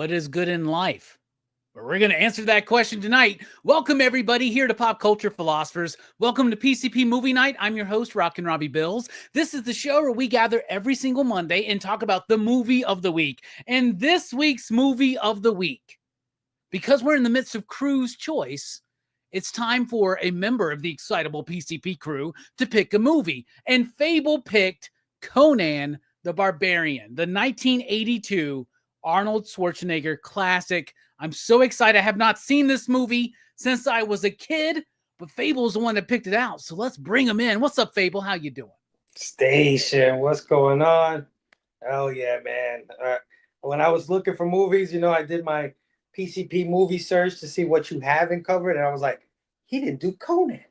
what is good in life? Well, we're going to answer that question tonight. Welcome, everybody, here to Pop Culture Philosophers. Welcome to PCP Movie Night. I'm your host, Rockin, Robbie Bills. This is the show where we gather every single Monday and talk about the movie of the week. And this week's movie of the week, because we're in the midst of Crew's Choice, it's time for a member of the Excitable PCP crew to pick a movie. And Phable picked Conan the Barbarian, the 1982 Arnold Schwarzenegger classic. I'm so excited. I have not seen this movie since I was a kid, but Fable's the one that picked it out. So let's bring him in. What's up, Phable? How you doing? Station, what's going on? Hell yeah, man. When I was looking for movies, I did my PCP movie search to see what you haven't covered, and I was like, he didn't do Conan.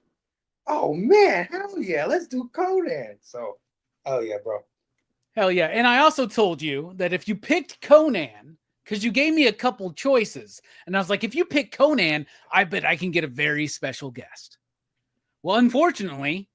Oh, man, hell yeah, let's do Conan. So, hell yeah, bro. Hell yeah. And I also told you that if you picked Conan, because you gave me a couple choices, and I was like, if you pick Conan, I bet I can get a very special guest. Well, unfortunately,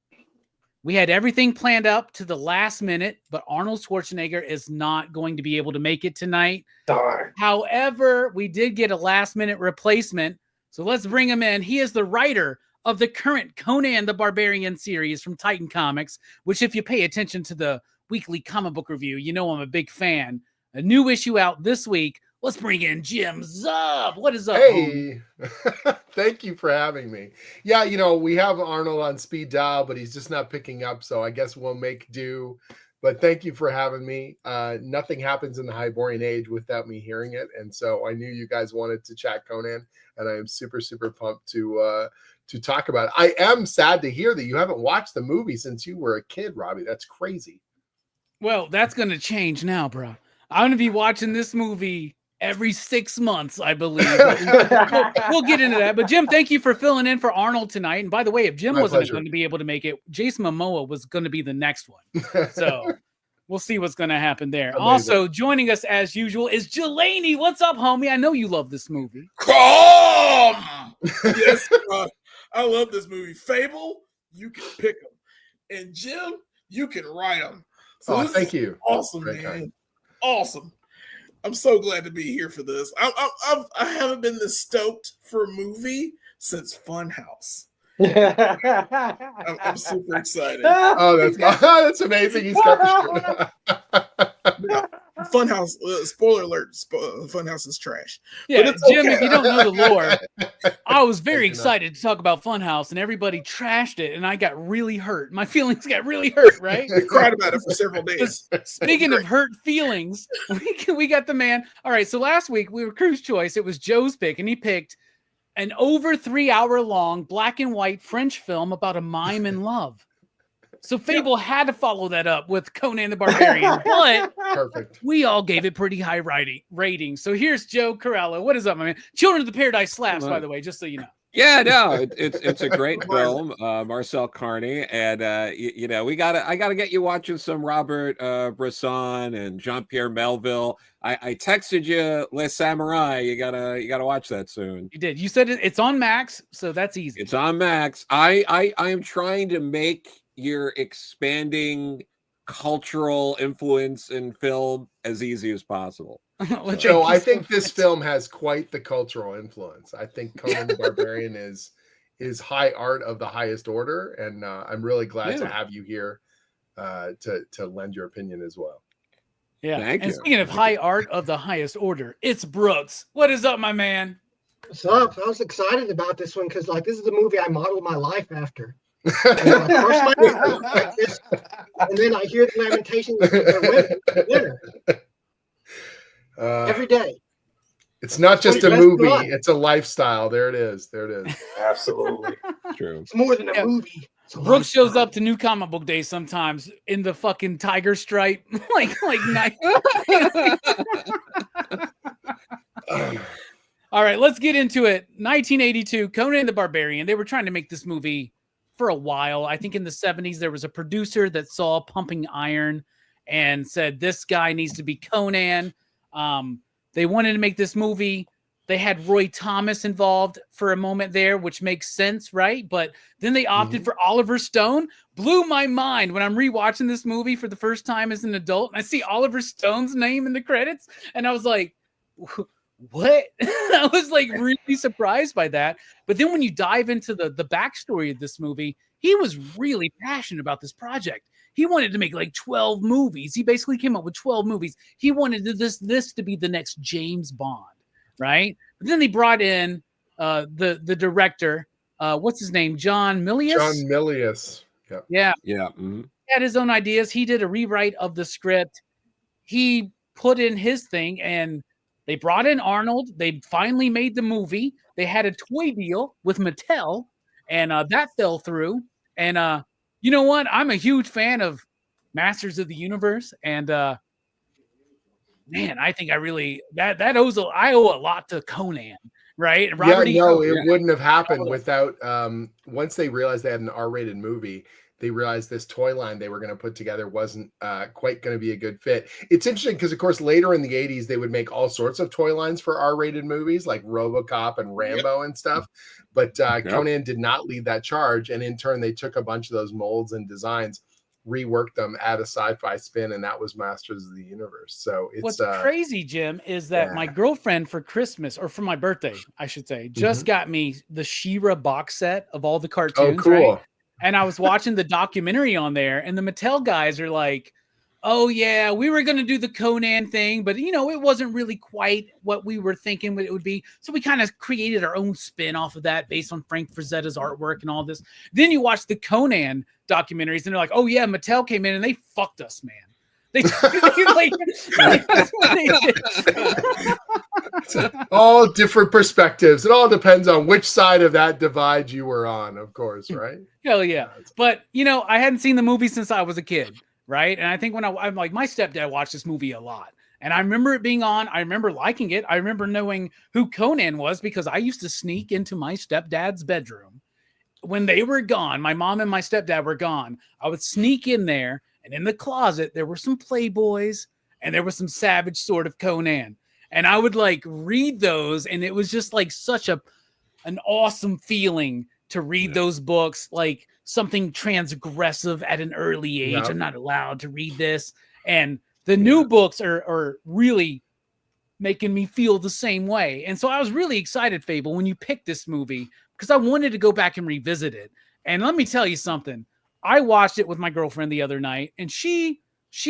we had everything planned up to the last minute, but Arnold Schwarzenegger is not going to be able to make it tonight. Darn. However, we did get a last-minute replacement, so let's bring him in. He is the writer of the current Conan the Barbarian series from Titan Comics, which if you pay attention to the weekly comic book review, you know I'm a big fan. A new issue out this week. Let's bring in Jim Zub. What is up? Hey, thank you for having me. Yeah, we have Arnold on speed dial, but he's just not picking up, so I guess we'll make do. But thank you for having me. Nothing happens in the Hyborian Age without me hearing it, and so I knew you guys wanted to chat Conan, and I am super, super pumped to talk about it. I am sad to hear that you haven't watched the movie since you were a kid, Robbie. That's crazy. Well, that's going to change now, bro. I'm going to be watching this movie every 6 months, I believe. We'll get into that. But Jim, thank you for filling in for Arnold tonight. And by the way, if Jim wasn't going to be able to make it, Jason Momoa was going to be the next one. So we'll see what's going to happen there. Amazing. Also, joining us as usual is Jelani. What's up, homie? I know you love this movie. Come! Yes, I love this movie. Phable, you can pick them. And Jim, you can write them. So thank you. Awesome, man. Kind. Awesome. I'm so glad to be here for this. I haven't been this stoked for a movie since Funhouse. I'm super excited. Oh, that's amazing. He's got the Funhouse. Spoiler alert: Funhouse is trash. Yeah, but Jim, if you don't know the lore, I was very excited to talk about Funhouse, and everybody trashed it, and I got really hurt. My feelings got really hurt. Right? We cried about it for several days. Speaking of hurt feelings, we got the man. All right, so last week we were Crew's Choice. It was Joe's pick, and he picked an over 3 hour long black and white French film about a mime in love. So Phable had to follow that up with Conan the Barbarian, but perfect. We all gave it pretty high ratings. So here's Joe Corello. What is up, my man? Children of the Paradise slaps, by the way, just so you know. Yeah, no, it's a great film, Marcel Carné, and I gotta get you watching some Robert Bresson and Jean-Pierre Melville. I texted you Les Samurai. You gotta watch that soon. You did. You said it's on Max, so that's easy. It's on Max. I am trying to make your expanding cultural influence in film as easy as possible. So I think this film has quite the cultural influence. I think Conan the Barbarian is high art of the highest order, and I'm really glad to have you here to lend your opinion as well. Yeah, Thank you. Speaking of high art of the highest order, it's Brooks. What is up, my man? What's up? I was excited about this one because this is the movie I modeled my life after. And then I hear the lamentations of the winner. Every day. It's not just a movie, it's a lifestyle. There it is. Absolutely. True. It's more than a movie. Brooks shows up to New Comic Book Day sometimes in the fucking tiger stripe. like night. All right, let's get into it. 1982, Conan the Barbarian. They were trying to make this movie for a while. I think in the 70s, there was a producer that saw Pumping Iron and said, this guy needs to be Conan. They wanted to make this movie. They had Roy Thomas involved for a moment there, which makes sense, right? But then they opted for Oliver Stone. Blew my mind when I'm rewatching this movie for the first time as an adult, and I see Oliver Stone's name in the credits, and I was like, what? I was like really surprised by that. But then when you dive into the backstory of this movie, he was really passionate about this project. He wanted to make like 12 movies. He basically came up with 12 movies. He wanted this to be the next James Bond, right? But then they brought in the director, what's his name? John Milius? John Milius. Yep. Yeah. Yeah. Mm-hmm. He had his own ideas. He did a rewrite of the script. He put in his thing, and they brought in Arnold. They finally made the movie. They had a toy deal with Mattel, and that fell through. And you know what? I'm a huge fan of Masters of the Universe, and man, I think I really I owe a lot to Conan, right? And Robert it wouldn't have happened without once they realized they had an R-rated movie. They realized this toy line they were going to put together wasn't quite going to be a good fit. It's interesting because, of course, later in the 80s, they would make all sorts of toy lines for R-rated movies like RoboCop and Rambo and stuff. But Conan did not lead that charge. And in turn, they took a bunch of those molds and designs, reworked them, add a sci-fi spin, and that was Masters of the Universe. So it's what's crazy, Jim, is that my girlfriend for Christmas, or for my birthday, I should say, just got me the She-Ra box set of all the cartoons. Oh, cool. Right? And I was watching the documentary on there, and the Mattel guys are like, oh, yeah, we were going to do the Conan thing, but, you know, it wasn't really quite what we were thinking it would be. So we kind of created our own spin off of that based on Frank Frazetta's artwork and all this. Then you watch the Conan documentaries, and they're like, oh, yeah, Mattel came in and they fucked us, man. All different perspectives. It all depends on which side of that divide you were on, of course, right? Hell yeah. But, you know, I hadn't seen the movie since I was a kid, right? And I think when I'm like, my stepdad watched this movie a lot. And I remember it being on. I remember liking it. I remember knowing who Conan was because I used to sneak into my stepdad's bedroom. When they were gone, my mom and my stepdad were gone, I would sneak in there. And in the closet, there were some Playboys and there was some Savage Sword of Conan. And I would like read those. And it was just like such an awesome feeling to read those books, like something transgressive at an early age. I'm not allowed to read this. And the new books are really making me feel the same way. And so I was really excited, Phable, when you picked this movie, because I wanted to go back and revisit it. And let me tell you something. I watched it with my girlfriend the other night, and she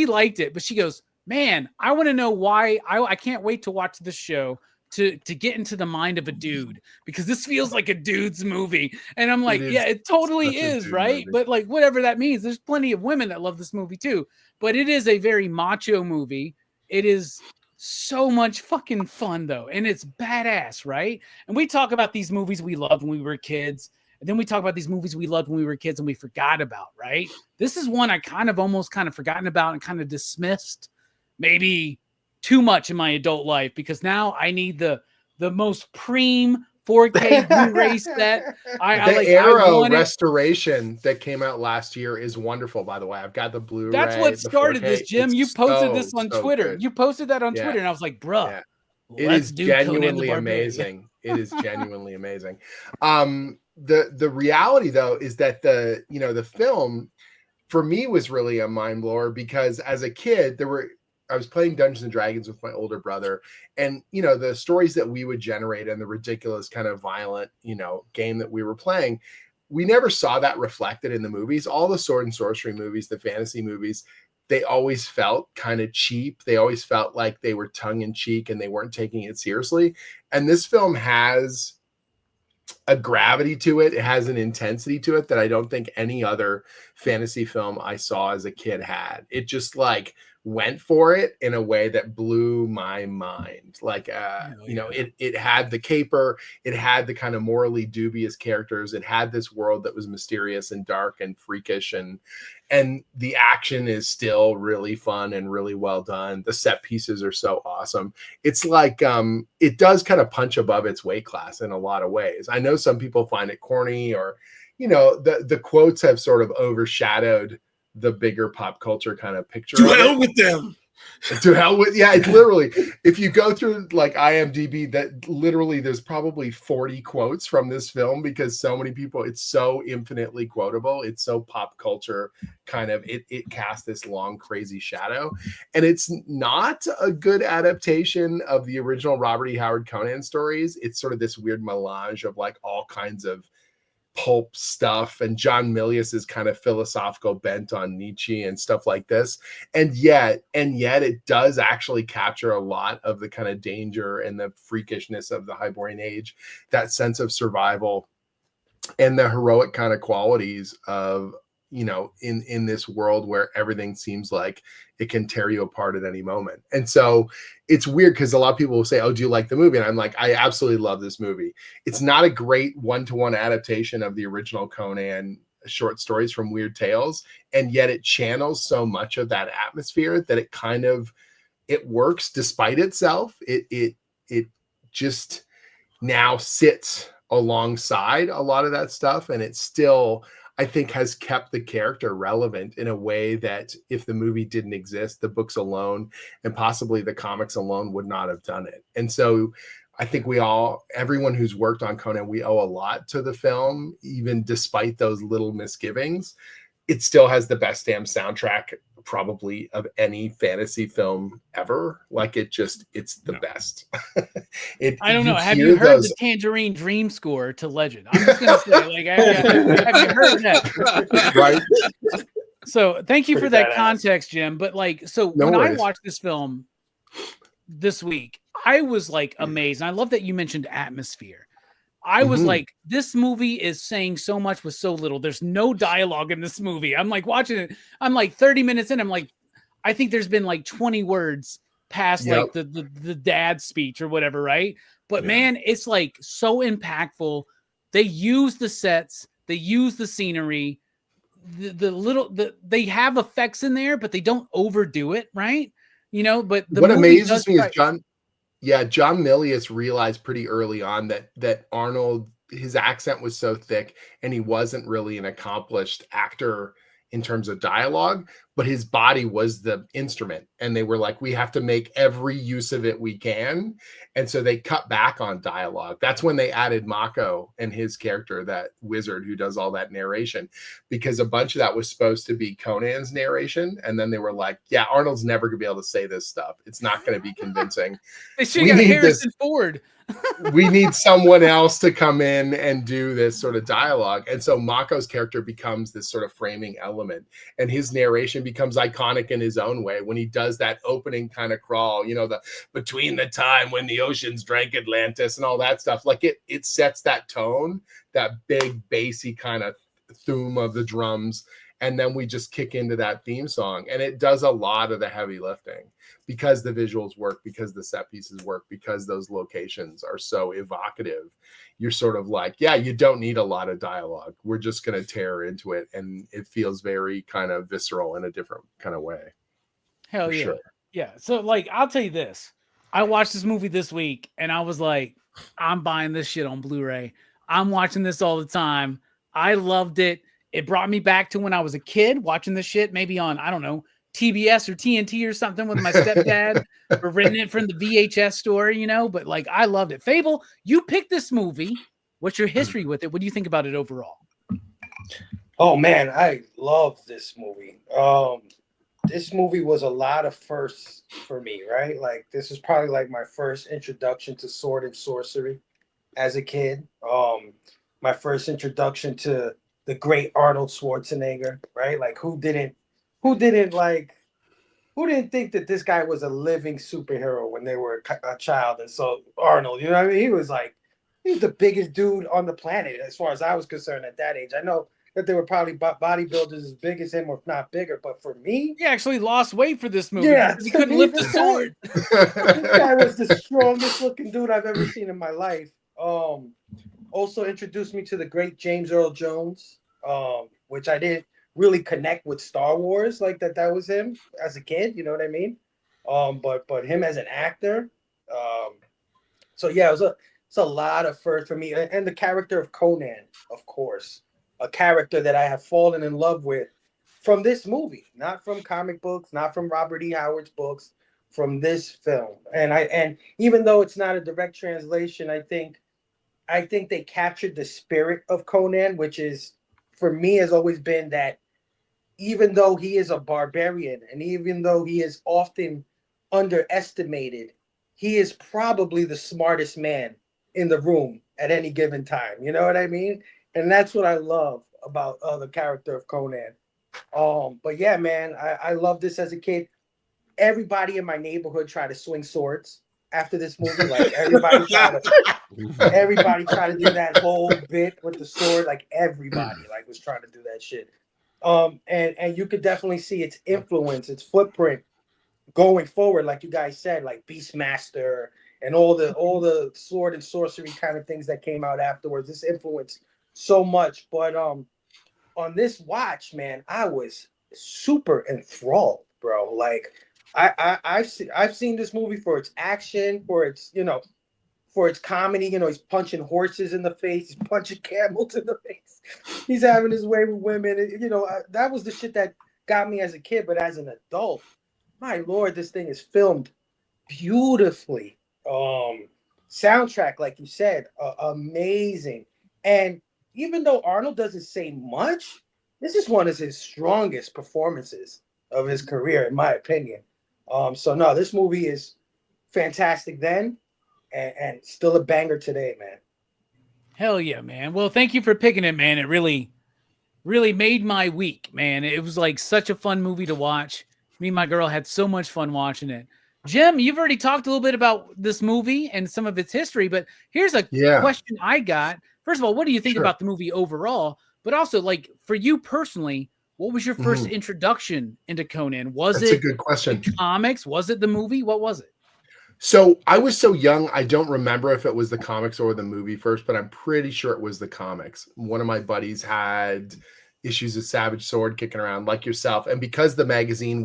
liked it, but she goes, man, I want to know why. I can't wait to watch this show to get into the mind of a dude, because this feels like a dude's movie. And I'm like, yeah, it totally is, right? Movie. But like, whatever that means, there's plenty of women that love this movie too. But it is a very macho movie. It is so much fucking fun though. And it's badass, right? And we talk about these movies we loved when we were kids. And then we talk about these movies we loved when we were kids and we forgot about, right? This is one I almost forgotten about and kind of dismissed maybe too much in my adult life, because now I need the most preem 4K Blu-ray set. The Arrow restoration that came out last year is wonderful, by the way. I've got the Blu-ray. That's what started this, Jim. You posted this on Twitter. Good. You posted that on Twitter, and I was like, bruh. Yeah. It is genuinely amazing. It is genuinely amazing. The reality though is that the film for me was really a mind blower, because as a kid I was playing Dungeons and Dragons with my older brother, and the stories that we would generate and the ridiculous kind of violent game that we were playing, we never saw that reflected in the movies. All the sword and sorcery movies, the fantasy movies, they always felt kind of cheap. They always felt like they were tongue in cheek and they weren't taking it seriously. And this film has a gravity to it. It has an intensity to it that I don't think any other fantasy film I saw as a kid had. It just like went for it in a way that blew my mind. Like, it had the caper, it had the kind of morally dubious characters. It had this world that was mysterious and dark and freakish, and the action is still really fun and really well done. The set pieces are so awesome. It's like, it does kind of punch above its weight class in a lot of ways. I know some people find it corny, or, the quotes have sort of overshadowed the bigger pop culture kind of picture. To hell with them. To hell with, yeah, it's literally, if you go through like IMDb, that literally there's probably 40 quotes from this film because so many people, it's so infinitely quotable. It's so pop culture kind of, it casts this long, crazy shadow. And it's not a good adaptation of the original Robert E. Howard Conan stories. It's sort of this weird melange of like all kinds of pulp stuff, and John Milius's kind of philosophical bent on Nietzsche and stuff like this. And yet it does actually capture a lot of the kind of danger and the freakishness of the Hyborian age, that sense of survival and the heroic kind of qualities of, you know, in this world where everything seems like it can tear you apart at any moment. And so it's weird because a lot of people will say, oh, do you like the movie? And I'm like, I absolutely love this movie. It's not a great one-to-one adaptation of the original Conan short stories from Weird Tales, and yet it channels so much of that atmosphere that it kind of, it works despite itself. It just now sits alongside a lot of that stuff, and it still, I think, has kept the character relevant in a way that if the movie didn't exist, the books alone and possibly the comics alone would not have done it. And so I think everyone who's worked on Conan, we owe a lot to the film, even despite those little misgivings. It still has the best damn soundtrack probably of any fantasy film ever. Like it's the best. I don't know. Have you heard the Tangerine Dream score to Legend? I'm just gonna say, like, have you heard that? Right. So thank you for that context, Jim. But like, so when I watched this film this week, I was like amazed. And I love that you mentioned atmosphere. I was like, this movie is saying so much with so little. There's no dialogue in this movie. I'm like watching it. I'm like 30 minutes in. I'm like, I think there's been like 20 words past like the dad speech or whatever, right? But man, it's like so impactful. They use the sets, they use the scenery, they have effects in there, but they don't overdo it, right? You know, but what amazes me is John Milius realized pretty early on that Arnold, his accent was so thick and he wasn't really an accomplished actor in terms of dialogue, but his body was the instrument. And they were like, we have to make every use of it we can. And so they cut back on dialogue. That's when they added Mako and his character, that wizard who does all that narration, because a bunch of that was supposed to be Conan's narration. And then they were like, yeah, Arnold's never going to be able to say this stuff. It's not going to be convincing. They should have got Harrison Ford. We need someone else to come in and do this sort of dialogue. And so Mako's character becomes this sort of framing element, and his narration becomes iconic in his own way when he does that opening kind of crawl, you know, the between the time when the oceans drank Atlantis and all that stuff. Like it sets that tone, that big bassy kind of thum of the drums. And then we just kick into that theme song, and it does a lot of the heavy lifting because the visuals work, because the set pieces work, because those locations are so evocative. You're sort of like, yeah, you don't need a lot of dialogue. We're just going to tear into it. And it feels very kind of visceral in a different kind of way. Hell yeah. Sure. Yeah. So like, I'll tell you this, I watched this movie this week and I was like, I'm buying this shit on Blu-ray. I'm watching this all the time. I loved it. It brought me back to when I was a kid watching this shit, maybe on, I don't know, TBS or TNT or something with my stepdad, or renting it from the VHS store, you know, but like, I loved it. Phable, you picked this movie. What's your history with it? What do you think about it overall? Oh man, I love this movie. This movie was a lot of firsts for me, right? Like this is probably like my first introduction to sword and sorcery as a kid. My first introduction to the great Arnold Schwarzenegger, right? Like who didn't think that this guy was a living superhero when they were a child? And so Arnold, you know what I mean? He was the biggest dude on the planet as far as I was concerned at that age. I know that there were probably bodybuilders as big as him, or if not bigger, but for me, he actually lost weight for this movie. Yeah, he couldn't lift the sword. This guy was the strongest looking dude I've ever seen in my life. Also introduced me to the great James Earl Jones, which I didn't really connect with Star Wars like that was him as a kid, you know what I mean? But him as an actor. So yeah, it's a lot of first for me. And the character of Conan, of course, a character that I have fallen in love with from this movie, not from comic books, not from Robert E. Howard's books, from this film. And even though it's not a direct translation, I think they captured the spirit of Conan, which is, for me, has always been that even though he is a barbarian and even though he is often underestimated, he is probably the smartest man in the room at any given time. You know what I mean? And that's what I love about the character of Conan. But yeah, man, I love this as a kid. Everybody in my neighborhood tried to swing swords after this movie. Like everybody tried to do that whole bit with the sword. Like everybody like was trying to do that shit. And you could definitely see its influence, its footprint going forward, like you guys said, like Beastmaster and all the sword and sorcery kind of things that came out afterwards. This influenced so much. But on this watch, man, I was super enthralled, bro. Like I've seen this movie for its action, for its for its comedy. He's punching horses in the face, he's punching camels in the face, he's having his way with women. That was the shit that got me as a kid. But as an adult, my lord, this thing is filmed beautifully. Soundtrack, like you said, amazing. And even though Arnold doesn't say much, this is one of his strongest performances of his career, in my opinion. So no, this movie is fantastic then, and still a banger today, man. Hell yeah, man. Well, thank you for picking it, man. It really made my week, man. It was like such a fun movie to watch. Me and my girl had so much fun watching it. Jim, you've already talked a little bit about this movie and some of its history, but here's a question I got. First of all, what do you think about the movie overall? But also, like, for you personally, what was your first introduction into Conan? That's a good question. The comics? Was it the movie? What was it? So I was so young, I don't remember if it was the comics or the movie first, but I'm pretty sure it was the comics. One of my buddies had issues of Savage Sword kicking around like yourself. And because the magazine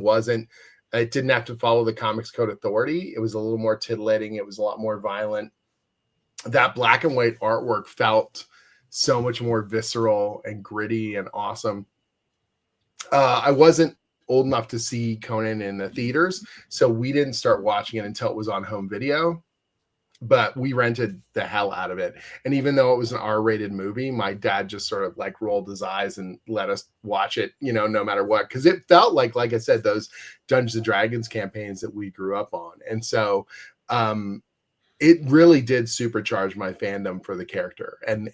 it didn't have to follow the Comics Code Authority, it was a little more titillating. It was a lot more violent. That black and white artwork felt so much more visceral and gritty and awesome. I wasn't old enough to see Conan in the theaters, so we didn't start watching it until it was on home video, but we rented the hell out of it. And even though it was an R-rated movie, my dad just sort of like rolled his eyes and let us watch it, no matter what, because it felt like I said, those Dungeons and Dragons campaigns that we grew up on. And so it really did supercharge my fandom for the character. And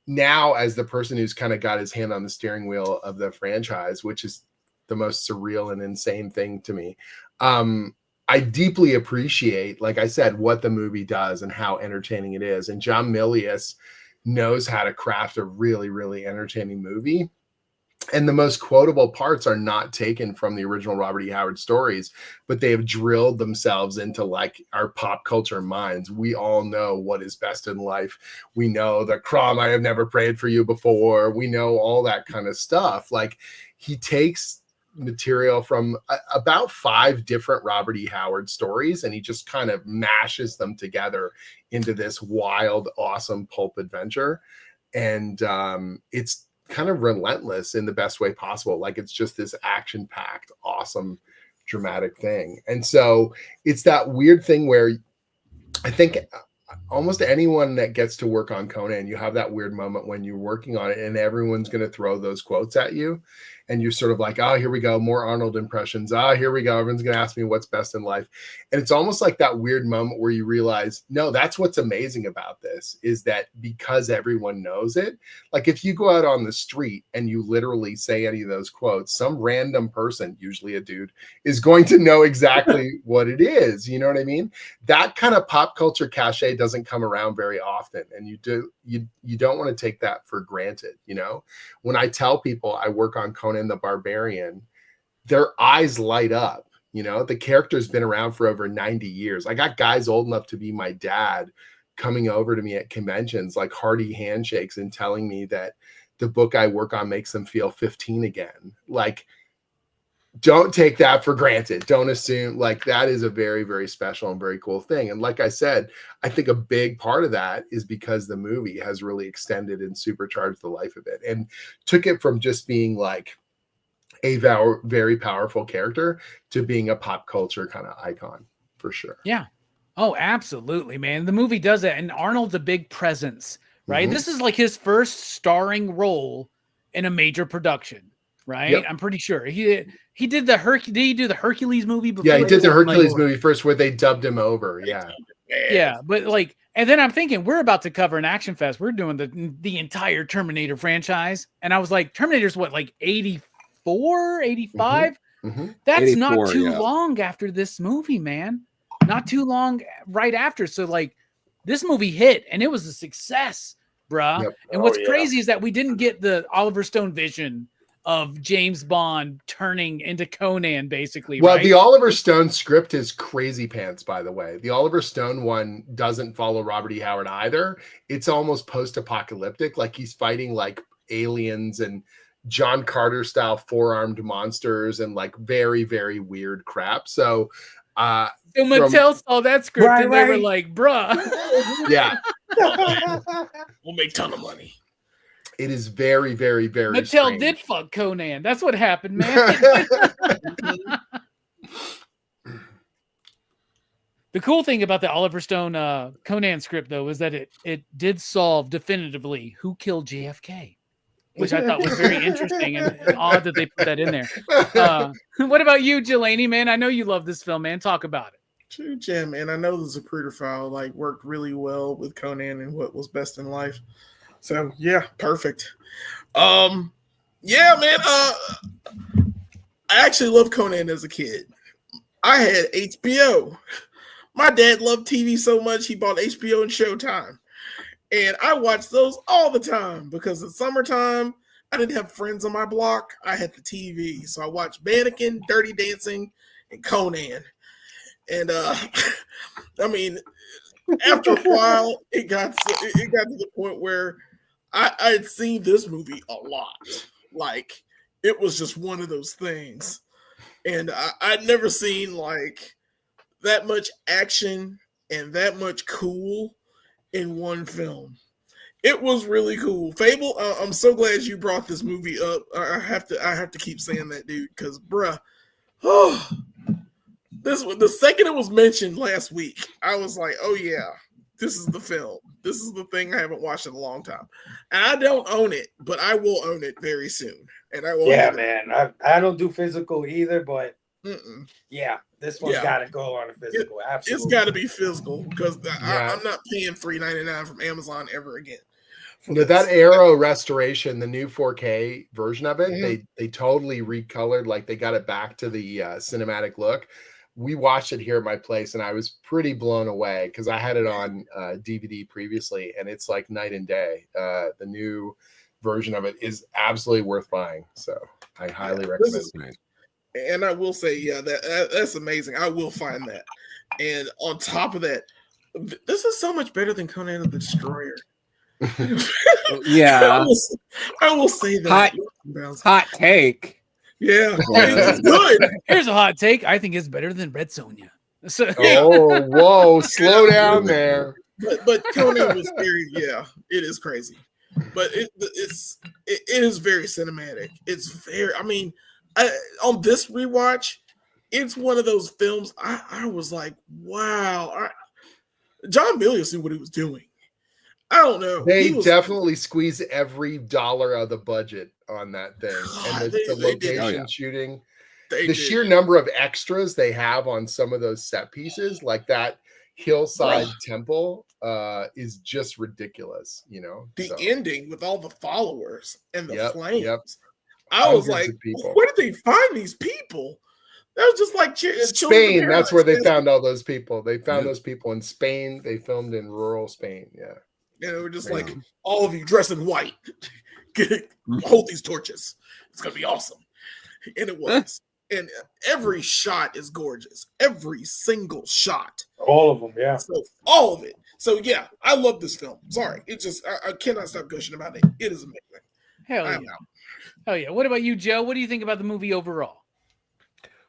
now, as the person who's kind of got his hand on the steering wheel of the franchise, which is the most surreal and insane thing to me, I deeply appreciate, like I said, what the movie does and how entertaining it is. And John Milius knows how to craft a really, really entertaining movie. And the most quotable parts are not taken from the original Robert E. Howard stories, but they have drilled themselves into like our pop culture minds. We all know what is best in life. We know the Crom, I have never prayed for you before. We know all that kind of stuff. Like, he takes material from about 5 different Robert E. Howard stories, and he just kind of mashes them together into this wild, awesome pulp adventure. And it's kind of relentless in the best way possible. Like, it's just this action-packed, awesome, dramatic thing. And so it's that weird thing where I think almost anyone that gets to work on Conan, you have that weird moment when you're working on it and everyone's going to throw those quotes at you. And you're sort of like, oh, here we go, more Arnold impressions. Here we go. Everyone's going to ask me what's best in life. And it's almost like that weird moment where you realize, no, that's what's amazing about this, is that because everyone knows it, like if you go out on the street and you literally say any of those quotes, some random person, usually a dude, is going to know exactly what it is. You know what I mean? That kind of pop culture cachet doesn't come around very often. And you don't want to take that for granted. When I tell people I work on Conan the Barbarian, their eyes light up. The character's been around for over 90 years. I got guys old enough to be my dad coming over to me at conventions, like hearty handshakes, and telling me that the book I work on makes them feel 15 again. Like, don't take that for granted. Don't assume, like, that is a very, very special and very cool thing. And like I said, I think a big part of that is because the movie has really extended and supercharged the life of it and took it from just being like a very powerful character to being a pop culture kind of icon for sure. Yeah. Oh, absolutely, man. The movie does that. And Arnold's a big presence, right? Mhm. This is like his first starring role in a major production, right? Yep. I'm pretty sure. Did he do the Hercules movie before? Yeah, he did the Hercules Like, movie first where they dubbed him over. Yeah. yeah, but like, and then I'm thinking we're about to cover an Action Fest. We're doing the entire Terminator franchise. And I was like, Terminator's what, like 84, 85? Mhm. That's not 84, too yeah. long after this movie, man. Not too long right after. So like this movie hit and it was a success, bruh. Yep. And what's crazy is that we didn't get the Oliver Stone vision of James Bond turning into Conan, basically. Well, right? the Oliver Stone script is crazy pants, by the way. The Oliver Stone one doesn't follow Robert E. Howard either. It's almost post-apocalyptic, like he's fighting like aliens and John Carter style four-armed monsters and like very, very weird crap. So So Mattel saw that script Right, and they were right. like, bruh. yeah, We'll make a ton of money. it is very, very, very Mattel strange. did fuck Conan. That's what happened, man. The cool thing about the Oliver Stone Conan script, though, is that it did solve definitively who killed JFK, which I thought was very interesting and odd that they put that in there. What about you, Jelani, man? I know you love this film, man. Talk about it. True, Jim, and I know the Zapruder file like worked really well with Conan and what was best in life. So yeah, perfect. Yeah, man. I actually loved Conan as a kid. I had HBO. My dad loved TV so much he bought HBO and Showtime, and I watched those all the time because in summertime I didn't have friends on my block. I had the TV, so I watched Mannequin, Dirty Dancing, and Conan. And I mean, after a while, it got to the point where I had seen this movie a lot. Like it was just one of those things, and I'd never seen like that much action and that much cool in one film. It was really cool. Phable, I'm so glad you brought this movie up. I have to keep saying that, dude, because bruh, the second it was mentioned last week, I was like, oh yeah, this is the film. This is the thing I haven't watched in a long time. And I don't own it, but I will own it very soon. And I will. Yeah, man. I don't do physical either, but yeah, this one's Yeah. got to go on a physical. Absolutely. It's got to be physical because Yeah. I'm not paying $3.99 from Amazon ever again. No, that Arrow restoration, the new 4K version of it, they totally recolored, like they got it back to the cinematic look. We watched it here at my place, and I was pretty blown away because I had it on DVD previously, and it's like night and day. The new version of it is absolutely worth buying, so I highly recommend it. And I will say, yeah, that's amazing. I will find that. And on top of that, this is so much better than Conan the Destroyer. Yeah. I will say that. Hot take. Yeah, it's good. Here's a hot take. I think it's better than Red Sonja. So, Oh, whoa, slow down there. But Conan was very, yeah, it is crazy. But it is very cinematic. It's very, I mean, on this rewatch, it's one of those films I was like, wow. John Milius knew what he was doing. I don't know. They definitely squeeze every dollar of the budget on that thing. God, And they the did. location shooting, They the did. sheer number of extras they have on some of those set pieces, like that hillside temple, is just ridiculous, you know. The So, ending with all the followers and the flames. yep. I was Hundreds like, of people. where did they find these people? That was just like Spain. That's where they found. found all those people. They found those people in Spain. They filmed in rural Spain. Yeah. And they were just like, all of you dressed in white. Hold these torches. It's going to be awesome. And it was. And every shot is gorgeous. Every single shot. All of them, yeah. So, all of it. So, yeah, I love this film. Sorry. It just, I cannot stop gushing about it. It is amazing. hell yeah. Hell yeah. What about you, Joe? What do you think about the movie overall?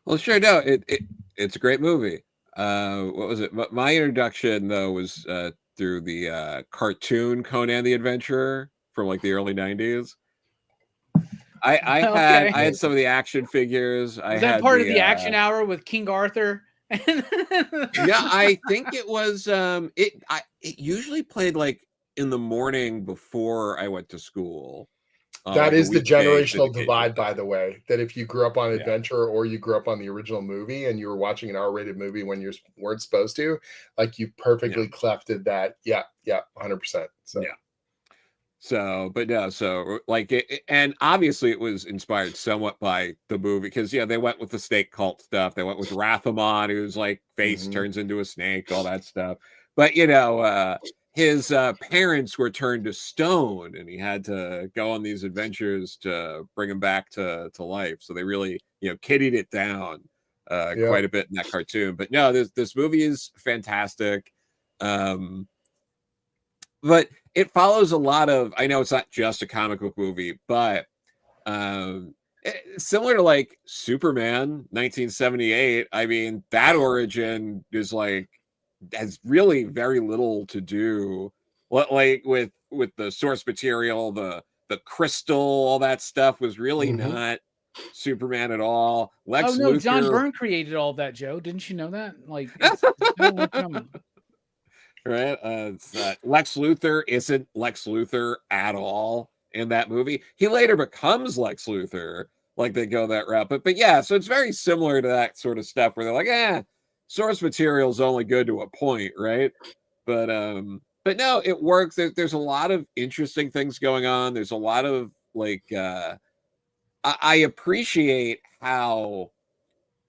Well, sure. No, it's a great movie. What was it? My introduction, though, was through the cartoon Conan the Adventurer from like the early 90s. I Okay. had some of the action figures. I Was that had part of the action hour with King Arthur? Yeah, I think it was. It usually played like in the morning before I went to school. That like a is the weekday generational syndication divide, by thing. the way. That if you grew up on Yeah. Adventure or you grew up on the original movie and you were watching an R-rated movie when you weren't supposed to, like you perfectly clefted that. Yeah, 100%. So Yeah. So, but no, so like and obviously it was inspired somewhat by the movie because they went with the snake cult stuff. They went with Rathamon, who's like face turns into a snake, all that stuff. But his parents were turned to stone, and he had to go on these adventures to bring him back to life. So they really kiddied it down quite a bit in that cartoon. But no, this movie is fantastic. But it follows a lot of, I know it's not just a comic book movie, but similar to like Superman 1978. I mean, that origin is like has really very little to do like with the source material, the crystal, all that stuff was really not Superman at all. Lex no, Luthor, John Byrne created all that, Joe. Didn't you know that? Like, it's been a long time. Right? Lex Luthor isn't Lex Luthor at all in that movie. He later becomes Lex Luthor, like they go that route. But yeah, so it's very similar to that sort of stuff where they're like, source material is only good to a point, right? But no, it works. There's a lot of interesting things going on. There's a lot of like I appreciate how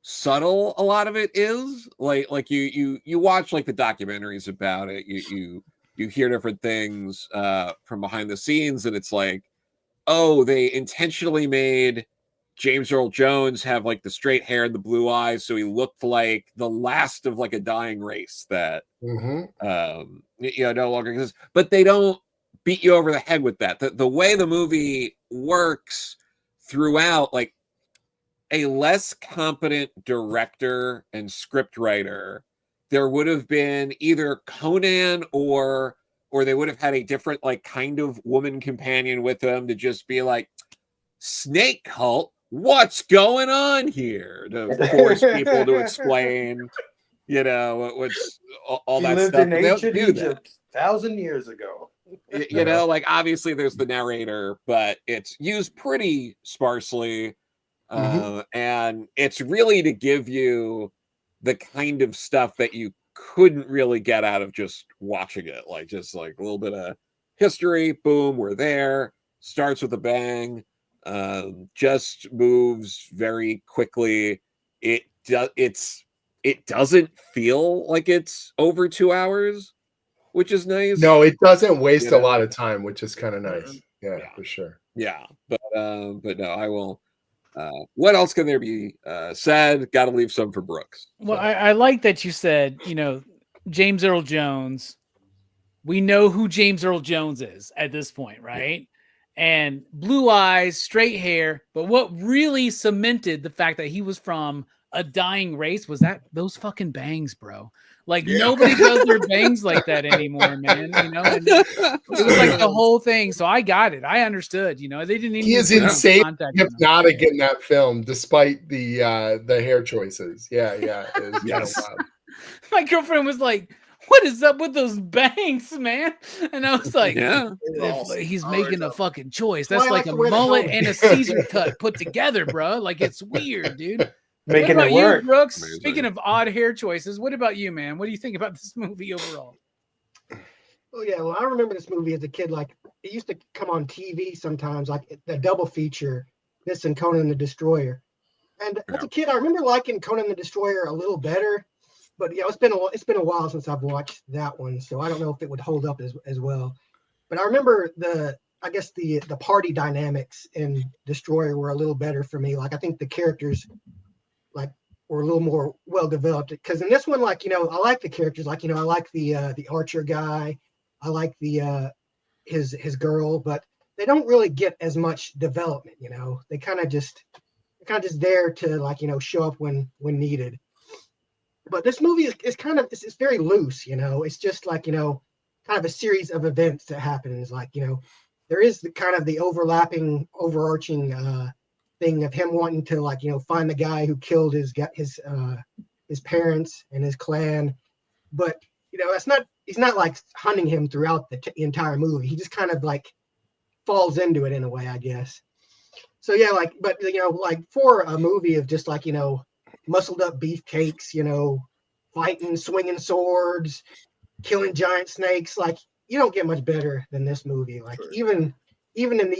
subtle a lot of it is. Like you watch like the documentaries about it, you hear different things from behind the scenes, and it's like, oh, they intentionally made James Earl Jones have like the straight hair and the blue eyes, so he looked like the last of like a dying race that no longer exists. But they don't beat you over the head with that. The way the movie works throughout, like a less competent director and scriptwriter, there would have been either Conan or they would have had a different like kind of woman companion with them to just be like, snake cult, what's going on here, to force people to explain what's all that lived stuff. in But they don't ancient do Egypt 1,000 years ago. Like obviously there's the narrator, but it's used pretty sparsely. And it's really to give you the kind of stuff that you couldn't really get out of just watching it, like just like a little bit of history, boom, we're there, starts with a bang, just moves very quickly. It doesn't feel like it's over 2 hours, which is nice. No, it doesn't waste a lot of time, which is kind of nice. Yeah, for sure. Yeah, but no, I will. What else can there be said? Got to leave some for Brooks. Well, I like that you said, James Earl Jones. We know who James Earl Jones is at this point, right? Yeah. And blue eyes, straight hair. But what really cemented the fact that he was from a dying race was that those fucking bangs, bro. Like nobody does their bangs like that anymore, man. And it was like the whole thing. So I got it. I understoed. They didn't even. He is insane, hypnotic in that film, despite the hair choices. Yeah. Yes. My girlfriend was like, "What is up with those bangs, man?" And I was like, he's making a fucking choice. That's like a mullet and a Caesar cut put together, bro. Like it's weird, dude. Making what about it work. You, Brooks? Amazing. Speaking of odd hair choices, what about you, man? What do you think about this movie overall? Oh yeah, well, I remember this movie as a kid. Like it used to come on TV sometimes, like the double feature, this and Conan the Destroyer. And as a kid, I remember liking Conan the Destroyer a little better. But yeah, it's been a while since I've watched that one, so I don't know if it would hold up as well. But I remember the party dynamics in Destroyer were a little better for me. Like I think the characters like were a little more well developed, because in this one, like I like the characters, like I like the archer guy, I like the his girl, but they don't really get as much development. They kind of just there to like show up when needed. But this movie is kind of it's very loose. It's just like kind of a series of events that happens. Like there is the kind of the overarching thing of him wanting to, like, you know, find the guy who killed his parents and his clan. But, you know, he's not like hunting him throughout the entire movie. He just kind of like falls into it in a way, I guess. So yeah, like, but you know, like for a movie of just like, you know, muscled up beefcakes, you know, fighting, swinging swords, killing giant snakes, like you don't get much better than this movie. Like even in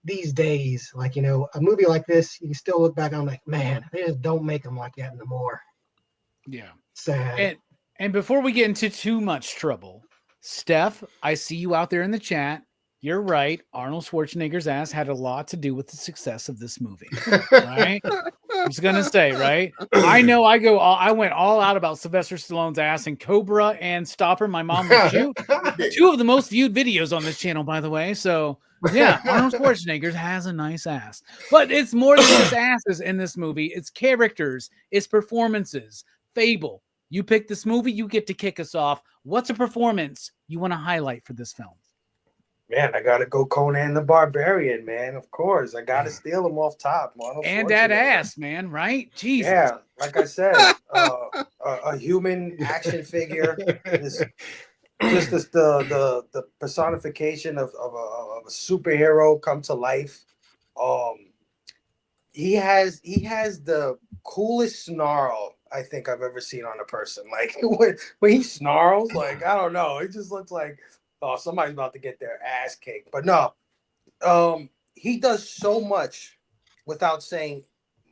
these days, like, you know, a movie like this, you can still look back on like, man, they just don't make them like that anymore. Yeah. Sad. And before we get into too much trouble, Steph, I see you out there in the chat. You're right. Arnold Schwarzenegger's ass had a lot to do with the success of this movie. Right? I was gonna say, right? I know I went all out about Sylvester Stallone's ass in Cobra and Stopper, My Mom Will Shoot. Two of the most viewed videos on this channel, by the way. So yeah, Arnold Schwarzenegger has a nice ass. But it's more than just asses in this movie. It's characters, it's performances. Phable, you picked this movie, you get to kick us off. What's a performance you want to highlight for this film? Man, I gotta go Conan the Barbarian, man. Of course, I gotta steal him off top. Arnold And that Schwarzenegger. ass, man, right? Jesus. Yeah, like I said, a human action figure. The personification of a superhero come to life. He has the coolest snarl I think I've ever seen on a person. Like when he snarls, like I don't know, it just looks like, oh, somebody's about to get their ass kicked. But no, he does so much without saying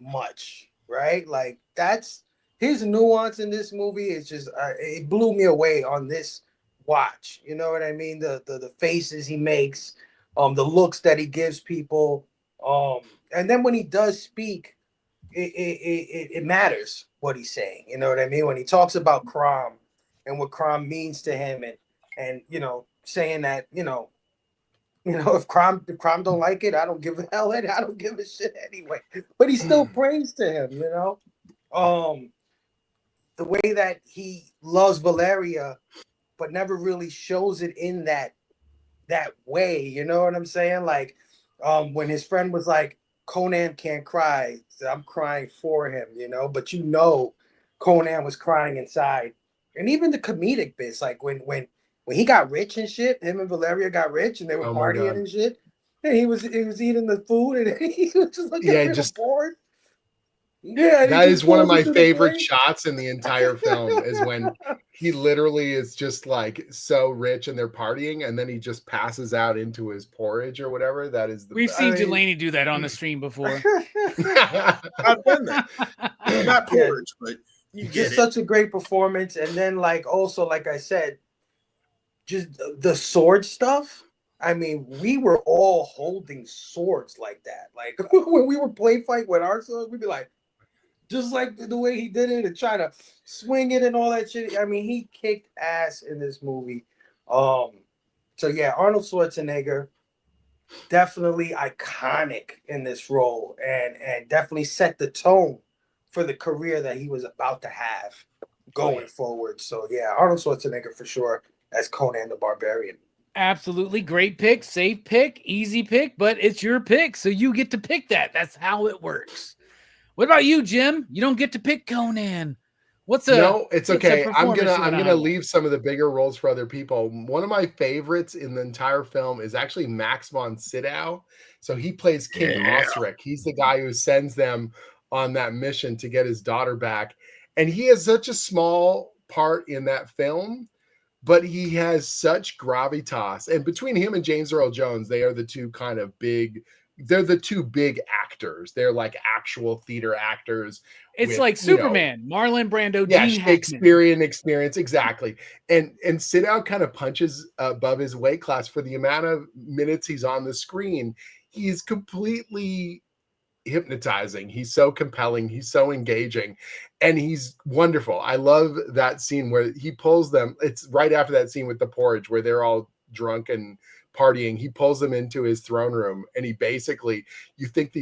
much, right? Like that's his nuance in this movie. Is just it blew me away on this watch. You know what I mean? The faces he makes, the looks that he gives people, and then when he does speak, it matters what he's saying. You know what I mean? When he talks about crime and what crime means to him, and you know, saying that, you know, if crime don't like it, I don't give a hell. I don't give a shit anyway. But he still prays to him, you know. The way that he loves Valeria, but never really shows it in that way. You know what I'm saying? Like, when his friend was like, Conan can't cry, I'm crying for him, you know. But you know, Conan was crying inside, and even the comedic bits, like when he got rich and shit, him and Valeria got rich and they were partying and shit. And he was eating the food and he was just looking at bored. Yeah, that is one of my favorite shots in the entire film is when he literally is just like so rich and they're partying and then he just passes out into his porridge or whatever. That is We've seen Delaney do that on the stream before. I've done that. Not porridge, but you get just such a great performance. And then like also, like I said, just the sword stuff. I mean, we were all holding swords like that. Like when we were play fight with our swords, we'd be like, just like the way he did it and try to swing it and all that shit. I mean, he kicked ass in this movie. So yeah, Arnold Schwarzenegger, definitely iconic in this role and definitely set the tone for the career that he was about to have going forward. So yeah, Arnold Schwarzenegger for sure as Conan the Barbarian. Absolutely. Great pick, safe pick, easy pick, but it's your pick, so you get to pick that. That's how it works. What about you, Jim? You don't get to pick Conan. No, it's okay. I'm gonna leave some of the bigger roles for other people. One of my favorites in the entire film is actually Max von Sydow. So he plays King Osric. He's the guy who sends them on that mission to get his daughter back. And he has such a small part in that film, but he has such gravitas. And between him and James Earl Jones, they are the two kind of big. They're the two big actors. They're like actual theater actors. It's like Superman, Marlon Brando, yeah, Gene Shakespearean experience, exactly. And Sydow kind of punches above his weight class for the amount of minutes he's on the screen. He's completely hypnotizing. He's so compelling. He's so engaging, and he's wonderful. I love that scene where he pulls them. It's right after that scene with the porridge where they're all drunk and partying. He pulls them into his throne room and he basically, you think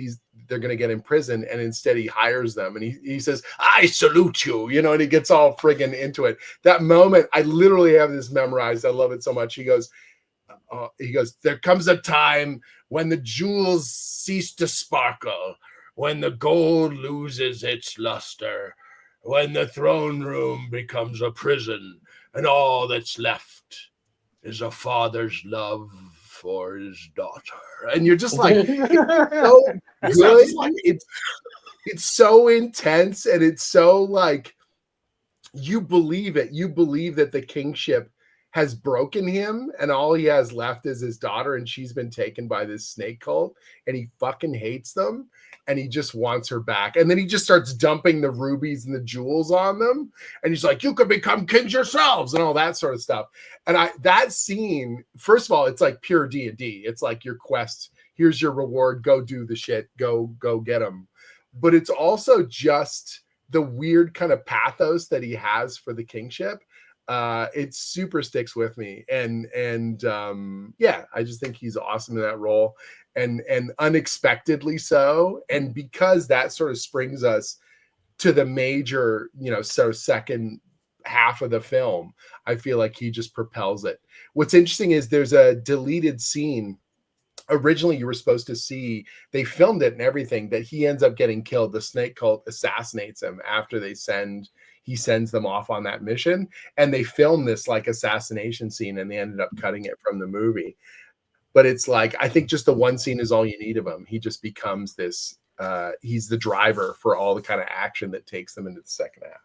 they're going to get in prison, and instead he hires them and he says, I salute you, you know, and he gets all friggin' into it. That moment, I literally have this memorized. I love it so much. He goes, he goes, there comes a time when the jewels cease to sparkle, when the gold loses its luster, when the throne room becomes a prison, and all that's left is a father's love for his daughter. And you're just like, it's so good. It's so intense, and it's so like, you believe it. You believe that the kingship has broken him, and all he has left is his daughter, and she's been taken by this snake cult, and he fucking hates them, and he just wants her back. And then he just starts dumping the rubies and the jewels on them, and he's like, you could become kings yourselves, and all that sort of stuff. And that scene, first of all, it's like pure D&D. It's like your quest. Here's your reward. Go do the shit. Go get them. But it's also just the weird kind of pathos that he has for the kingship. It super sticks with me, and yeah, I just think he's awesome in that role, and unexpectedly so. And because that sort of springs us to the major, second half of the film, I feel like he just propels it. What's interesting is there's a deleted scene. Originally, you were supposed to see, they filmed it and everything, that he ends up getting killed. The snake cult assassinates him after he sends them off on that mission, and they filmed this like assassination scene, and they ended up cutting it from the movie. But it's like, I think just the one scene is all you need of him. He just becomes this, he's the driver for all the kind of action that takes them into the second half.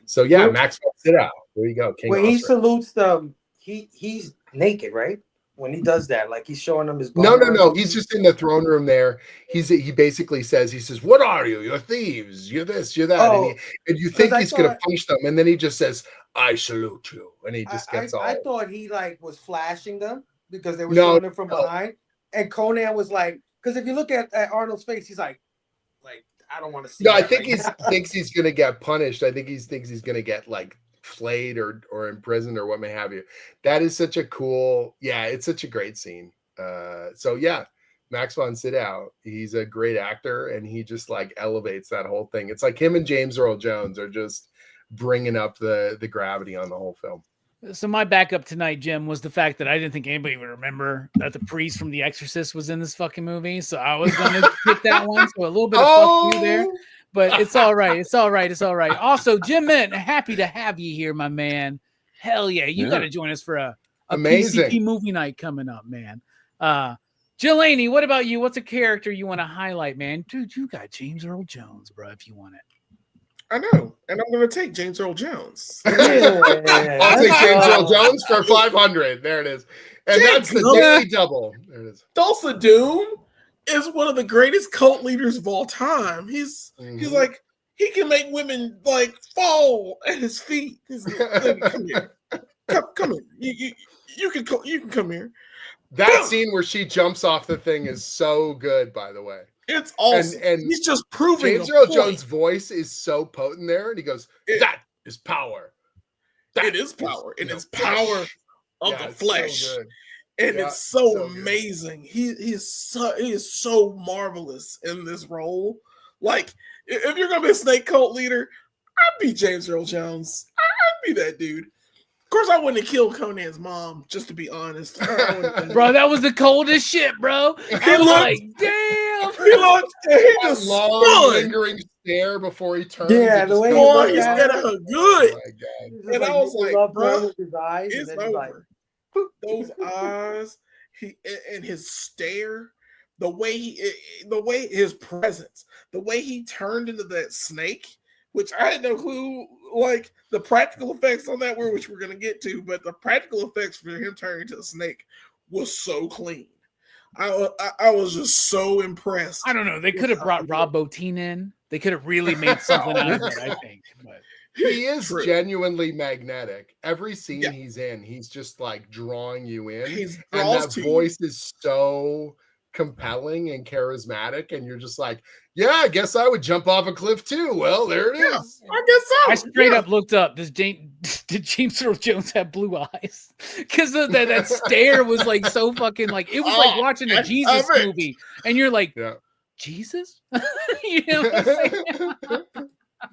So yeah, Maxwell Sydow. There you go. King when Oscar. he salutes them, he's naked, right? When he does that, like he's showing them his bone. No. He's just in the throne room there. He basically says, what are you? You're thieves. You're this, you're that. Oh, and you think he's going to punch them. And then he just says, I salute you. And he just gets all. I thought he like was flashing them because they were showing him from behind. And Conan was like, because if you look at Arnold's face, he's like, I don't want to see. No, I think he thinks he's going to get punished. I think he thinks he's going to get like flayed or imprisoned or what may have you. That is such a cool, it's such a great scene. So yeah, Max von Sydow, he's a great actor, and he just like elevates that whole thing. It's like him and James Earl Jones are just bringing up the gravity on the whole film. So my backup tonight, Jim, was the fact that I didn't think anybody would remember that the priest from The Exorcist was in this fucking movie. So I was going to pick that one. So a little bit of fuck you there. But it's all right. It's all right. It's all right. Also, Jim Mint, happy to have you here, my man. Hell yeah. You got to join us for a PCP movie night coming up, man. Jelani, what about you? What's a character you want to highlight, man? Dude, you got James Earl Jones, bro, if you want it. I know. And I'm going to take James Earl Jones. I'll take James Earl Jones for 500. There it is. And that's the daily double. There it is. Tulsa Doom is one of the greatest cult leaders of all time. He's like, he can make women like fall at his feet. He's like, come here. Come here. You can come here. That scene where she jumps off the thing is so good, by the way. It's awesome. And he's just proving James Earl Jones' voice is so potent there, and he goes, that is power. It is power. It is power of the flesh. So and it's so amazing. He is so marvelous in this role. Like, if you're gonna be a snake cult leader, I'd be James Earl Jones. I'd be that dude. Of course, I wouldn't have killed Conan's mom, just to be honest. Bro, that was the coldest shit, bro. I was like, damn. He just long, lingering stare before he turned. Yeah, the way he said her good. Oh my God. And I was like, bro, his eyes, it's and over. Those eyes, and his stare, the way his presence, the way he turned into that snake, which I had no clue, like the practical effects on that were, which we're gonna get to, but the practical effects for him turning into a snake was so clean. I was just so impressed. I don't know. They could have brought Rob Bottin in. They could have really made something out of it, I think. But he is genuinely magnetic. Every scene he's in, he's just like drawing you in. And that voice is so compelling and charismatic, and you're just like, yeah, I guess I would jump off a cliff too. Well, there it is. I guess so. I straight up looked up. Did James Earl Jones have blue eyes? Because that stare was like so fucking like, it was like watching a Jesus movie, and you're like, Jesus? You know what I'm saying?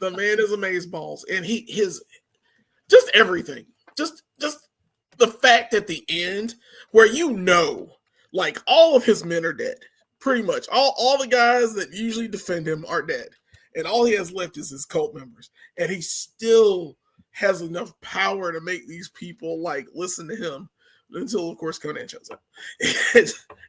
The man is amazeballs, and his just everything, just the fact at the end where like all of his men are dead. Pretty much. All the guys that usually defend him are dead. And all he has left is his cult members. And he still has enough power to make these people like listen to him until, of course, Conan shows up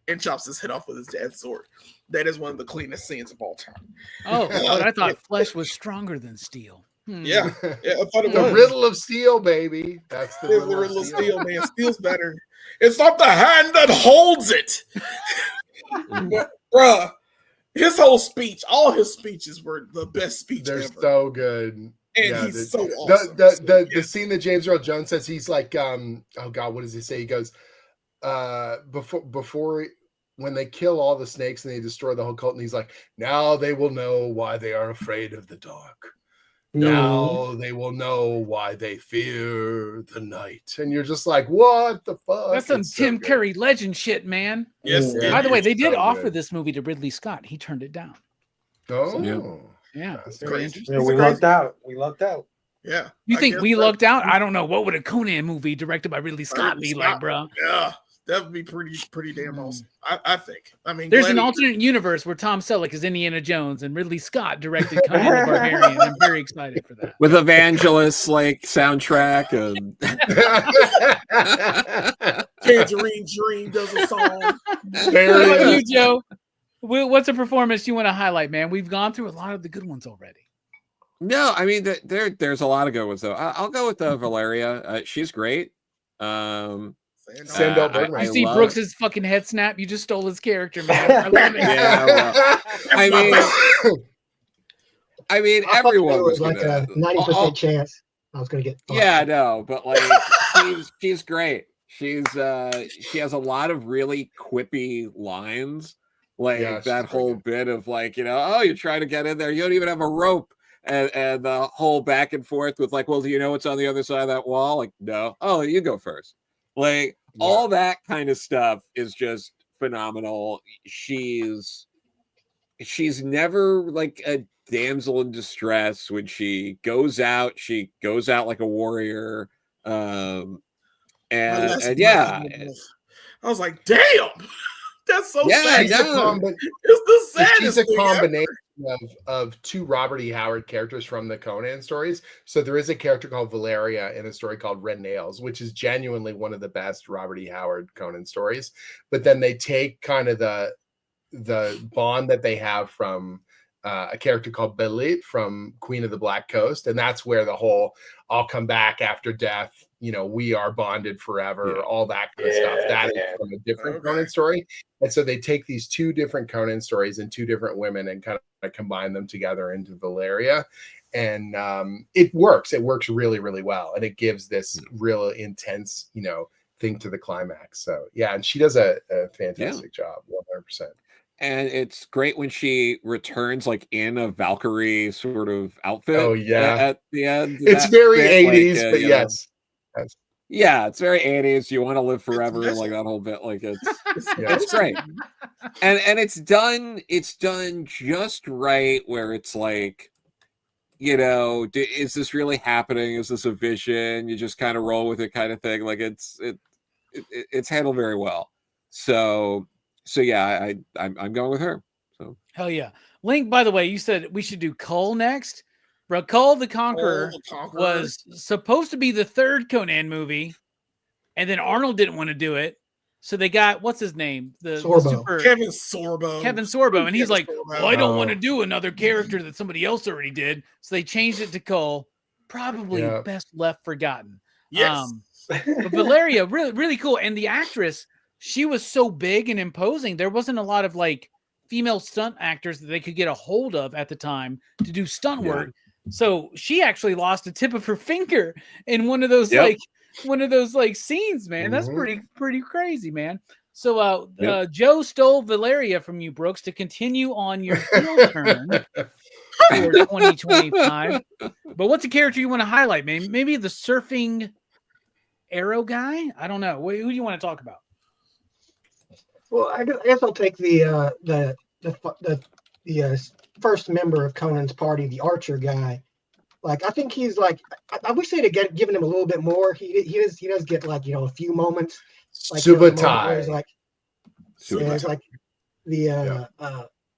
and chops his head off with his dad's sword. That is one of the cleanest scenes of all time. Oh, but I thought flesh was stronger than steel. Yeah, I thought it The was. riddle of steel, baby. That's the It's the riddle of steel, man. Steel's better. It's not the hand that holds it. Bruh, his whole speech, all his speeches were the best speech They're ever. so good. And he's so awesome. The scene that James Earl Jones says, he's like, oh God, what does he say? He goes, before when they kill all the snakes and they destroy the whole cult, and he's like, now they will know why they are afraid of the dark. Now they will know why they fear the night. And you're just like, what the fuck? That's some It's so Tim good. Curry legend shit, man. Yes. Yeah. By the way, they It's did so offer good. this movie to Ridley Scott. He turned it down. Oh, Yeah, That's very crazy. interesting. Yeah, we lucked out. We lucked out. Yeah. You I think guess we that- lucked out? I don't know. What would a Conan movie directed by Ridley Scott be like, bro? Yeah, that would be pretty damn awesome. I think. I mean, There's an Gladiator- alternate universe where Tom Selleck is Indiana Jones and Ridley Scott directed Conan the Barbarian. I'm very excited for that. With Evangelist like soundtrack and Tangerine Dream does a song. What about you, Joe? What's a performance you want to highlight, man? We've gone through a lot of the good ones already. no, I mean there's a lot of good ones though. I'll go with Valeria. She's great. Sandel I Bergman. You see love- Brooks's fucking head snap. You just stole his character, man. I love it. Yeah, well, I mean I thought everyone there was was like gonna, a 90% chance I was going to get. yeah, no, but like she's great. She has a lot of really quippy lines, like Yeah, she's that very whole bit of like, oh, you're trying to get in there, you don't even have a rope, and the whole back and forth with like, well, do you know what's on the other side of that wall? Like, no. Oh, you go first. Like all that kind of stuff is just phenomenal. She's never like a damsel in distress. When she goes out like a warrior. And yeah, I was like, damn, that's so Yeah, sad. I know. It's the saddest She's a thing ever. combination of two Robert E. Howard characters from the Conan stories. So there is a character called Valeria in a story called Red Nails, which is genuinely one of the best Robert E. Howard Conan stories. But then they take kind of the bond that they have from a character called Billups from Queen of the Black Coast, and that's where the whole "I'll come back after death," we are bonded forever, all that kind of stuff. That is from a different Conan story. And so they take these two different Conan stories and two different women and kind of combine them together into Valeria. And it works. It works really, really well. And it gives this real intense, thing to the climax. So yeah, and she does a fantastic job, 100%. And it's great when she returns like in a Valkyrie sort of outfit. Oh yeah, at the end. It's That very bit, 80s, like, but you know, yes. yeah, it's very 80s. You want to live forever, That's- like that whole bit. Like it's Yeah. it's great. And it's done just right, where it's like, is this really happening? Is this a vision? You just kind of roll with it, kind of thing. Like it's handled very well. So yeah, I'm going with her. So Hell yeah. Link, by the way, you said we should do Kull next. Bro, Kull the Conqueror Oh, the Conqueror. was supposed to be the third Conan movie, and then Arnold didn't want to do it. So they got, what's his name? The Sorbo. super Kevin Sorbo. Kevin Sorbo. And he's like, Sorbo. well, I don't want to Oh. do another character that somebody else already did. So they changed it to Kull. Probably Yeah. best left forgotten. Yes. But Valeria, really, really cool. And the actress, she was so big and imposing. There wasn't a lot of like female stunt actors that they could get a hold of at the time to do stunt work. So she actually lost a tip of her finger in one of those scenes, man. That's Mhm. pretty crazy, man. So Joe stole Valeria from you, Brooks, to continue on your heel turn for 2025. But what's a character you want to highlight, man? Maybe the surfing arrow guy? I don't know. Who do you want to talk about? Well, I guess I'll take the first member of Conan's party, the archer guy. Like, I think he's like, I wish they'd have given him a little bit more. He does get like, a few moments. Like, you know, the moment Subutai. where he's like, yeah, it's like the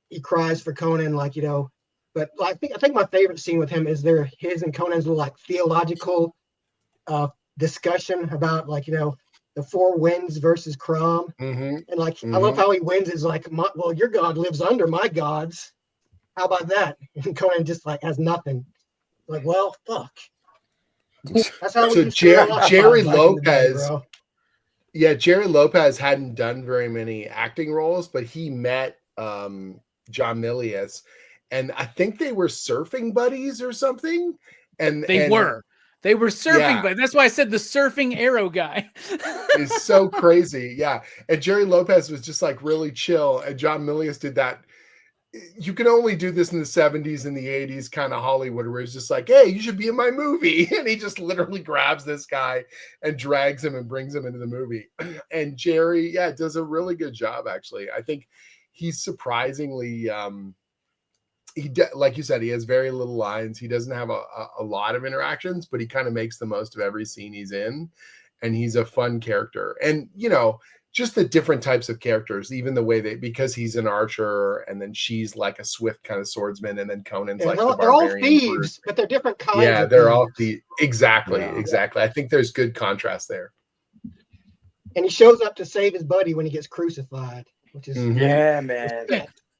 he cries for Conan, like, you know. But I think my favorite scene with him is his and Conan's little like theological discussion about, like, you know, the four winds versus Crom. Mm-hmm. And like, I love how he wins is like, well, your God lives under my gods. How about that? And Conan just like has nothing. Like, well, fuck. That's how we used to Jerry back in the day, Lopez. bro. Yeah, Jerry Lopez hadn't done very many acting roles, but he met John Milius, and I think they were surfing buddies or something. And They were surfing, but that's why I said the surfing arrow guy. It's so crazy. Yeah. And Jerry Lopez was just like really chill. And John Milius did that. You can only do this in the 70s and the 80s kind of Hollywood, where it's just like, hey, you should be in my movie. And he just literally grabs this guy and drags him and brings him into the movie. And Jerry, does a really good job, actually. I think he's surprisingly, like you said, he has very little lines. He doesn't have a lot of interactions, but he kind of makes the most of every scene he's in. And he's a fun character. And, you know, just the different types of characters, even the way because he's an archer, and then she's like a swift kind of swordsman, and then Conan's like the they're all barbarian thieves, but they're different kinds. Yeah, of they're thieves. all thieves. Exactly. I think there's good contrast there. And he shows up to save his buddy when he gets crucified, which is yeah, man.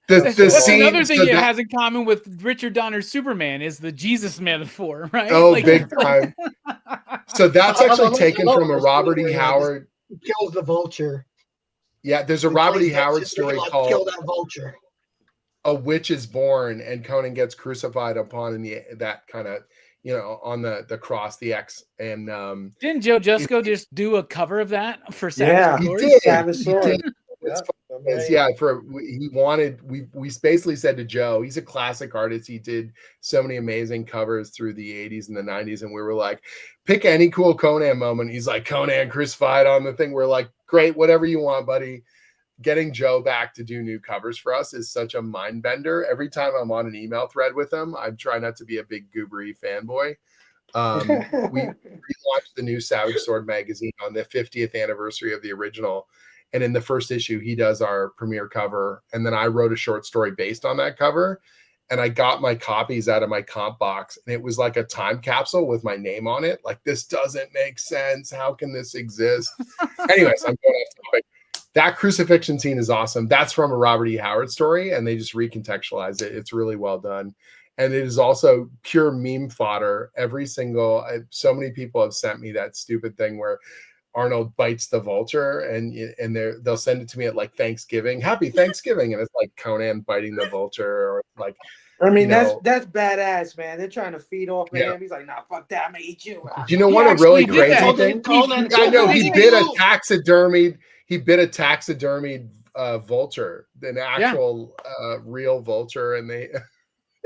That's another thing it has in common with Richard Donner's Superman is the Jesus metaphor, right? Oh, like, big time. So that's actually taken from a Robert E. Howard. Kills the vulture. Yeah, there's a Robert E. Howard story called "Kill That Vulture." A Witch is Born, and Conan gets crucified upon that kind of, you know, on the cross, the X. And didn't Joe Jusko just do a cover of that for Savage Sword? He did. Savage Sword. We basically said to Joe, he's a classic artist. He did so many amazing covers through the 80s and the 90s, and we were like, pick any cool Conan moment. He's like, Conan crucified on the thing. We're like, great, whatever you want, buddy. Getting Joe back to do new covers for us is such a mind bender. Every time I'm on an email thread with him, I try not to be a big goobery fanboy. We relaunched the new Savage Sword magazine on the 50th anniversary of the original. And in the first issue, he does our premiere cover. And then I wrote a short story based on that cover. And I got my copies out of my comp box. And it was like a time capsule with my name on it. Like, this doesn't make sense. How can this exist? Anyways, I'm going off topic. That crucifixion scene is awesome. That's from a Robert E. Howard story. And they just recontextualize it. It's really well done. And it is also pure meme fodder. So many people have sent me that stupid thing where Arnold bites the vulture, and they'll send it to me at like Thanksgiving. Happy Thanksgiving. And it's like Conan biting the vulture, or like, I mean, that's badass, man. They're trying to feed off of him. He's like, nah, fuck that, I'm gonna eat you. Do you know what a really crazy thing? I know he bit a taxidermied vulture, an actual real vulture, and they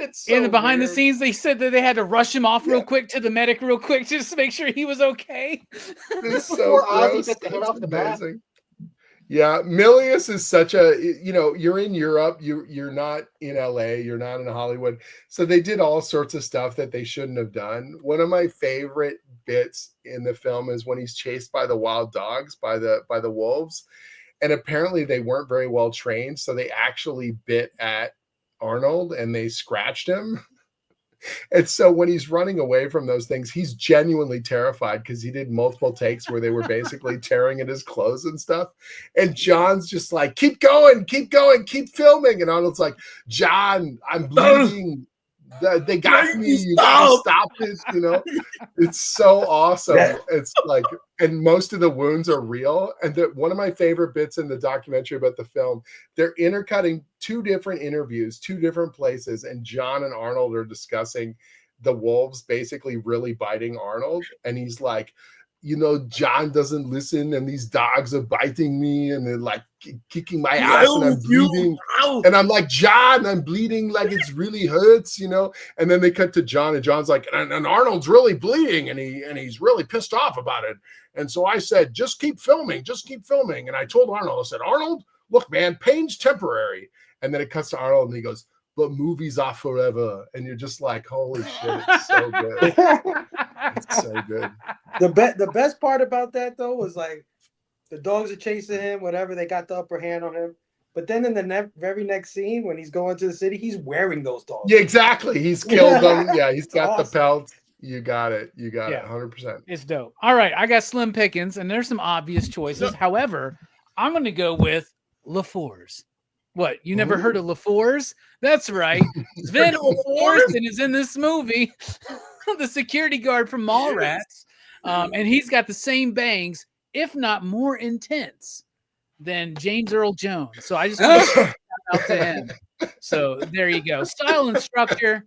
it's so in the behind weird. The scenes, they said that they had to rush him off real quick to the medic real quick just to make sure he was okay. It's so gross. It's amazing. Yeah, Milius is such a, you know, you're in Europe, you're not in LA, you're not in Hollywood. So they did all sorts of stuff that they shouldn't have done. One of my favorite bits in the film is when he's chased by the wild dogs, by the wolves. And apparently they weren't very well trained. So they actually bit at Arnold and they scratched him. And so when he's running away from those things, he's genuinely terrified because he did multiple takes where they were basically tearing at his clothes and stuff. And John's just like, keep going, keep filming. And Arnold's like, John, I'm bleeding. They got me. You gotta stop this, you know. It's so awesome. It's like, and most of the wounds are real. And one of my favorite bits in the documentary about the film, they're intercutting 2 different interviews, 2 different places, and John and Arnold are discussing the wolves basically really biting Arnold. And he's like, you know, John doesn't listen, and these dogs are biting me, and they're like kicking my ass, and I'm bleeding. And I'm like, John, I'm bleeding, like it really hurts, you know. And then they cut to John, and John's like, and Arnold's really bleeding, and he's really pissed off about it. And so I said, just keep filming. And I told Arnold, I said, Arnold, look, man, pain's temporary. And then it cuts to Arnold, and he goes, but movies are forever. And you're just like, holy shit, it's so good. It's so good. The best part about that though was like The dogs are chasing him, whatever. They got the upper hand on him. But then in the very next scene, when he's going to the city, he's wearing those dogs. Yeah, exactly. He's killed them. Yeah, he's got awesome. the pelts. You got it. You got Yeah. it. 100%. It's dope. All right, I got slim pickings, and there's some obvious choices. However, I'm going to go with LaFours. What? You never heard of LaFours? That's right. Sven Thorsten is in this movie, the security guard from Mallrats, and he's got the same bangs, if not more intense, than James Earl Jones. So I just want to shout out to him. So there you go. Style and structure.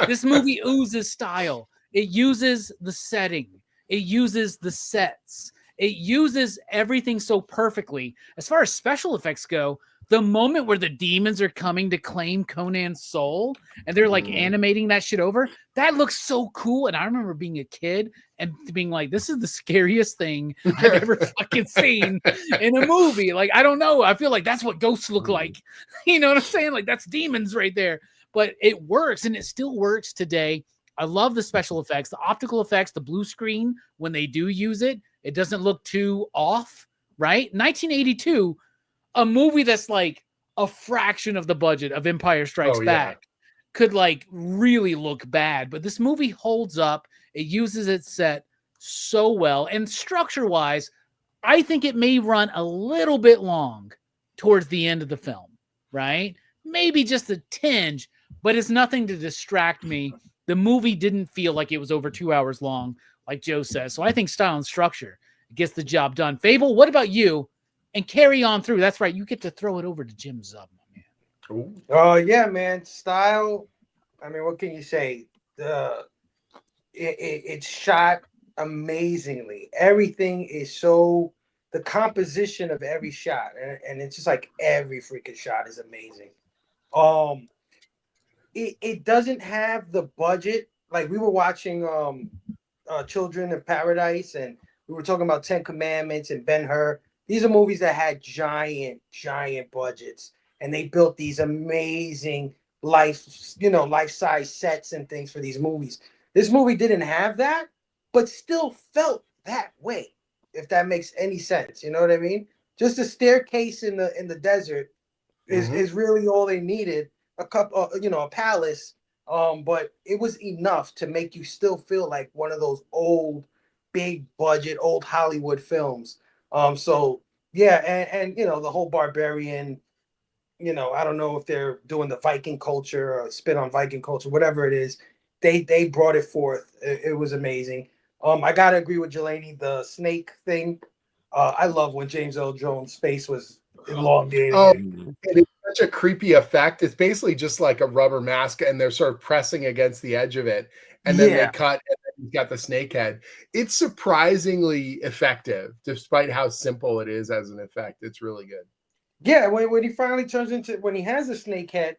This movie oozes style. It uses the setting. It uses the sets. It uses everything so perfectly. As far as special effects go, the moment where the demons are coming to claim Conan's soul and they're like animating that shit over, that looks so cool. And I remember being a kid and being like, this is the scariest thing I've ever fucking seen in a movie. Like, I don't know. I feel like that's what ghosts look like. You know what I'm saying? Like, that's demons right there. But it works, and it still works today. I love the special effects, the optical effects, the blue screen. When they do use it, it doesn't look too off, right? 1982, a movie that's like a fraction of the budget of Empire Strikes Back could like really look bad. But this movie holds up. It uses its set so well. And structure-wise, I think it may run a little bit long towards the end of the film, right? Maybe just a tinge, but it's nothing to distract me. The movie didn't feel like it was over 2 hours long, like Joe says. So I think style and structure gets the job done. Phable, what about you? And carry on through. That's right. You get to throw it over to Jim Zub, my man. Oh, yeah, man. Style. I mean, what can you say? It's shot amazingly. Everything is so, the composition of every shot, and it's just like every freaking shot is amazing. It doesn't have the budget. Like, we were watching Children of Paradise, and we were talking about 10 Commandments and Ben-Hur. These are movies that had giant budgets, and they built these amazing life-size sets and things for these movies. This movie didn't have that, but still felt that way, if that makes any sense. You know what I mean? Just a staircase in the desert is really all they needed. A palace, but it was enough to make you still feel like one of those old, big budget, old Hollywood films. So yeah, and the whole barbarian, I don't know if they're doing the Viking culture or spin on Viking culture, whatever it is, they brought it forth. It was amazing. I gotta agree with Jelani, the snake thing. I love when James Earl Jones' face was elongated. It's such a creepy effect. It's basically just like a rubber mask, and they're sort of pressing against the edge of it, and then they cut, and then he's got the snake head. It's surprisingly effective, despite how simple it is as an effect. It's really good. Yeah, when he finally turns into, when he has a snake head,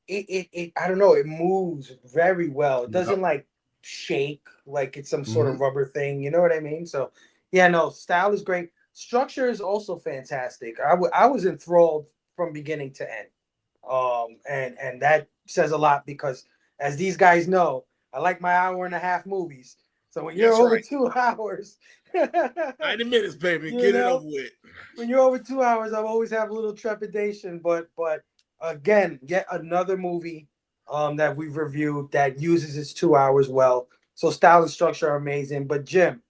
it I don't know, it moves very well. It doesn't like shake like it's some sort of rubber thing. You know what I mean? So yeah, no, style is great. Structure is also fantastic. I was enthralled from beginning to end. And that says a lot because, as these guys know, I like my hour-and-a-half movies. So when you're over 2 hours, 90 minutes, baby, get it over with. When you're over 2 hours, I always have a little trepidation. But again, yet another movie that we've reviewed that uses its 2 hours well. So style and structure are amazing. But Jim,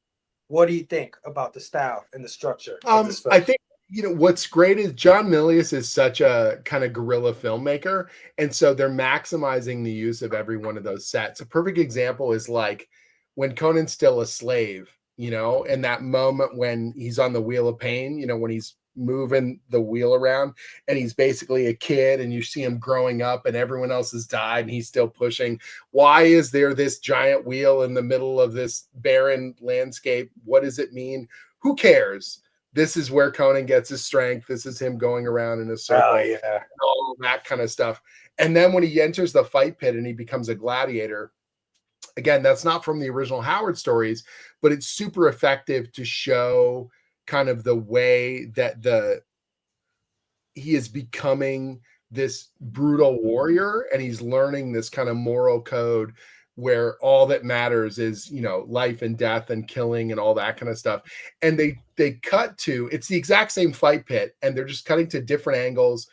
what do you think about the style and the structure of this film? I think, what's great is John Milius is such a kind of guerrilla filmmaker. And so they're maximizing the use of every one of those sets. A perfect example is like when Conan's still a slave, and that moment when he's on the wheel of pain, when he's moving the wheel around and he's basically a kid and you see him growing up and everyone else has died and he's still pushing. Why is there this giant wheel in the middle of this barren landscape? What does it mean? Who cares? This is where Conan gets his strength. This is him going around in a circle. Oh, yeah. All that kind of stuff. And then when he enters the fight pit and he becomes a gladiator, again, that's not from the original Howard stories, but it's super effective to show kind of the way that he is becoming this brutal warrior and he's learning this kind of moral code where all that matters is, you know, life and death and killing and all that kind of stuff. And they cut to, it's the exact same fight pit, and they're just cutting to different angles,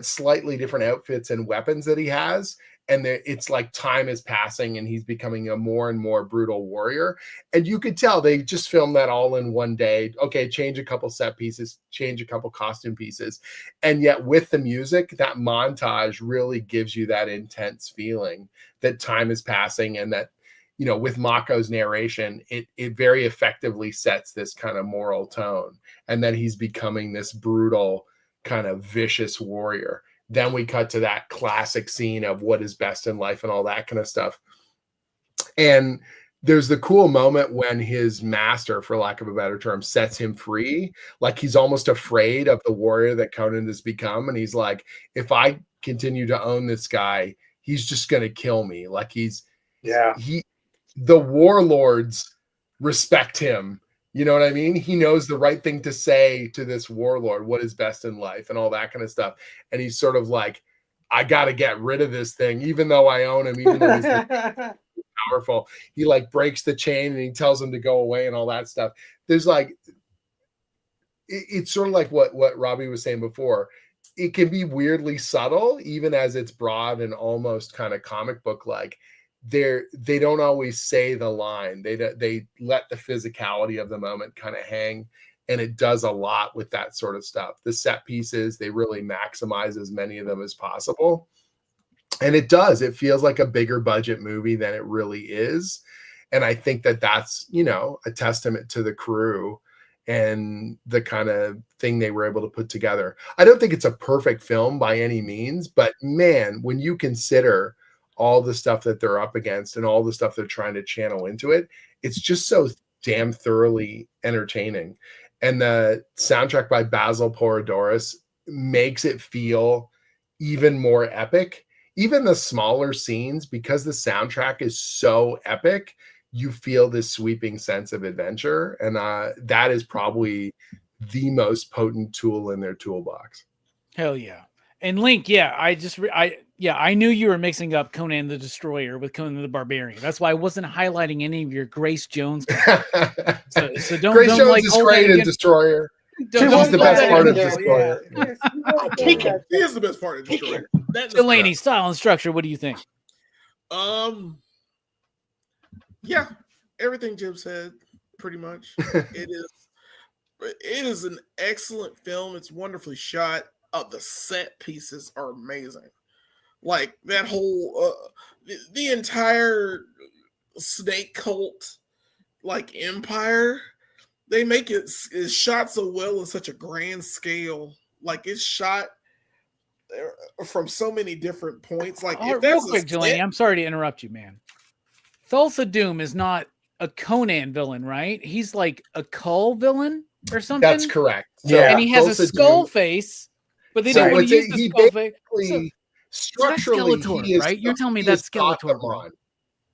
slightly different outfits and weapons that he has. And it's like time is passing and he's becoming a more and more brutal warrior. And you could tell they just filmed that all in one day. Okay, change a couple set pieces, change a couple costume pieces. And yet with the music, that montage really gives you that intense feeling that time is passing, and that, you know, with Mako's narration, it very effectively sets this kind of moral tone, and then he's becoming this brutal kind of vicious warrior. Then we cut to that classic scene of what is best in life and all that kind of stuff. And there's the cool moment when his master, for lack of a better term, sets him free. Like he's almost afraid of the warrior that Conan has become. And he's like, if I continue to own this guy, he's just going to kill me. Like the warlords respect him. You know what I mean? He knows the right thing to say to this warlord, what is best in life and all that kind of stuff. And he's sort of like, I got to get rid of this thing, even though I own him, even though he's powerful. He like breaks the chain and he tells him to go away and all that stuff. There's like, it's sort of like what Robbie was saying before. It can be weirdly subtle, even as it's broad and almost kind of comic book like. They don't always say the line. They let the physicality of the moment kind of hang, and it does a lot with that sort of stuff. The set pieces, they really maximize as many of them as possible, and it feels like a bigger budget movie than it really is. And I think that that's, you know, a testament to the crew and the kind of thing they were able to put together. I don't think it's a perfect film by any means, but man, when you consider all the stuff that they're up against and all the stuff they're trying to channel into it, it's just so damn thoroughly entertaining. And the soundtrack by Basil Poradoris makes it feel even more epic. Even the smaller scenes, because the soundtrack is so epic, you feel this sweeping sense of adventure. And that is probably the most potent tool in their toolbox. Hell yeah. And Link, yeah, I knew you were mixing up Conan the Destroyer with Conan the Barbarian. That's why I wasn't highlighting any of your Grace Jones. So don't Grace Jones like is great in Destroyer. She's the best part of Destroyer. Take it. He is the best part of Destroyer. Delaney, style and structure. What do you think? Yeah, everything Jim said, pretty much. It is an excellent film. It's wonderfully shot. The set pieces are amazing. Like that whole the entire snake cult like empire, they make it's shot so well in such a grand scale. Like it's shot from so many different points. Like real quick, Delaney, I'm sorry to interrupt you, man. Thulsa Doom is not a Conan villain, right? He's like a Kull villain or something. That's correct. Yeah. And he has a skull face. But they didn't want to use the skull face. Structurally, Skeletor, right? You're telling me that's Skeletor.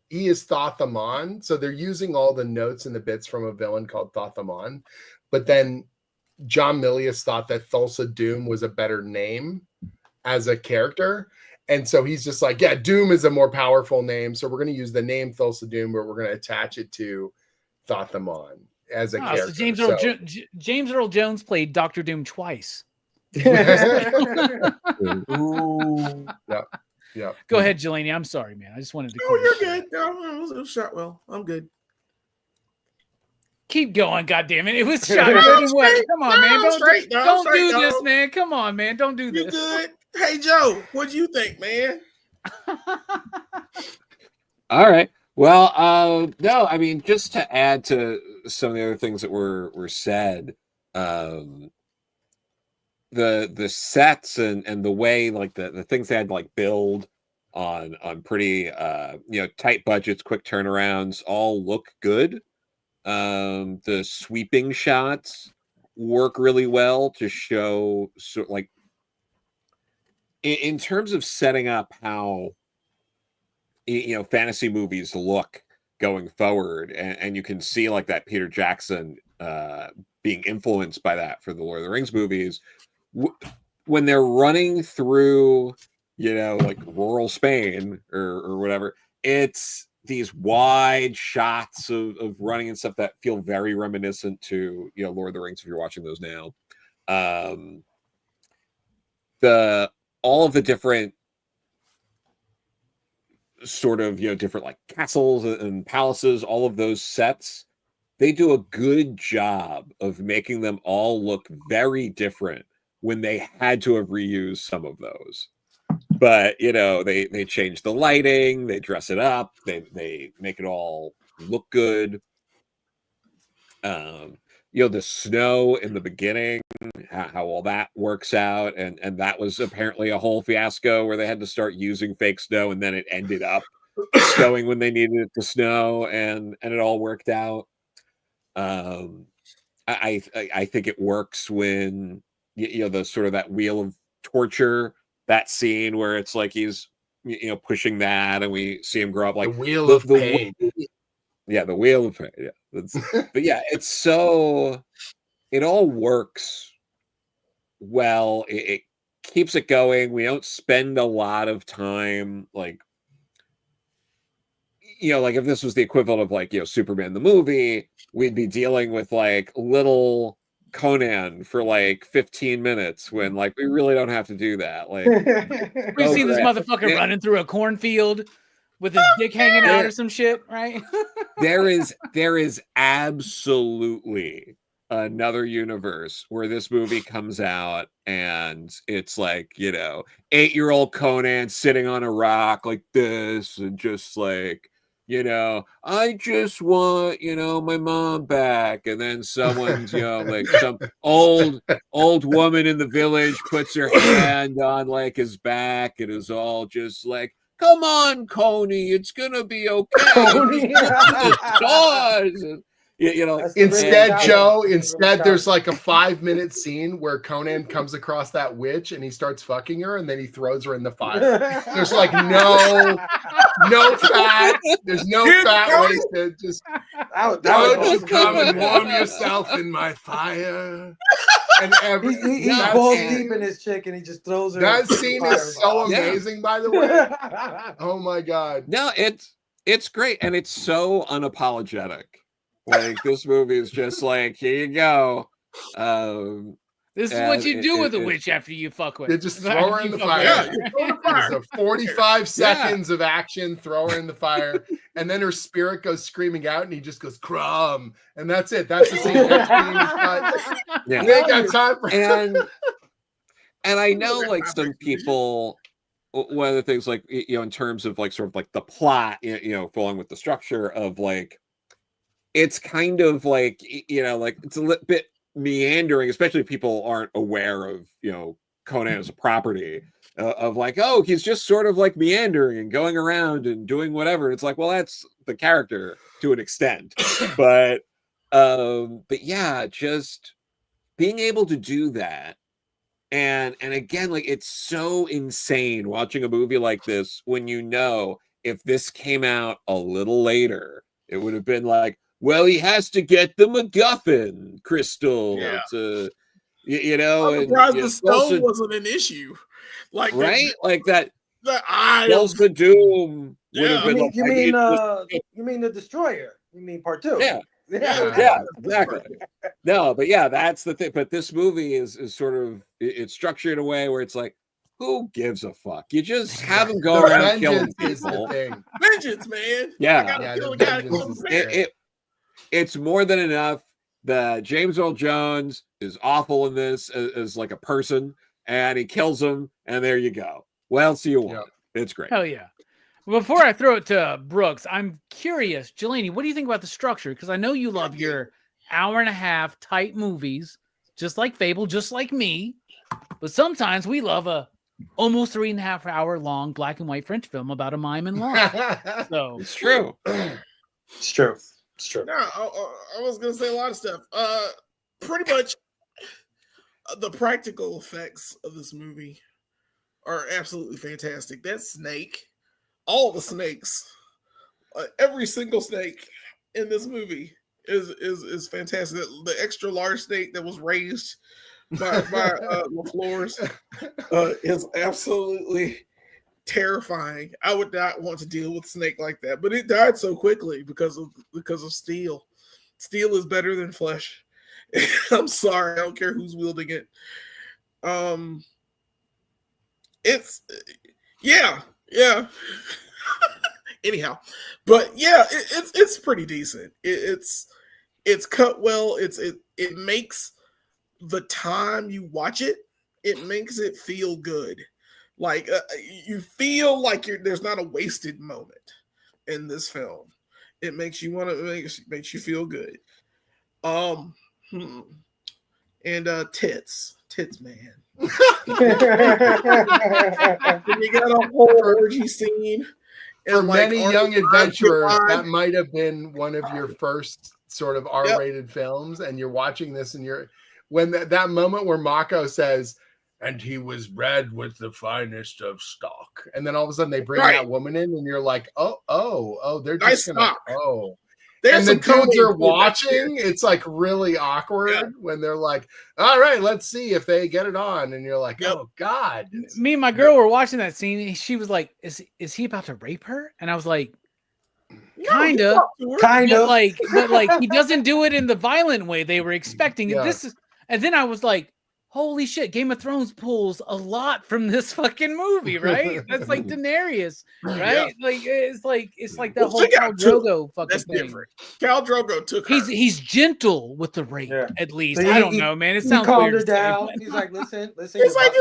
He is Thothamon. So they're using all the notes and the bits from a villain called Thothamon. But then John Milius thought that Thulsa Doom was a better name as a character. And so he's just like, yeah, Doom is a more powerful name. So we're going to use the name Thulsa Doom, but we're going to attach it to Thothamon as a character. So James Earl Jones played Dr. Doom twice. Ooh. Yeah. Go ahead, Jelani. I'm sorry, man. I just wanted to. Oh, you're good. No, it was shot well. I'm good. Keep going, goddammit. It was shot really well. Come on, man. Don't do this, man. Come on, man. Don't do this. You good? Hey, Joe, what do you think, man? All right. Well, no, I mean, just to add to some of the other things that were said, the sets and the way like the things they had to like build on pretty tight budgets, quick turnarounds, all look good. The sweeping shots work really well to show like in terms of setting up how fantasy movies look going forward, and you can see like that Peter Jackson being influenced by that for the Lord of the Rings movies. When they're running through, like rural Spain or whatever, it's these wide shots of running and stuff that feel very reminiscent to, you know, Lord of the Rings if you're watching those now. All of the different sort of, you know, different like castles and palaces, all of those sets, they do a good job of making them all look very different when they had to have reused some of those. But, you know, they change the lighting, they dress it up, they make it all look good. You know, the snow in the beginning, how all that works out, and that was apparently a whole fiasco where they had to start using fake snow, and then it ended up snowing when they needed it to snow, and it all worked out. I think it works when you know the sort of that wheel of torture, that scene where it's like he's, you know, pushing that, and we see him grow up, like the wheel of pain. Yeah, the wheel of pain. Yeah, but yeah, it's so it all works well. It keeps it going. We don't spend a lot of time like, you know, like if this was the equivalent of like, you know, Superman the movie, we'd be dealing with like little Conan for like 15 minutes when like we really don't have to do that. Like We've seen this motherfucker running through a cornfield with his dick hanging out or some shit, right? there is absolutely another universe where this movie comes out and it's like, you know, 8-year-old Conan sitting on a rock like this and just like, you know, I just want, you know, my mom back. And then someone's, you know, like some old woman in the village puts her hand on like his back and is all just like, come on, Coney, it's gonna be okay. Coney. You know, instead, Joe, there's like a 5-minute scene where Conan comes across that witch and he starts fucking her and then he throws her in the fire. There's like no fat. There's no fat way to just don't you come and warm yourself in my fire. And he balls deep in his chick and he just throws her. That scene is so amazing, by the way. Oh my god. No, it's great and it's so unapologetic. Like this movie is just like, here you go. This is what you do with a witch after you fuck with. You just throw her in the fire. Yeah, so 45 seconds of action, throw her in the fire, and then her spirit goes screaming out, and he just goes crumb, and that's it. That's the scene. Yeah. We ain't got time for and I know like some people. One of the things, like, you know, in terms of like sort of like the plot, you know, following with the structure of like, it's kind of like, you know, like it's a little bit meandering, especially if people aren't aware of, you know, Conan as a property of like, oh, he's just sort of like meandering and going around and doing whatever. It's like, well, that's the character to an extent, but yeah, just being able to do that. And again, like it's so insane watching a movie like this when you know if this came out a little later, it would have been like, well, he has to get the MacGuffin crystal to, you know. I'm surprised the stone wasn't an issue. Like right, like that. The eye of the Doom. Yeah, you mean the Destroyer? You mean part 2? Yeah. Yeah, exactly. No, but yeah, that's the thing. But this movie is sort of it's structured in a way where it's like, who gives a fuck? You just have him go around killing people. Vengeance, man. Yeah, it's more than enough. The James Earl Jones is awful in this as like a person, and he kills him, and there you go. What else do you want? Yep. It's great. Hell yeah. Before I throw it to Brooks, I'm curious, Jelani, what do you think about the structure? Because I know you love your hour-and-a-half tight movies, just like Phable, just like me. But sometimes we love a almost 3.5-hour long black and white French film about a mime and law. So it's true. It's true. It's true. No, I was gonna say a lot of stuff. Pretty much the practical effects of this movie are absolutely fantastic. That snake, all the snakes, every single snake in this movie is fantastic. The extra large snake that was raised by LaFleur's is absolutely terrifying. I would not want to deal with Snake like that, but it died so quickly because of steel. Steel is better than flesh. I'm sorry, I don't care who's wielding it. It's yeah. Anyhow, but yeah, it's pretty decent. It's cut well. It makes the time you watch it, it makes it feel good. Like you feel like there's not a wasted moment in this film. It makes you want to makes you feel good. And tits, man. You got a whole orgy scene. For like, many young adventurers, that might have been one of your first sort of R-rated films, and you're watching this, and when that moment where Mako says, "And he was bred with the finest of stock," and then all of a sudden they bring that woman in, and you're like, oh, they're just gonna and the dudes are watching. It's like really awkward when they're like, all right, let's see if they get it on. And you're like, oh God. Me and my girl were watching that scene. And she was like, is he about to rape her? And I was like, kind of. But like he doesn't do it in the violent way they were expecting. And then I was like, holy shit, Game of Thrones pulls a lot from this fucking movie, right? That's like Daenerys, right? Like it's like that whole Khal Drogo fucking thing. Different. Khal Drogo took her. He's gentle with the rape, at least. I don't know, man. It sounds calmed weird. her down. He's like, listen. It's like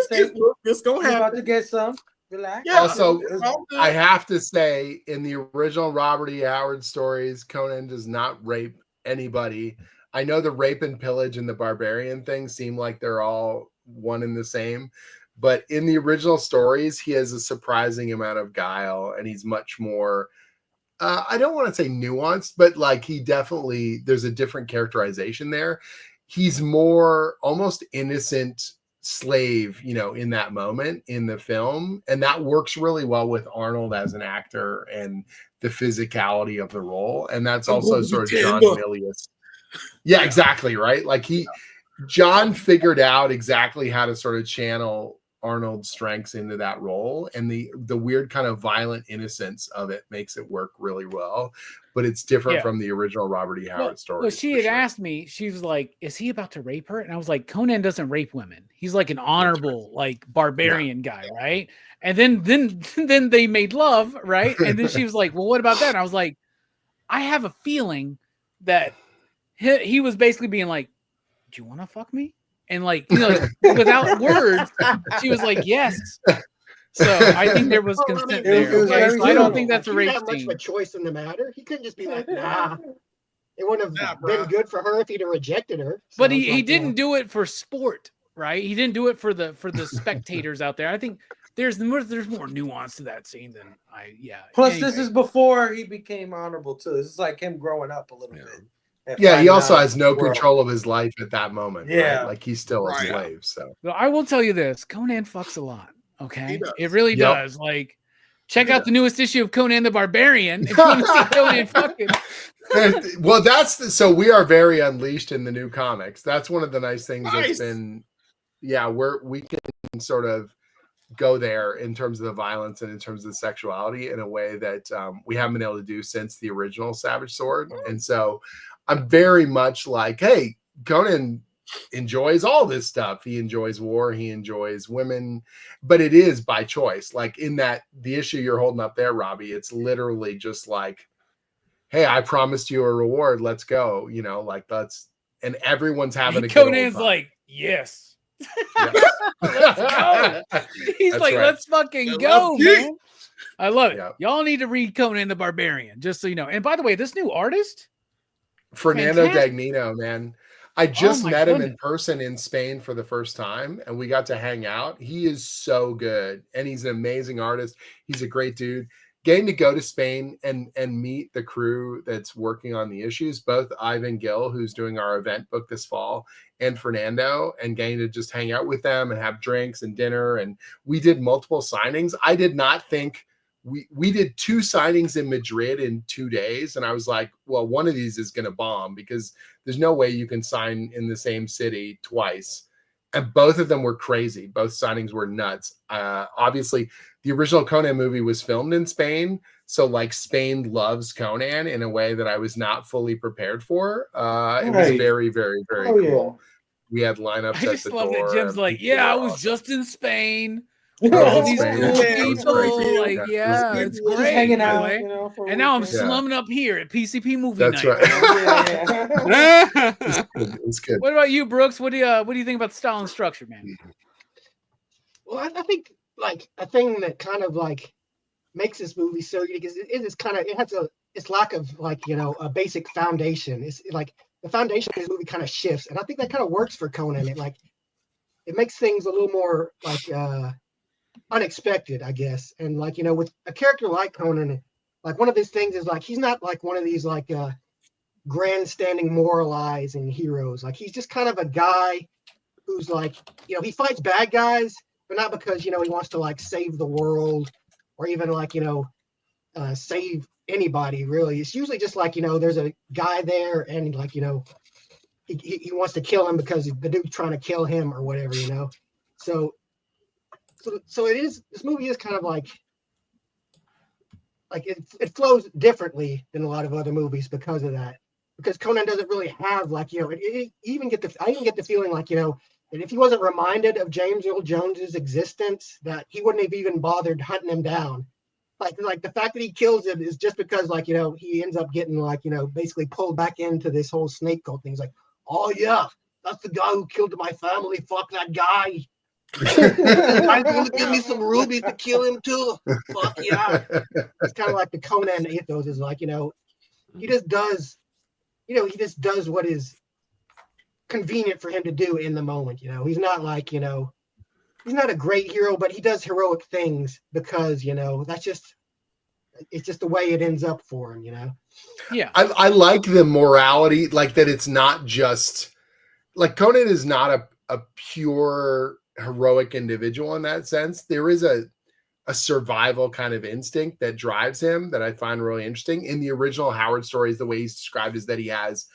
it's gonna happen. About to get some. Relax. Yeah, also, I have to say, in the original Robert E. Howard stories, Conan does not rape anybody. I know the rape and pillage and the barbarian thing seem like they're all one and the same, but in the original stories, he has a surprising amount of guile, and he's much more, I don't want to say nuanced, but like there's a different characterization there. He's more almost innocent slave, in that moment in the film, and that works really well with Arnold as an actor and the physicality of the role, and that's also sort of John Milius. Yeah, exactly, right? Like John figured out exactly how to sort of channel Arnold's strengths into that role, and the weird kind of violent innocence of it makes it work really well, but it's different from the original Robert E. Howard story. Well, she had asked me, she was like, is he about to rape her? And I was like, Conan doesn't rape women. He's like an honorable, like barbarian guy, right? And then they made love, right? And then she was like, well, what about that? And I was like, I have a feeling that he was basically being like, do you want to fuck me? And like, without words, she was like, yes. So I think there was consent there. Okay? So I don't think that's a rape scene. He had much of a choice in the matter. He couldn't just be like, nah. It wouldn't have been good for her if he'd have rejected her. So but he didn't do it for sport, right? He didn't do it for the spectators out there. I think there's more nuance to that scene than Plus, this is before he became honorable too. This is like him growing up a little bit. Yeah, he also has no control of his life at that moment. Yeah, right? Like he's still a slave. So I will tell you this: Conan fucks a lot. Okay, it really does. Like, check out the newest issue of Conan the Barbarian if you want to see Conan fucking. Well, so we are very unleashed in the new comics. That's one of the nice things that's been. Yeah, we can sort of go there in terms of the violence and in terms of the sexuality in a way that we haven't been able to do since the original Savage Sword, and so. I'm very much like, hey, Conan enjoys all this stuff. He enjoys war. He enjoys women, but it is by choice. Like in the issue you're holding up there, Robbie, it's literally just like, hey, I promised you a reward. Let's go. And everyone's having a Conan's like, yes. Let's go. He's That's like, right. let's fucking go, man. I love it. Y'all need to read Conan the Barbarian, just so you know. And by the way, this new artist, Fernando Dagnino, man. I just met him in person in Spain for the first time, and we got to hang out. He is so good, and he's an amazing artist. He's a great dude. Getting to go to Spain and meet the crew that's working on the issues, both Ivan Gill, who's doing our event book this fall, and Fernando, and getting to just hang out with them and have drinks and dinner. And we did multiple signings. I did not think we did 2 signings in Madrid in 2 days. And I was like, well, one of these is going to bomb because there's no way you can sign in the same city twice. And both of them were crazy. Both signings were nuts. Obviously, the original Conan movie was filmed in Spain. So like Spain loves Conan in a way that I was not fully prepared for. It was very, very, very cool. We had lineups I at just the love door. that Jim's like, people yeah, I were was awesome. just in Spain. Oh, All these Spain. cool Yeah, it was great. people. Like, Yeah, it was it's great. Just great. hanging by the out, way. you know, for a And now I'm weekend. slumming up here at PCP movie That's night. right. Yeah. It was good. What about you, Brooks? What do you think about the style and structure, man? Well, I think like a thing that kind of like makes this movie so unique is it is kind of it has its lack of like a basic foundation. It's like the foundation of this movie kind of shifts, and I think that kind of works for Conan. It makes things a little more like unexpected, I guess. And like with a character like Conan, like one of his things is like he's not like one of these like grandstanding moralizing heroes. Like he's just kind of a guy who's like he fights bad guys, but not because he wants to like save the world or even like save anybody really. It's usually just like there's a guy there and like he wants to kill him because the dude's trying to kill him or whatever. So it is. This movie is kind of like it flows differently than a lot of other movies because of that. Because Conan doesn't really have like I even get the feeling like that if he wasn't reminded of James Earl Jones's existence, that he wouldn't have even bothered hunting him down. Like the fact that he kills him is just because like he ends up getting like basically pulled back into this whole snake cult thing. He's like, oh yeah, that's the guy who killed my family. Fuck that guy. I'm going to give me some rubies to kill him too. Fuck yeah. It's kind of like the Conan ethos is like he just does what is convenient for him to do in the moment. He's not like he's not a great hero, but he does heroic things because it's just the way it ends up for him. Yeah, I like the morality, like that. It's not just like Conan is not a pure heroic individual in that sense. There is a survival kind of instinct that drives him that I find really interesting. In the original Howard stories, the way he's described is that he has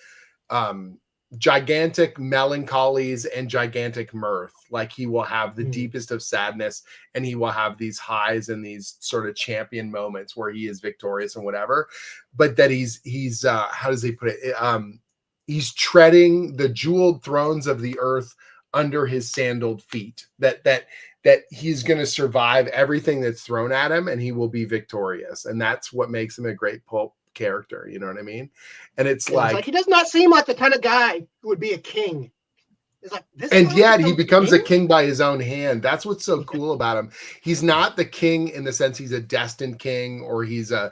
gigantic melancholies and gigantic mirth. Like he will have the deepest of sadness and he will have these highs and these sort of champion moments where he is victorious and whatever, but that he's how does he put it? He's treading the jeweled thrones of the earth under his sandaled feet, that he's going to survive everything that's thrown at him and he will be victorious. And that's what makes him a great pulp character. You know what I mean? And it's like he does not seem like the kind of guy who would be a king. It's like this, and yet he becomes a king by his own hand. That's what's so cool about him. He's not the king in the sense he's a destined king or he's a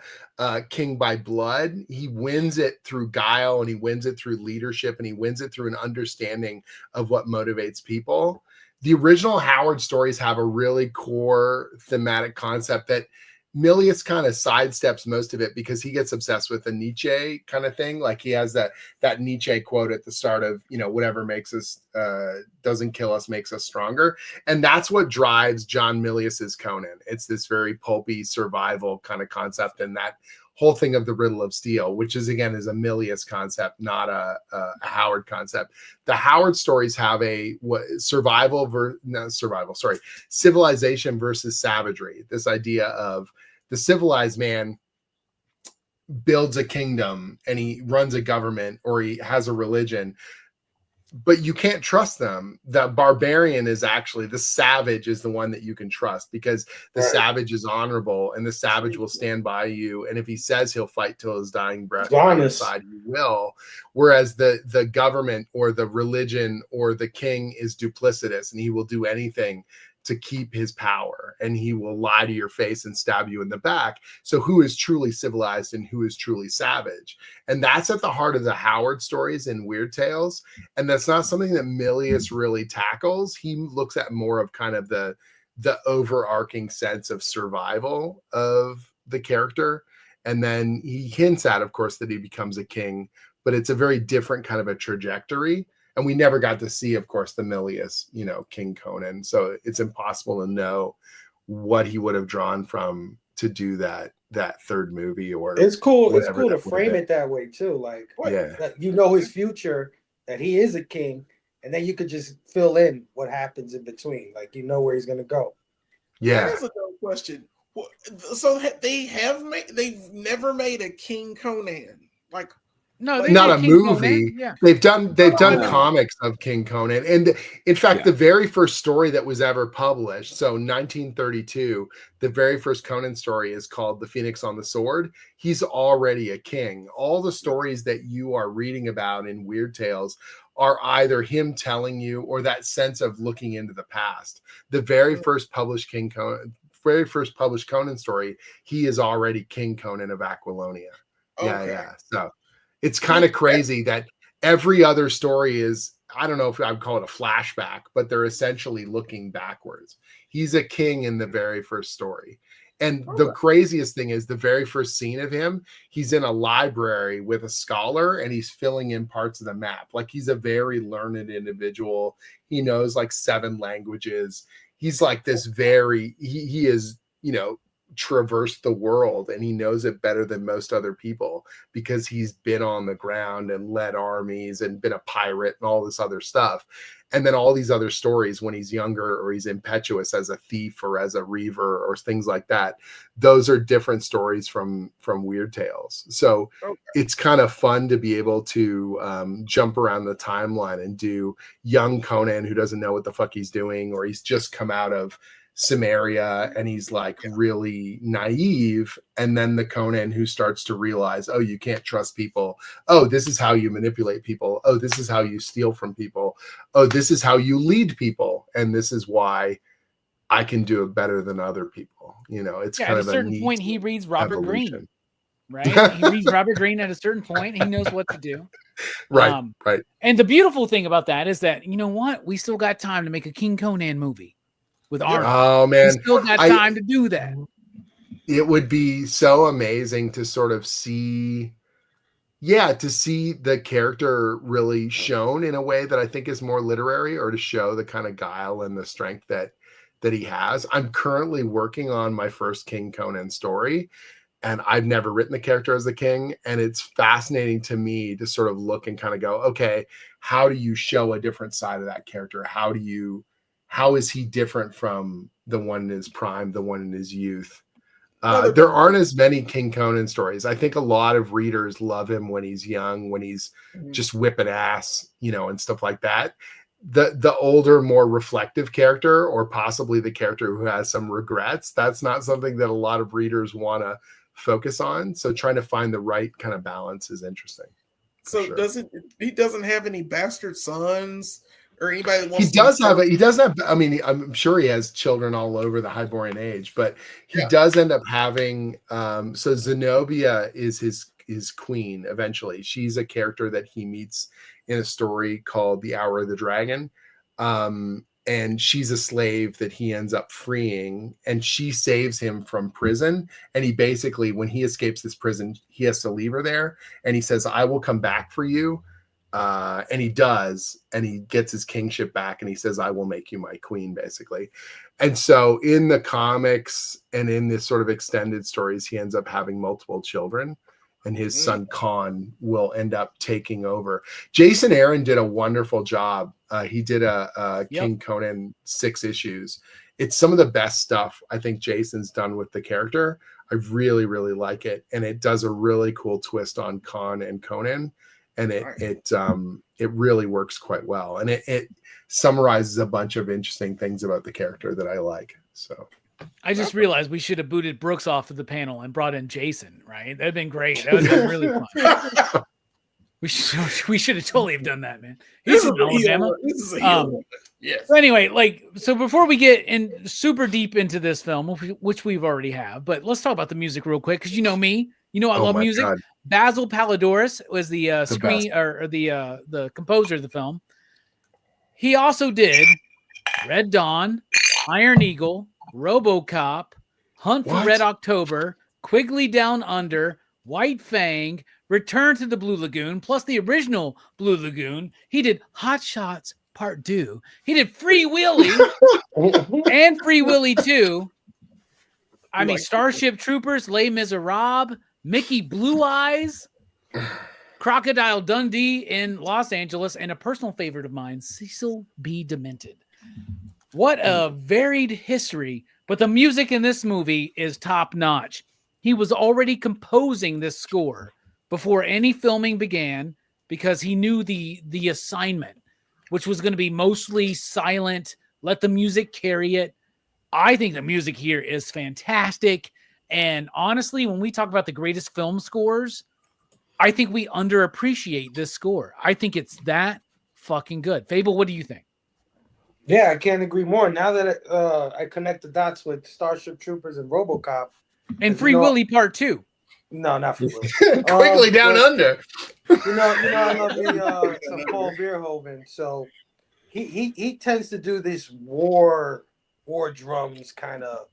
king by blood. He wins it through guile and he wins it through leadership and he wins it through an understanding of what motivates people. The original Howard stories have a really core thematic concept that Milius kind of sidesteps most of it because he gets obsessed with the Nietzsche kind of thing. Like he has that Nietzsche quote at the start of, whatever makes us, doesn't kill us, makes us stronger. And that's what drives John Milius's Conan. It's this very pulpy survival kind of concept. And that whole thing of the riddle of steel, which is again, is a Milius concept, not a Howard concept. The Howard stories have civilization versus savagery. This idea of the civilized man builds a kingdom and he runs a government or he has a religion, but you can't trust them. The barbarian is actually the savage is the one that you can trust because the savage is honorable and the savage will stand by you. And if he says he'll fight till his dying breath by your side, he will. Whereas the government or the religion or the king is duplicitous and he will do anything to keep his power and he will lie to your face and stab you in the back. So who is truly civilized and who is truly savage? And that's at the heart of the Howard stories and Weird Tales. And that's not something that Milius really tackles. He looks at more of kind of the overarching sense of survival of the character. And then he hints at, of course, that he becomes a king, but it's a very different kind of a trajectory. And we never got to see, of course, the Milius, King Conan. So it's impossible to know what he would have drawn from to do that third movie or it's cool. It's cool to frame it that way too. Like, that his future, that he is a king, and then you could just fill in what happens in between. Like, where he's gonna go. Yeah. That is a dope question. So they've never made a King Conan, like. No, Like, not did a King movie. Conan, yeah. They've done No. comics of King Conan, and in fact, the very first story that was ever published, so 1932, the very first Conan story is called "The Phoenix on the Sword." He's already a king. All the stories that you are reading about in Weird Tales are either him telling you or that sense of looking into the past. The very first published Conan story, he is already King Conan of Aquilonia. Okay. Yeah. So it's kind of crazy that every other story is, I don't know if I would call it a flashback, but they're essentially looking backwards. He's a king in the very first story. And the craziest thing is the very first scene of him, he's in a library with a scholar and he's filling in parts of the map. Like he's a very learned individual. He knows like 7 languages. He's like this he is, traversed the world and he knows it better than most other people because he's been on the ground and led armies and been a pirate and all this other stuff. And then all these other stories when he's younger or he's impetuous as a thief or as a reaver or things like that, those are different stories from Weird Tales. So it's kind of fun to be able to jump around the timeline and do young Conan who doesn't know what the fuck he's doing, or he's just come out of Samaria and he's like really naive, and then the Conan who starts to realize, oh, you can't trust people, oh, this is how you manipulate people, oh, this is how you steal from people, oh, this is how you lead people, and this is why I can do it better than other people. It's kind of at a certain point he reads Robert evolution. Greene, right? He reads Robert Greene at a certain point. He knows what to do. Right. And the beautiful thing about that is that, you know what? We still got time to make a King Conan movie with Arnold. Oh man, we still got time to do that. It would be so amazing to sort of see the character really shown in a way that I think is more literary, or to show the kind of guile and the strength that he has. I'm currently working on my first King Conan story, and I've never written the character as the king. And it's fascinating to me to sort of look and kind of go, okay, how do you show a different side of that character? How is he different from the one in his prime, the one in his youth? There aren't as many King Conan stories. I think a lot of readers love him when he's young, when he's just whipping ass, and stuff like that. The older, more reflective character, or possibly the character who has some regrets, that's not something that a lot of readers want to focus on. So trying to find the right kind of balance is interesting. So he doesn't have any bastard sons? Or anybody that wants he does have, I mean, I'm sure he has children all over the Hyborian age, but he does end up having, so Zenobia is his queen eventually. She's a character that he meets in a story called The Hour of the Dragon. And she's a slave that he ends up freeing, and she saves him from prison. And he basically, when he escapes this prison, he has to leave her there. And he says, I will come back for you. And he does, and he gets his kingship back, and he says, I will make you my queen, basically. And so in the comics and in this sort of extended stories, he ends up having multiple children, and his son Khan will end up taking over. Jason Aaron did a wonderful job. He did a King Conan 6 issues. It's some of the best stuff I think Jason's done with the character. I really, really like it. And it does a really cool twist on Khan and Conan. And it really works quite well, and it summarizes a bunch of interesting things about the character that I like. So I just realized we should have booted Brooks off of the panel and brought in Jason. Right, that'd been great. That would have been really fun. We should have totally have done that, man. He's from Alabama. Yes. So anyway, so before we get in super deep into this film, which we've already have, but let's talk about the music real quick, because you know me, I love music. God. Basil Palladores was the the composer of the film. He also did Red Dawn, Iron Eagle, RoboCop, Hunt for Red October, Quigley Down Under, White Fang, Return to the Blue Lagoon, plus the original Blue Lagoon. He did Hot Shots Part 2. He did Free Willy and Free Willy 2. I mean, Starship Troopers, Les Miserables, Mickey Blue Eyes, Crocodile Dundee in Los Angeles, and a personal favorite of mine, Cecil B. Demented. What a varied history. But the music in this movie is top notch. He was already composing this score before any filming began because he knew the assignment, which was going to be mostly silent, let the music carry it. I think the music here is fantastic. And honestly, when we talk about the greatest film scores, I think we underappreciate this score. I think it's that fucking good. Phable, what do you think? Yeah, I can't agree more. Now that I connect the dots with Starship Troopers and RoboCop. And Free Willy Part 2. No, not Free Willy. Quickly down under. I love me some Paul Verhoeven. So he tends to do this war drums kind of,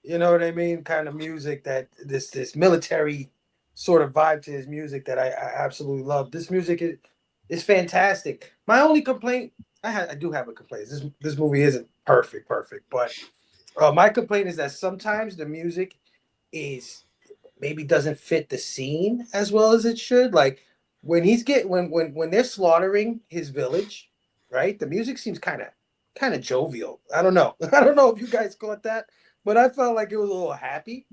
you know what I mean, kind of music, that this military sort of vibe to his music that I absolutely love. This music is fantastic. My only complaint, I do have a complaint. This movie isn't perfect, but my complaint is that sometimes the music is maybe doesn't fit the scene as well as it should. Like when when they're slaughtering his village, right? The music seems kind of jovial. I don't know if you guys caught that, but I felt like it was a little happy.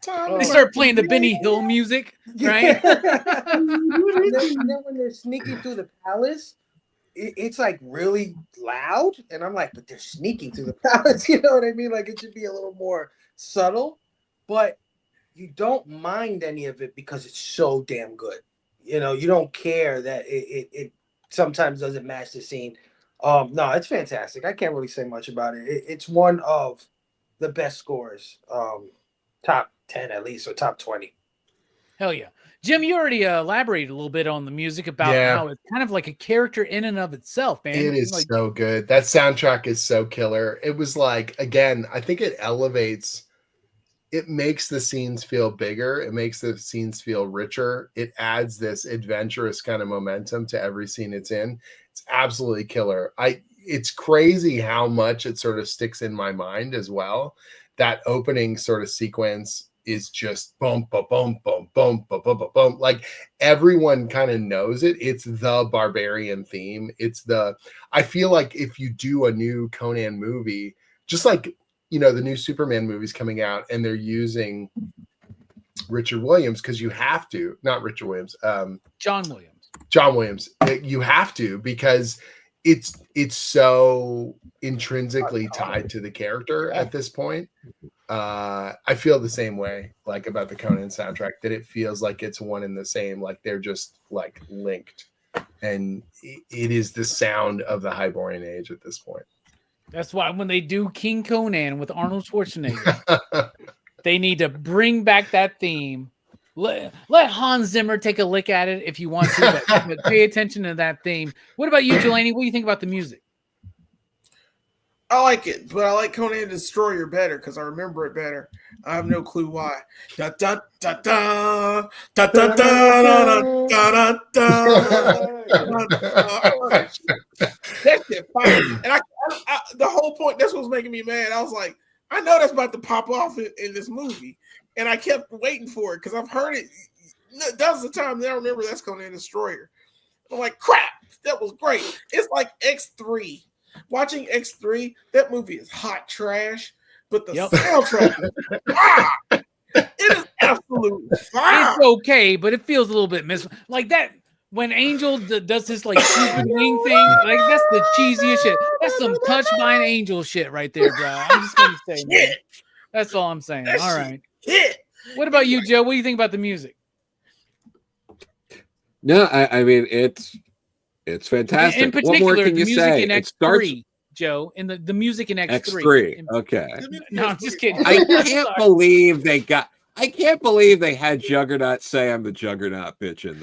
They start playing the Benny Hill music, right? and then when they're sneaking through the palace, it's like really loud, and I'm like, but they're sneaking through the palace. You know what I mean? Like it should be a little more subtle, but you don't mind any of it because it's so damn good. You know, you don't care that it sometimes doesn't match the scene. No, it's fantastic. I can't really say much about it. It's one of the best scores, top 10 at least, or top 20. Hell yeah. Jim, you already elaborated a little bit on the music about how it's kind of like a character in and of itself, man. It is like, so good. That soundtrack is so killer. It was like, again, I think it elevates, it makes the scenes feel bigger. It makes the scenes feel richer. It adds this adventurous kind of momentum to every scene it's in. It's absolutely killer. It's crazy how much it sort of sticks in my mind as well. That opening sort of sequence is just boom, boom, boom, boom, boom, boom, boom, boom, boom. Like everyone kind of knows it. It's the Barbarian theme. I feel like if you do a new Conan movie, just like, you know, the new Superman movie's coming out and they're using Richard Williams, because you have to, not Richard Williams, John Williams. You have to, because it's so intrinsically tied to the character at this point. I feel the same way, like about the Conan soundtrack, that it feels like it's one and the same, like they're just like linked, and it is the sound of the Hyborian Age at this point. That's why when they do King Conan with Arnold Schwarzenegger, they need to bring back that theme. Let Hans Zimmer take a lick at it if you want to, but pay attention to that theme. What about you, Jelani? What do you think about the music? I like it, but I like Conan Destroyer better because I remember it better. I have no clue why. Da da da da da da da da da da. That shit fire. And I the whole point, that's what was making me mad. I was like, I know that's about to pop off in this movie, and I kept waiting for it because I've heard it dozens of times. And I remember that's Conan Destroyer. I'm like, crap, that was great. It's like X3. Watching X3, that movie is hot trash, but the soundtrack, it is absolute fire. It's okay, but it feels a little bit like that when Angel does this like Cupid wing thing. Like that's the cheesiest shit. That's some Touched by an Angel shit right there, bro. I'm just gonna say, man. That's all I'm saying. All right. What about you, Joe? What do you think about the music? No, I mean it's fantastic. In particular, what more can the you music say? in X3, Joe, and the music in X3. X3. Okay. No, I'm just kidding. I can't believe they had Juggernaut say I'm the Juggernaut bitch in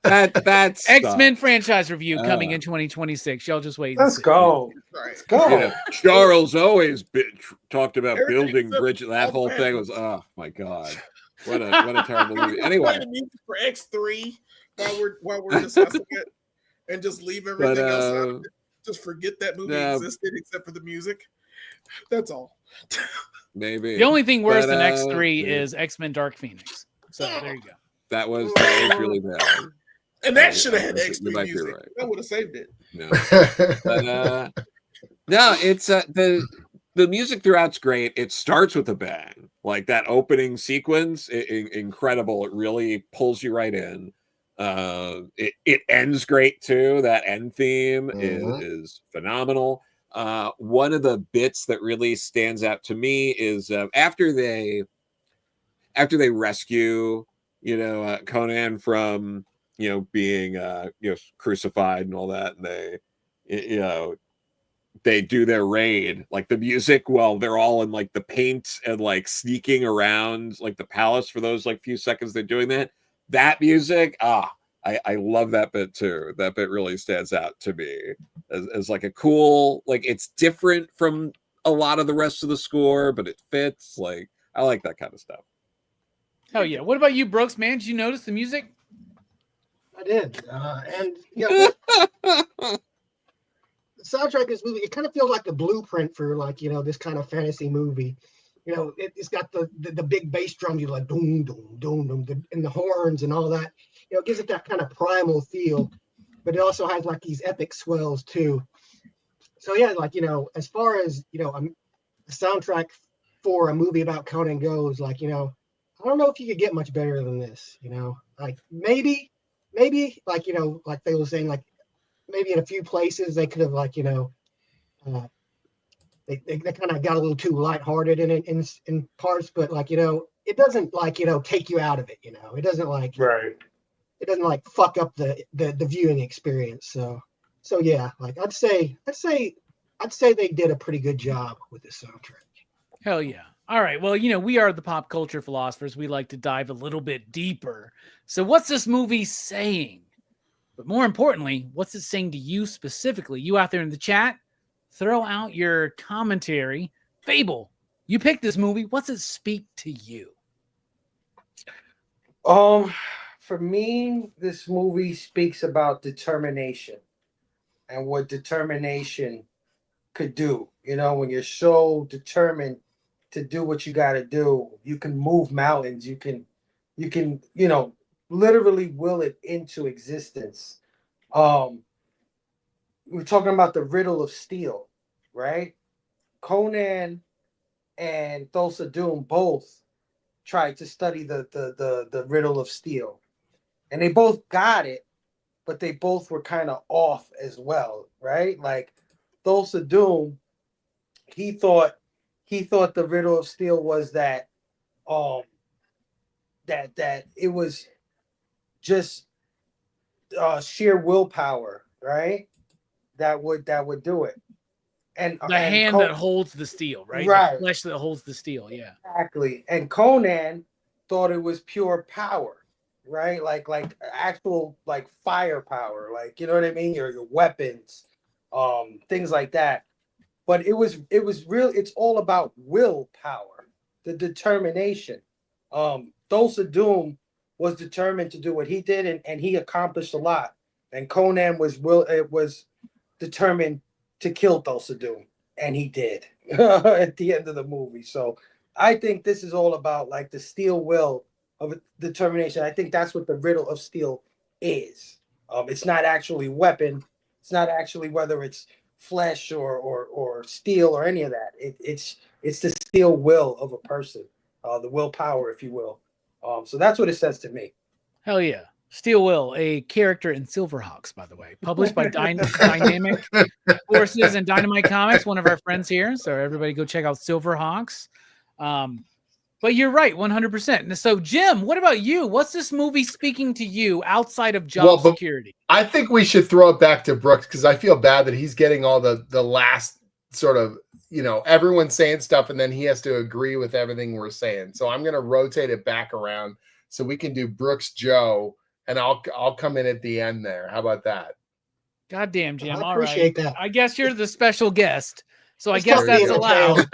that. That's X-Men franchise review coming in 2026. Y'all just wait. Let's go. Let's go. You know, Charles always talked about building bridges. That whole thing was, oh my God. What a terrible movie. Anyway. The music for X3 while we're discussing it, and just leave everything else out of it. Just forget that movie existed except for the music. That's all. Maybe. The only thing worse than X3 is X-Men Dark Phoenix. So there you go. That was really bad. And that should have had X3 you might music. be right. That would have saved it. No. But No, it's the music throughout's great. It starts with a bang, like that opening sequence, incredible. It really pulls you right in. It ends great too. That end theme is phenomenal. One of the bits that really stands out to me is after they rescue, Conan from being crucified and all that, and they do their raid, like the music while they're all in like the paint and like sneaking around like the palace for those like few seconds they're doing that music. I love that bit too. That bit really stands out to me as like a cool, like it's different from a lot of the rest of the score, but it fits. Like I like that kind of stuff. Hell yeah. What about you, Brooks, man? Did you notice the music? I did. And the soundtrack of this movie, it kind of feels like the blueprint for like, this kind of fantasy movie. It's got the big bass drums, like doom, doom, doom, doom, and the horns and all that. It gives it that kind of primal feel, but it also has like these epic swells too. So yeah, like, as far as, a soundtrack for a movie about Conan goes, like, I don't know if you could get much better than this, like maybe like, like they were saying, like maybe in a few places they could have like, they kind of got a little too lighthearted in parts, but like, it doesn't like, take you out of it, it doesn't like, Right. It doesn't like fuck up the viewing experience. So yeah, like I'd say they did a pretty good job with the soundtrack. Hell yeah. All right. Well, we are the pop culture philosophers. We like to dive a little bit deeper. So what's this movie saying? But more importantly, what's it saying to you specifically? You out there in the chat, throw out your commentary. Phable, you picked this movie. What's it speak to you? For me, this movie speaks about determination and what determination could do. When you're so determined to do what you got to do, you can move mountains. You can, literally will it into existence. We're talking about the riddle of steel, right? Conan and Thulsa Doom both tried to study the riddle of steel, and they both got it, but they both were kind of off as well, right? Like Thulsa Doom, he thought the riddle of steel was that that it was just sheer willpower, right? That would do it. And the hand that holds the steel, right? Right. The flesh that holds the steel, yeah. Exactly. And Conan thought it was pure power, right? Like actual like firepower, like you know what I mean? Your weapons, things like that. But it was real. It's all about willpower, the determination. Thulsa Doom was determined to do what he did, and he accomplished a lot. And Conan was determined to kill Thulsa Doom, and he did at the end of the movie. So I think this is all about like the steel will of determination. I think that's what the riddle of steel is. It's not actually weapon. It's not actually whether it's flesh or steel or any of that. It's the steel will of a person, the willpower, if you will. So that's what it says to me. Hell yeah. Steel Will, a character in Silverhawks, by the way, published by Dynamic Forces and Dynamite Comics, one of our friends here. So everybody go check out Silverhawks. But you're right, 100%. So, Jim, what about you? What's this movie speaking to you outside of job security? I think we should throw it back to Brooks because I feel bad that he's getting all the last sort of, everyone's saying stuff and then he has to agree with everything we're saying. So I'm going to rotate it back around so we can do Brooks, Joe, and I'll come in at the end there. How about that? Goddamn, Jim. I appreciate that. I guess you're the special guest. So I guess that's allowed.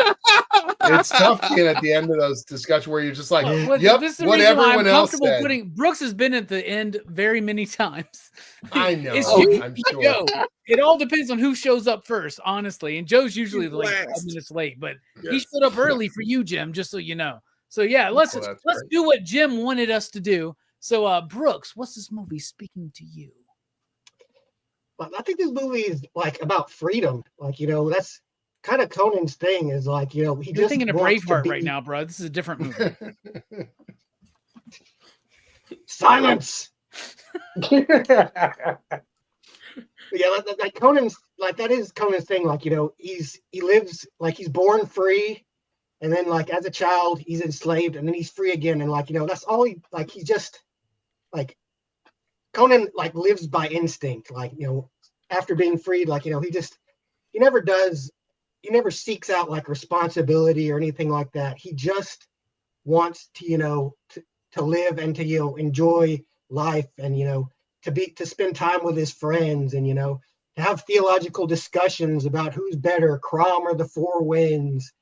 It's tough being at the end of those discussions where you're just like, yep, this is what everyone else said. Brooks has been at the end very many times. I know. I'm sure. Joe. It all depends on who shows up first, honestly. And Joe's usually like 5 minutes late, but he showed up early for you, Jim, just so you know. So yeah, let's do what Jim wanted us to do. So Brooks, what's this movie speaking to you? But I think this movie is like about freedom. Like, that's kind of Conan's thing is like, he You're just thinking of wants to Braveheart be... right now, bro. This is a different movie. Silence. But yeah, like Conan's, like that is Conan's thing. Like, he lives like he's born free, and then like as a child he's enslaved, and then he's free again, and like that's all he like. He's just like Conan like lives by instinct. Like after being freed, like he never seeks out like responsibility or anything like that. He just wants to to live and to enjoy life and to spend time with his friends and to have theological discussions about who's better, Crom or the Four Winds.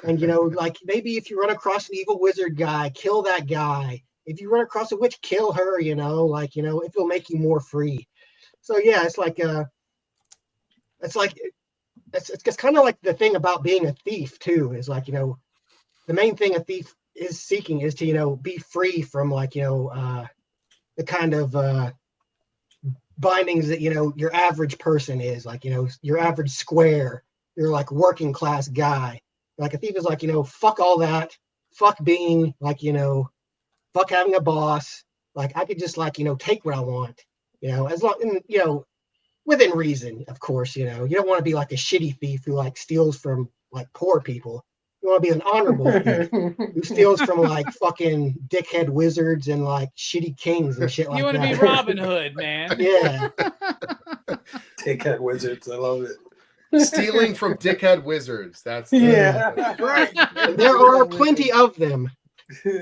And like maybe if you run across an evil wizard guy, kill that guy. If you run across a witch, kill her, like if it'll make you more free. So yeah, it's kind of like the thing about being a thief too, is like the main thing a thief is seeking is to be free from like the kind of bindings that your average person is, like your average square, your like working class guy. Like a thief is like fuck all that, fuck being like fuck having a boss, like I could just like take what I want, as long within reason, of course. You don't want to be like a shitty thief who like steals from like poor people. You want to be an honorable thief who steals from like fucking dickhead wizards and like shitty kings and shit like that. You want to be Robin Hood, man. Yeah. Dickhead wizards, I love it. Stealing from dickhead wizards. That's Right. And there are plenty of them.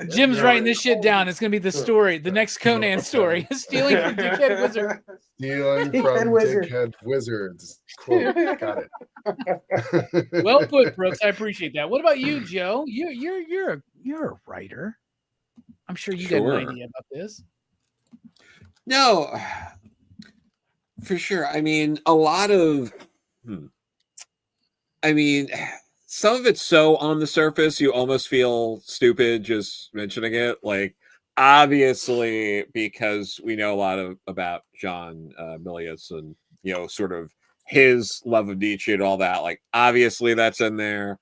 Jim's writing this shit down. It's gonna be the story, the next Conan story. Stealing from dickhead wizard. Stealing Dickhead from wizard. dickhead wizards. Cool. Got it. Well put, Brooks. I appreciate that. What about you, Joe? You're a writer. I'm sure you got an idea about this. No, for sure. I mean, a lot of, some of it's so on the surface, you almost feel stupid just mentioning it. Like, obviously, because we know a lot about John Milius and, sort of his love of Nietzsche and all that. Like, obviously, that's in there.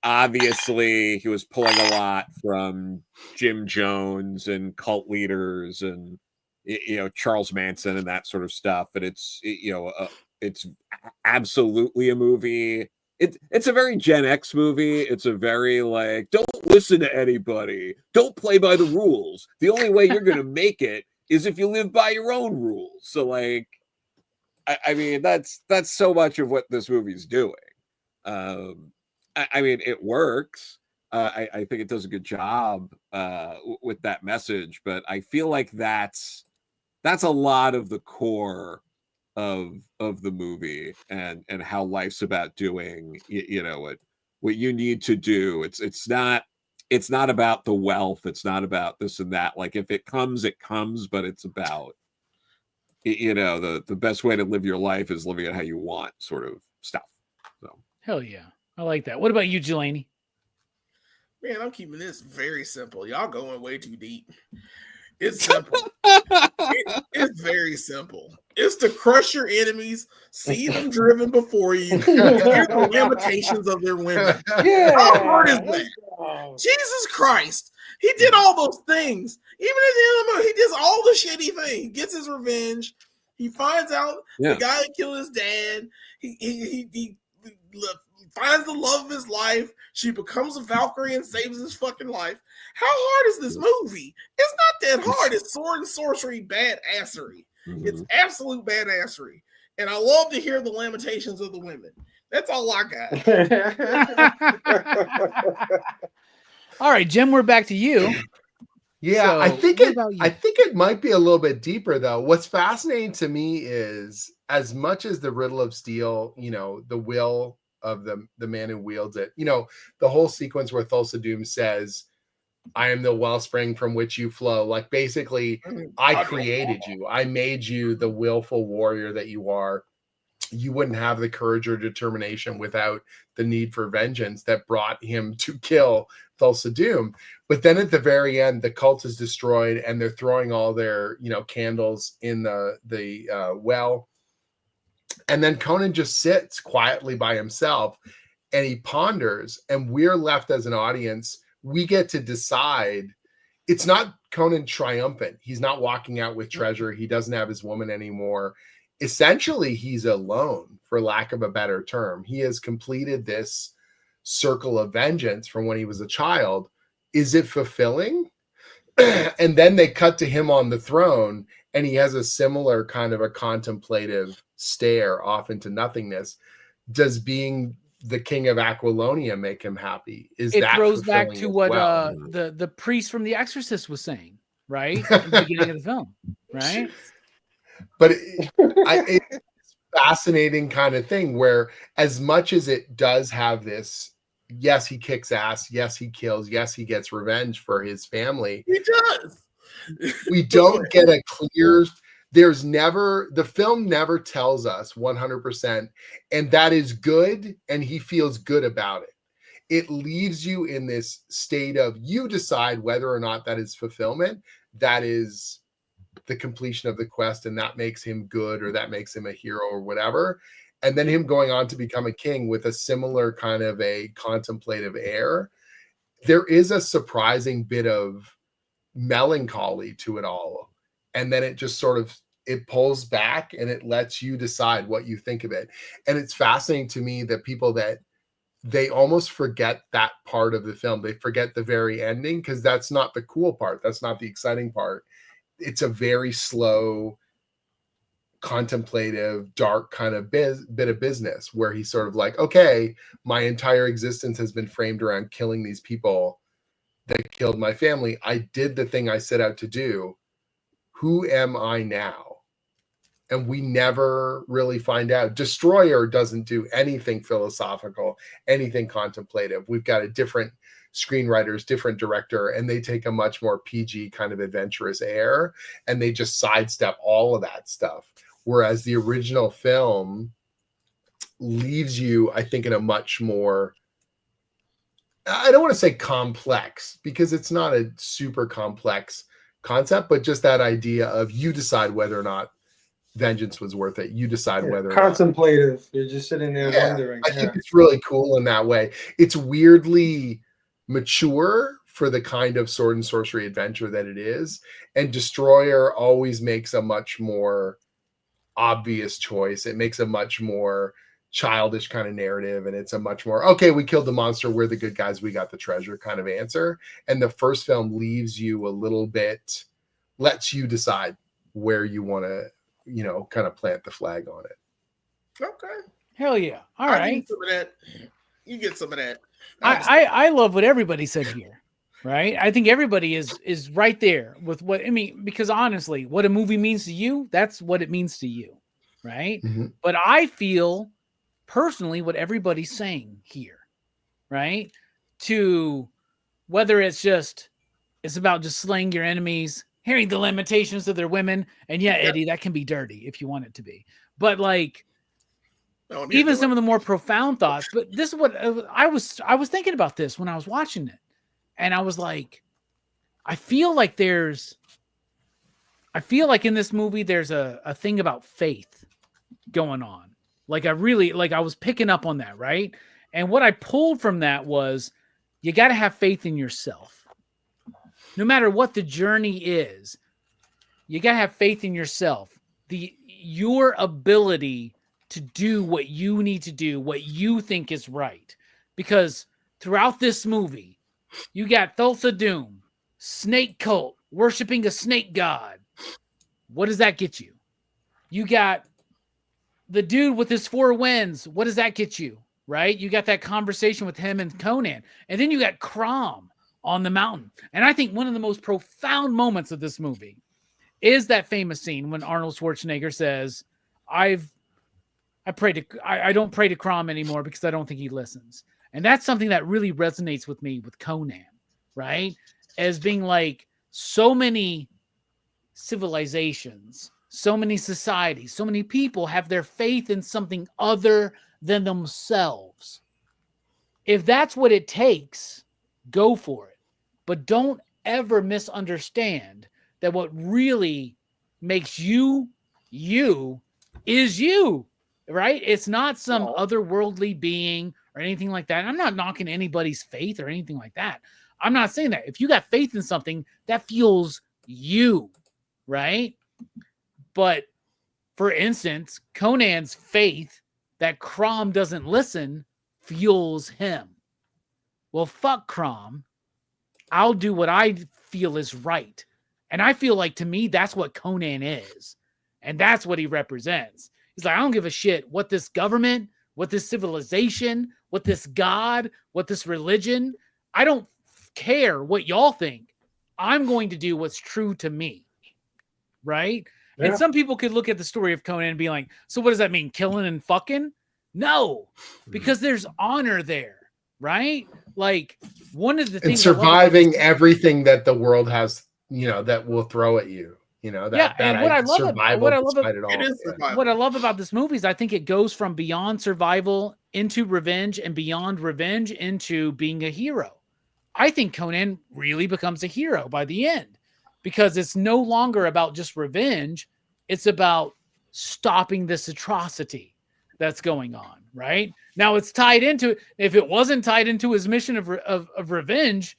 Obviously, he was pulling a lot from Jim Jones and cult leaders and, Charles Manson and that sort of stuff. And it's, it's absolutely a movie. It's a very Gen X movie. It's a very like, don't listen to anybody. Don't play by the rules. The only way you're going to make it is if you live by your own rules. So like, I mean, that's so much of what this movie's doing. I mean, it works. I think it does a good job with that message, but I feel like that's a lot of the core of the movie and how life's about doing what you need to do. It's not about the wealth. It's not about this and that. Like if it comes, but it's about the best way to live your life is living it how you want, sort of stuff. So hell yeah, I like that. What about you, Jelani? Man, I'm keeping this very simple. Y'all going way too deep. It's simple. It's very simple. It's to crush your enemies, see them driven before you, hear the lamentations of their women. Yeah. How hard is that? Jesus Christ. He did all those things. Even at the end of the movie, he does all the shitty things. He gets his revenge. He finds out the guy that killed his dad. He finds the love of his life. She becomes a Valkyrie and saves his fucking life. How hard is this movie? It's not that hard. It's sword and sorcery badassery. Mm-hmm. It's absolute badassery. And I love to hear the lamentations of the women. That's all I got. All right, Jim, we're back to you. Yeah, So, I think it might be a little bit deeper though. What's fascinating to me is as much as the riddle of steel, the will of the man who wields it, the whole sequence where Thulsa Doom says, I am the wellspring from which you flow. Like basically, I created you. I made you the willful warrior that you are. You wouldn't have the courage or determination without the need for vengeance that brought him to kill Thulsa Doom. But then at the very end, the cult is destroyed and they're throwing all their, candles in the well. And then Conan just sits quietly by himself and he ponders, and we're left as an audience. We get to decide. It's not Conan triumphant. He's not walking out with treasure. He doesn't have his woman anymore. Essentially, he's alone, for lack of a better term. He has completed this circle of vengeance from when he was a child. Is it fulfilling? And then they cut to him on the throne, and he has a similar kind of a contemplative stare off into nothingness. Does being the king of Aquilonia make him happy? Is It that throws back fulfilling to as what well? the priest from The Exorcist was saying, right? At the beginning of the film, right? But it's a fascinating kind of thing where, as much as it does have this, yes, he kicks ass, yes, he kills, yes, he gets revenge for his family. He does. We don't get a clear, the film never tells us 100%, and that is good, and he feels good about it. It leaves you in this state of, you decide whether or not that is fulfillment, that is the completion of the quest, and that makes him good, or that makes him a hero, or whatever. And then him going on to become a king with a similar kind of a contemplative air. There is a surprising bit of melancholy to it all. And then it just sort of, it pulls back and it lets you decide what you think of it. And it's fascinating to me that people that they almost forget that part of the film. They forget the very ending, because that's not the cool part. That's not the exciting part. It's a very slow, contemplative, dark kind of bit of business where he's sort of like, okay, my entire existence has been framed around killing these people that killed my family. I did the thing I set out to do. Who am I now? And we never really find out. Destroyer doesn't do anything philosophical, anything contemplative. We've got a different screenwriters, different director, and they take a much more PG kind of adventurous air, and they just sidestep all of that stuff. Whereas the original film leaves you, I think, in a much more, I don't want to say complex, because it's not a super complex concept, but just that idea of, you decide whether or not vengeance was worth it. You decide whether or not. Contemplative. You're just sitting there wondering. I think it's really cool in that way. It's weirdly mature for the kind of sword and sorcery adventure that it is. And Destroyer always makes a much more obvious choice. It makes a much more childish kind of narrative, and it's a much more, okay, we killed the monster, we're the good guys, we got the treasure kind of answer. And the first film leaves you a little bit, lets you decide where you want to, kind of plant the flag on it. Okay. Hell yeah. All I right. get some of that. You get some of that. I love what everybody said here, right? I think everybody is right there with what, I mean, because honestly, what a movie means to you, that's what it means to you, right? Mm-hmm. But I feel personally what everybody's saying here, right? To whether it's about just slaying your enemies, hearing the lamentations of their women, and yeah, Eddie, that can be dirty if you want it to be. But like, even some of the more profound thoughts. But this is what I was thinking about this when I was watching it, and I was like, I feel like in this movie there's a thing about faith going on. Like I was picking up on that, right? And what I pulled from that was, you got to have faith in yourself. No matter what the journey is, you got to have faith in yourself. Your ability to do what you need to do, what you think is right. Because throughout this movie, you got Thulsa Doom, snake cult, worshiping a snake god. What does that get you? You got the dude with his 4 winds. What does that get you? Right? You got that conversation with him and Conan. And then you got Crom on the mountain. And I think one of the most profound moments of this movie is that famous scene when Arnold Schwarzenegger says, I don't pray to Crom anymore because I don't think he listens. And that's something that really resonates with me with Conan, right? As being like, so many civilizations, so many societies, so many people have their faith in something other than themselves. If that's what it takes, go for it. But don't ever misunderstand that what really makes you, you is you. right? It's not some No. otherworldly being or anything like that. I'm not knocking anybody's faith or anything like that. I'm not saying that. If you got faith in something, that fuels you, right? But for instance, Conan's faith that Crom doesn't listen fuels him. Well, fuck Crom. I'll do what I feel is right. And I feel like, to me, that's what Conan is. And that's what he represents. He's like, I don't give a shit what this government, what this civilization, what this God, what this religion, I don't care what y'all think. I'm going to do what's true to me. Right? Yeah. And some people could look at the story of Conan and be like, so what does that mean? Killing and fucking? No, because there's honor there. Right? Like, one of the things, and surviving everything that the world has, you know, that will throw at you, you know, that, and what I love about this movie is I think it goes from beyond survival into revenge, and beyond revenge into being a hero. I think Conan really becomes a hero by the end, because it's no longer about just revenge. It's about stopping this atrocity that's going on. Right now, it's tied into, if it wasn't tied into his mission of revenge,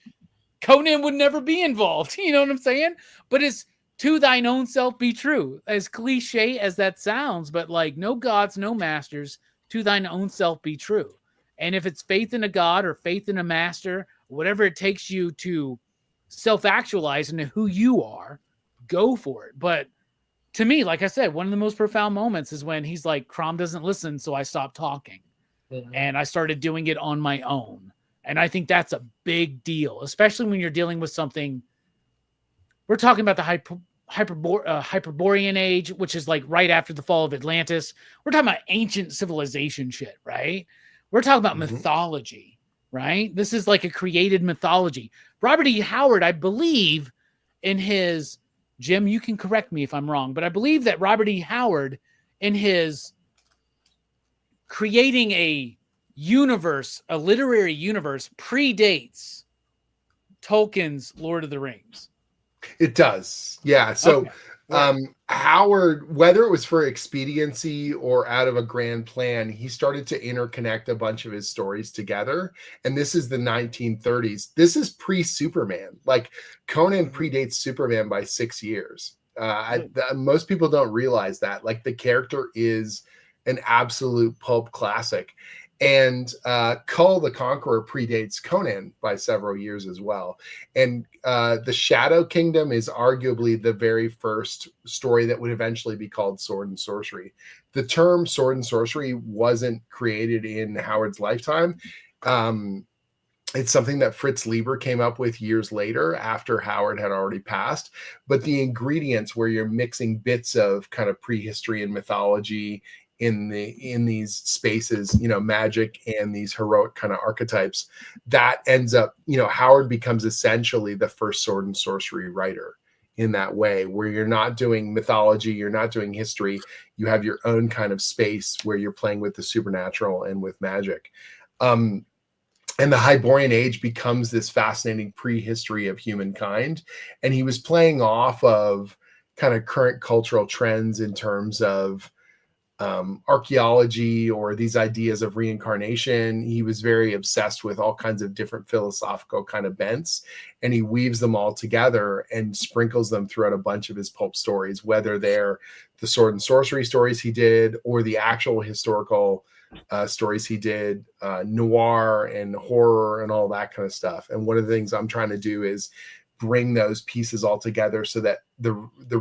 Conan would never be involved. You know what I'm saying? But it's to thine own self be true, as cliche as that sounds, but like, no gods, no masters, to thine own self be true. And if it's faith in a god or faith in a master, whatever it takes you to self-actualize into who you are, go for it. But to me, like I said, one of the most profound moments is when he's like, Crom doesn't listen, so I stopped talking. And I started doing it on my own. And I think that's a big deal, especially when you're dealing with something. We're talking about the Hyperborean age, which is like right after the fall of Atlantis. We're talking about ancient civilization shit, right? We're talking about mythology, right? This is like a created mythology. Robert E. Howard, I believe, in his, Jim, you can correct me if I'm wrong, but I believe that Robert E. Howard, in his creating a universe, a literary universe, predates Tolkien's Lord of the Rings. It does. Yeah. So Okay. Howard, whether it was for expediency or out of a grand plan, he started to interconnect a bunch of his stories together. And this is the 1930s. This is pre-Superman. Like, Conan predates Superman by 6 years. Most people don't realize that. Like, the character is an absolute pulp classic. And Kull the Conqueror predates Conan by several years as well. And the Shadow Kingdom is arguably the very first story that would eventually be called Sword and Sorcery. The term sword and sorcery wasn't created in Howard's lifetime. It's something that Fritz Lieber came up with years later after Howard had already passed. But the ingredients, where you're mixing bits of kind of prehistory and mythology in these spaces, you know, magic and these heroic kind of archetypes, that ends up, you know, Howard becomes essentially the first sword and sorcery writer in that way, where you're not doing mythology, you're not doing history, you have your own kind of space where you're playing with the supernatural and with magic. And the Hyborian Age becomes this fascinating prehistory of humankind. And he was playing off of kind of current cultural trends in terms of archaeology or these ideas of reincarnation. He was very obsessed with all kinds of different philosophical kind of bents, and he weaves them all together and sprinkles them throughout a bunch of his pulp stories, whether they're the sword and sorcery stories he did or the actual historical stories he did, noir and horror and all that kind of stuff. And one of the things I'm trying to do is bring those pieces all together so that the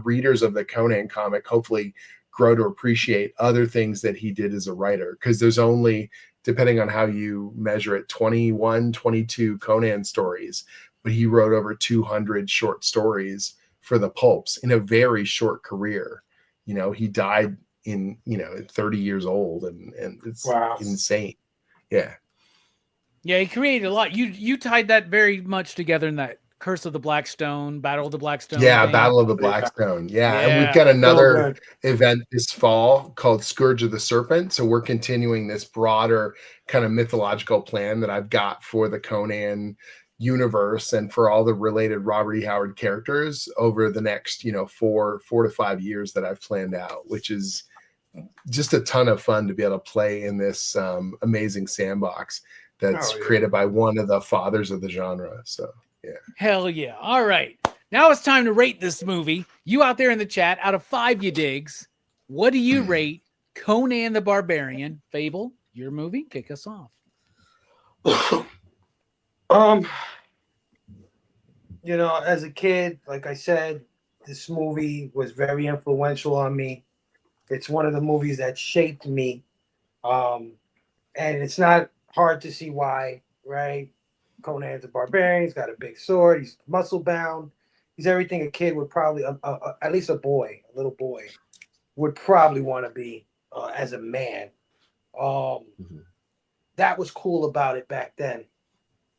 readers of the Conan comic hopefully grow to appreciate other things that he did as a writer. Because there's only, depending on how you measure it, 21, 22 Conan stories, but he wrote over 200 short stories for the pulps in a very short career. You know, he died in, you know, 30 years old, and it's insane. Yeah. Yeah, he created a lot. You tied that very much together in that Curse of the Black Stone, Battle of the Black Stone. Yeah, thing. Battle of the Black Stone. Yeah. And Yeah. we've got another event this fall called Scourge of the Serpent. So we're continuing this broader kind of mythological plan that I've got for the Conan universe and for all the related Robert E. Howard characters over the next, you know, 4 to 5 years that I've planned out, which is just a ton of fun to be able to play in this amazing sandbox that's created by one of the fathers of the genre. So yeah. Hell yeah. All right. Now it's time to rate this movie. You out there in the chat, out of 5 you digs, what do you rate Conan the Barbarian? Phable, your movie, kick us off. You know, as a kid, like I said, this movie was very influential on me. It's one of the movies that shaped me. And it's not hard to see why, right? Conan the Barbarian, he's got a big sword, he's muscle bound, he's everything a kid would probably, at least a little boy, would probably want to be as a man. That was cool about it back then.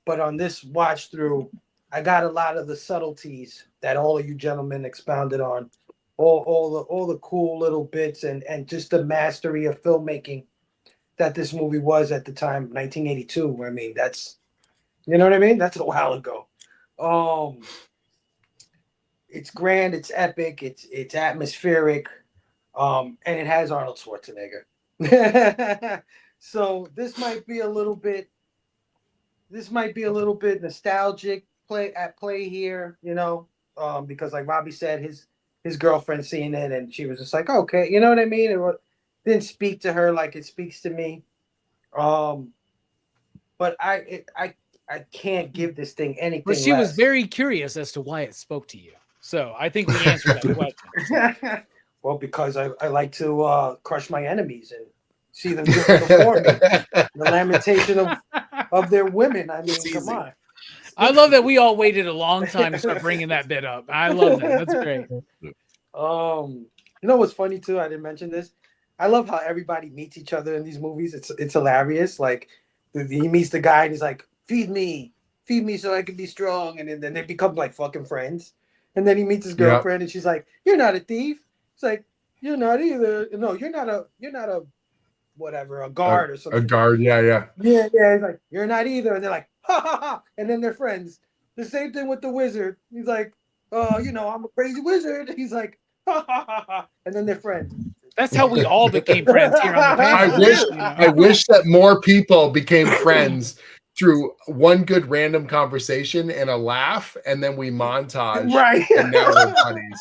But on this watch through, I got a lot of the subtleties that all of you gentlemen expounded on, all the cool little bits and just the mastery of filmmaking that this movie was at the time, 1982. I mean, that's, you know what I mean? That's a while ago. It's grand, it's epic, it's atmospheric, and it has Arnold Schwarzenegger. So this might be a little bit nostalgic play here, you know, because like Robbie said, his girlfriend seen it and she was just like, okay, you know what I mean? It didn't speak to her like it speaks to me. But I can't give this thing anything. But she was less. very curious as to why it spoke to you. So I think we answered that question. Well, because I like to crush my enemies and see them before me. The lamentation of their women. I mean, come on. I love that we all waited a long time to start bringing that bit up. I love that. That's great. You know what's funny too? I didn't mention this. I love how everybody meets each other in these movies. It's hilarious. Like he meets the guy and he's like, feed me so I can be strong. And then they become like fucking friends. And then he meets his girlfriend and she's like, you're not a thief. It's like, you're not either. No, you're not a whatever, a guard or something. A guard, yeah. Yeah. He's like, you're not either. And they're like, ha ha ha. And then they're friends. The same thing with the wizard. He's like, you know, I'm a crazy wizard. He's like, ha ha ha ha. And then they're friends. That's how we all became friends here on the panel. I wish that more people became friends through one good random conversation and a laugh, and then we montage. Right. And now we're buddies.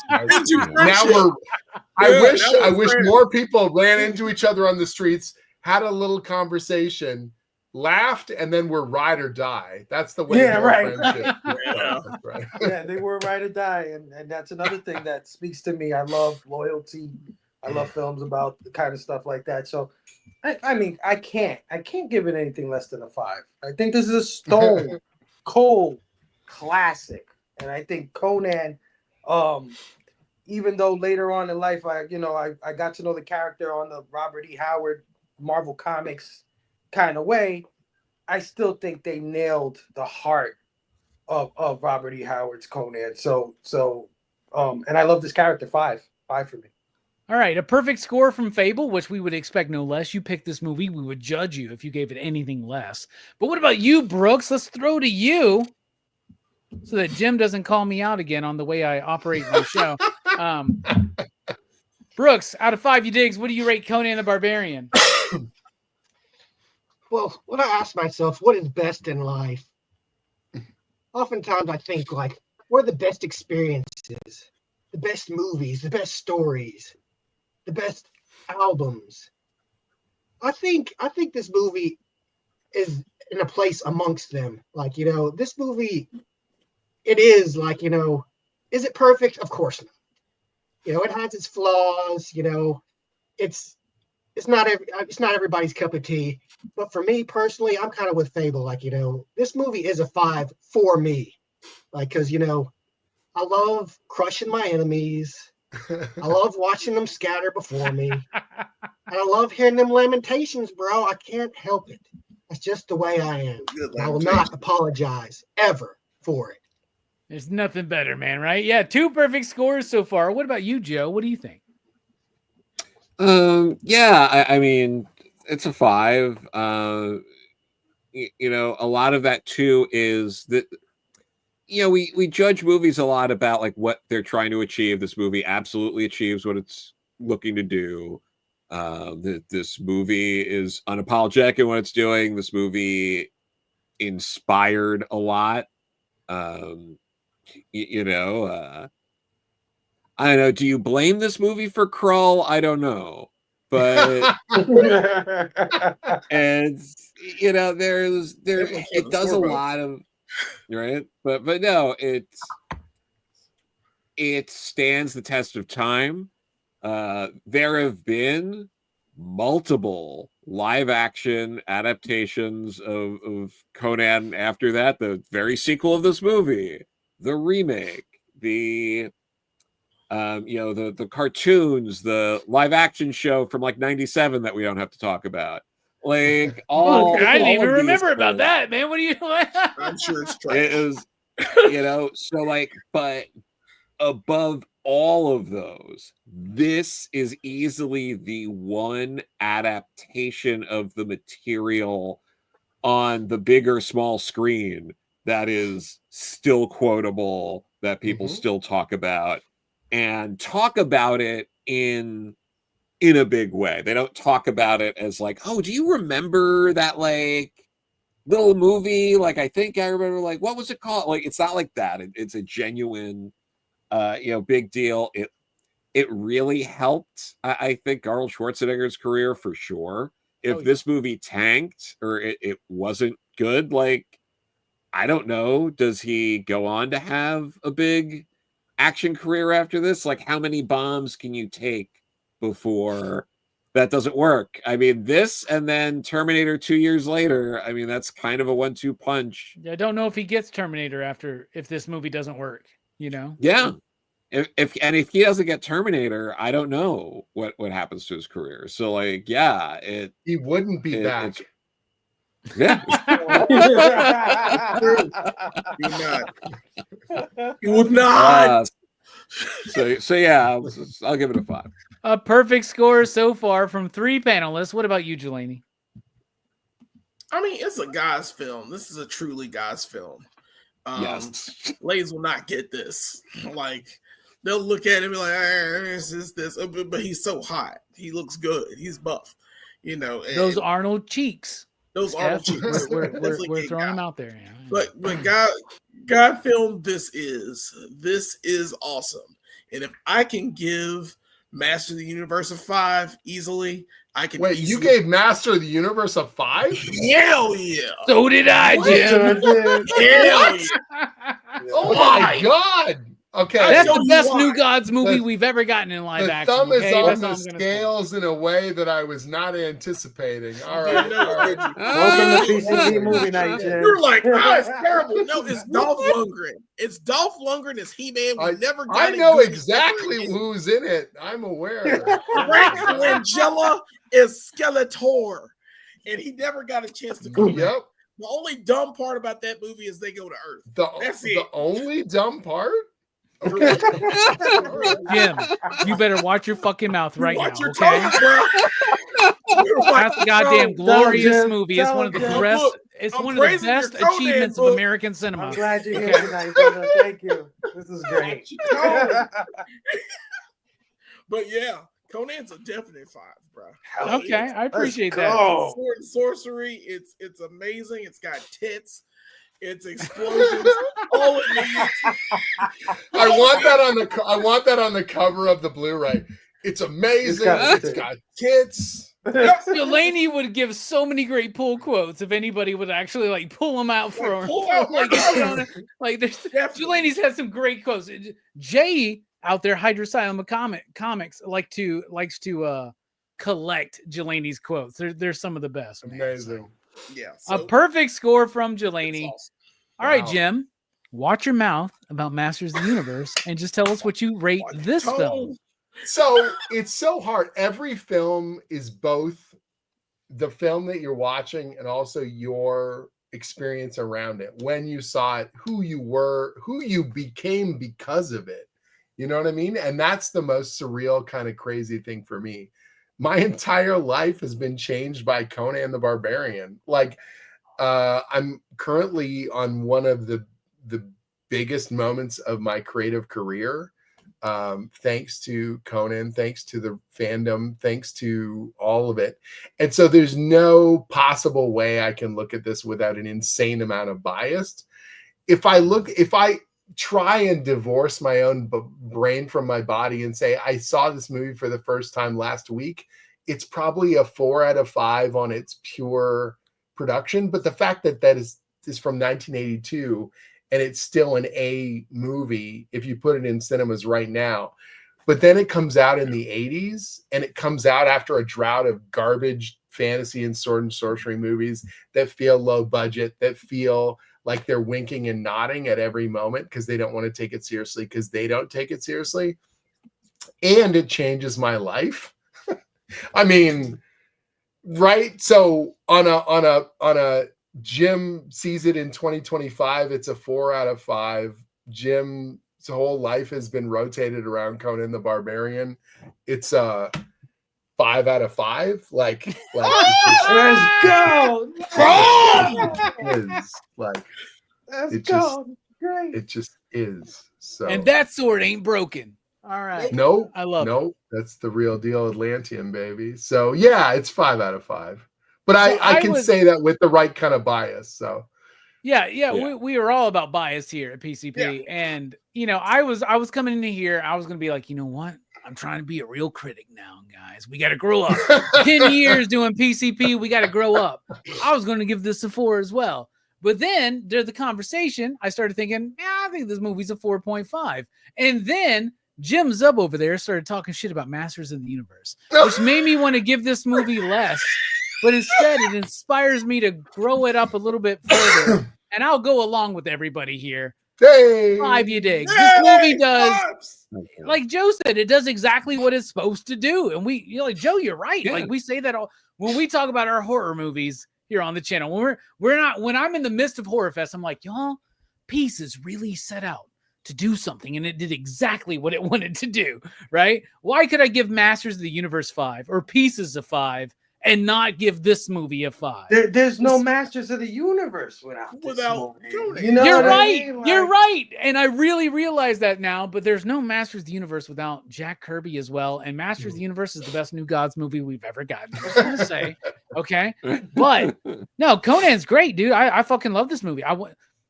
I wish more people ran into each other on the streets, had a little conversation, laughed, and then we're ride or die. That's the way. Yeah, right. Friendship. Right. Yeah, they were ride or die, and that's another thing that speaks to me. I love loyalty. I love films about the kind of stuff like that. So, I mean, I can't give it anything less than a 5. I think this is a stone cold classic, and I think Conan, even though later on in life I got to know the character on the Robert E. Howard Marvel Comics kind of way, I still think they nailed the heart of Robert E. Howard's Conan. So, and I love this character. 5 for me. All right, a perfect score from Phable, which we would expect no less. You picked this movie. We would judge you if you gave it anything less. But what about you, Brooks? Let's throw to you so that Jim doesn't call me out again on the way I operate my show. Brooks, out of 5 you digs, what do you rate Conan the Barbarian? Well, when I ask myself, what is best in life? Oftentimes I think like, what are the best experiences, the best movies, the best stories, the best albums? I think this movie is in a place amongst them. Like, you know, this movie, it is like, you know, is it perfect? Of course not. You know, it has its flaws. You know, it's not everybody's cup of tea. But for me personally, I'm kind of with Phable. Like, you know, this movie is a 5 for me. Like, because, you know, I love crushing my enemies. I love watching them scatter before me. And I love hearing them lamentations, bro. I can't help it. That's just the way I am. I will not apologize ever for it. There's nothing better, man, right? Yeah, 2 perfect scores so far. What about you, Joe? What do you think? Yeah, I mean, it's a 5. You know, a lot of that too is that, you know, we judge movies a lot about like what they're trying to achieve. This movie absolutely achieves what it's looking to do. This movie is unapologetic in what it's doing. This movie inspired a lot. You know, I don't know. Do you blame this movie for Krull? I don't know, but and you know, it does a lot of right, but no, it stands the test of time. There have been multiple live action adaptations of Conan after that, the very sequel of this movie, the remake, the you know, the cartoons, the live action show from like 97 that we don't have to talk about. Like all I didn't all even of these remember about things. that, man. What are you I'm sure it's trash. It is, you know, so like, but above all of those, this is easily the one adaptation of the material on the big or small screen that is still quotable, that people still talk about, and talk about it in a big way. They don't talk about it as like, oh, do you remember that like little movie? Like, I think I remember, like, what was it called? Like, it's not like that. It's a genuine you know, big deal. It really helped, I think, Arnold Schwarzenegger's career for sure. If this movie tanked or it wasn't good, like, I don't know, does he go on to have a big action career after this? Like, how many bombs can you take before that doesn't work? I mean, this and then Terminator 2 years later, I mean, that's kind of a 1-2 punch. I don't know if he gets Terminator if this movie doesn't work, you know? Yeah. If he doesn't get Terminator, I don't know what happens to his career. So like, yeah, he wouldn't be back. Yeah. You would not. So yeah, I'll give it a 5. A perfect score so far from 3 panelists. What about you, Jelani? I mean, it's a guy's film. This is a truly guy's film. Yes. Ladies will not get this. Like, they'll look at him and be like, this. But he's so hot. He looks good. He's buff. You know. Those Arnold cheeks. Those Arnold cheeks. We're throwing them out there. Yeah. But God filmed this is awesome. And if I can give Master of the Universe a 5 easily, I can. Wait, you gave Master of the Universe a 5? Hell yeah! So did I, Jim. Hell yeah! Oh my god! Okay, that's the best New Gods movie we've ever gotten in live action. The thumb is on the scales in a way that I was not anticipating. All right. Welcome to PCP Movie Night, Jim. You're like, it's terrible. No, it's Dolph Lundgren. It's Dolph Lundgren as He-Man. I know exactly who's in it. I'm aware. Rex Langella is Skeletor, and he never got a chance to come back. The only dumb part about that movie is they go to Earth. That's it. The only dumb part? Okay. Jim, you better watch your fucking mouth right now, okay? That's a goddamn glorious movie. It's one of the best. It's one of the best achievements of American cinema. I'm glad you're here tonight, brother. Thank you. This is great. But yeah, Conan's a definite 5, bro. Okay, I appreciate that. Sword and sorcery, it's amazing. It's got tits. It's explosions. All it needs. I want that on the cover of the Blu-ray. It's amazing. It's got tits. Delaney would give so many great pull quotes if anybody would actually like pull them out for him. Like there's Delaney's had some great quotes. Jay out there, Hydrosylum Comics likes to collect Delaney's quotes. They're some of the best. Amazing. Yeah. A perfect score from Delaney. Awesome. All right, Jim. Watch your mouth about Masters of the Universe and just tell us what you rate this film. So it's so hard. Every film is both the film that you're watching and also your experience around it. When you saw it, who you were, who you became because of it. You know what I mean? And that's the most surreal kind of crazy thing for me. My entire life has been changed by Conan the Barbarian. Like, I'm currently on one of the biggest moments of my creative career. thanks to Conan, thanks to the fandom, thanks to all of it. And so there's no possible way I can look at this without an insane amount of bias. If I try and divorce my own brain from my body and say, I saw this movie for the first time last week, it's probably a 4 out of 5 on its pure production. But the fact that that is from 1982 and it's still an A movie, if you put it in cinemas right now, but then it comes out in the 80s and it comes out after a drought of garbage fantasy and sword and sorcery movies that feel low budget, that feel like they're winking and nodding at every moment because they don't want to take it seriously, because they don't take it seriously. And it changes my life. I mean, right? So on a Jim sees it in 2025, it's a 4 out of 5. Jim's whole life has been rotated around Conan the Barbarian. It's a 5 out of 5. Like Let's go. It just is. So, And that sword ain't broken. All right. no, I love it. that's the real deal, Atlantean, baby. So yeah, it's 5 out of 5. But So I can say that with the right kind of bias. So Yeah. Yeah. We are all about bias here at PCP. And I was coming into here, I was gonna be like, you know what? I'm trying to be a real critic now, guys. We gotta grow up. 10 years doing PCP, we gotta grow up. I was gonna give this a 4 as well. But then during the conversation, I started thinking, I think this movie's a 4.5. And then Jim Zub over there started talking shit about Masters of the Universe, which made me want to give this movie less. But instead, it inspires me to grow it up a little bit further. And I'll go along with everybody here. hey, 5 you dig. This movie does, like Joe said, it does exactly what it's supposed to do. And like Joe, you're right. Yeah. Like we say that all when we talk about our horror movies here on the channel. When I'm in the midst of Horror Fest, I'm like, y'all, Pieces really set out to do something, and it did exactly what it wanted to do, right? Why could I give Masters of the Universe 5 or Pieces a 5 and not give this movie a 5? There's no Masters of the Universe without Conan. You know You're what I right. mean? You're Like, right. And I really realize that now, but there's no Masters of the Universe without Jack Kirby as well. And Masters of the Universe is the best New Gods movie we've ever gotten. I just want to say, okay? But no, Conan's great, dude. I fucking love this movie.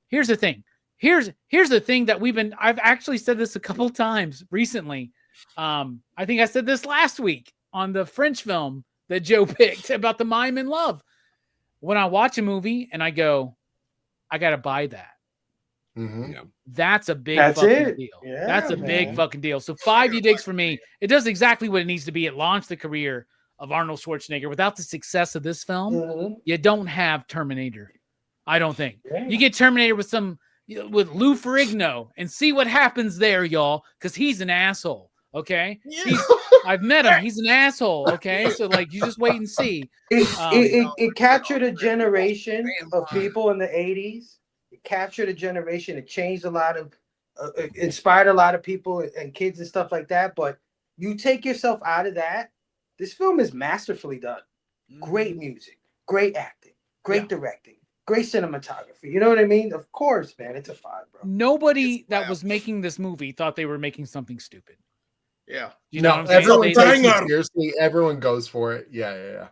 Here's the thing. Here's the thing that I've actually said this a couple times recently. I think I said this last week on the French film that Joe picked about the mime in love. When I watch a movie and I go, I got to buy that. Mhm. Yeah. That's a big That's fucking it. deal. Yeah, That's a big man. fucking deal. So 5 you digs for me. It does exactly what it needs to be. It launched the career of Arnold Schwarzenegger. Without the success of this film, Mhm. you don't have Terminator. I don't think. Yeah. You get Terminator with Lou Ferrigno and see what happens there, y'all, because he's an asshole. Okay. I've met him. He's an asshole. Okay. So like you just wait and see. It captured a generation of people in the 80s. It captured a generation. It changed a lot of, inspired a lot of people and kids and stuff like that. But you take yourself out of that, this film is masterfully done. Great music, great acting, great directing, great cinematography. You know what I mean? Of course, man. It's a 5, bro. Nobody that was making this movie thought they were making something stupid. Yeah. You know No, what I'm saying? everyone They- takes Bang it on. seriously. Everyone goes for it. Yeah.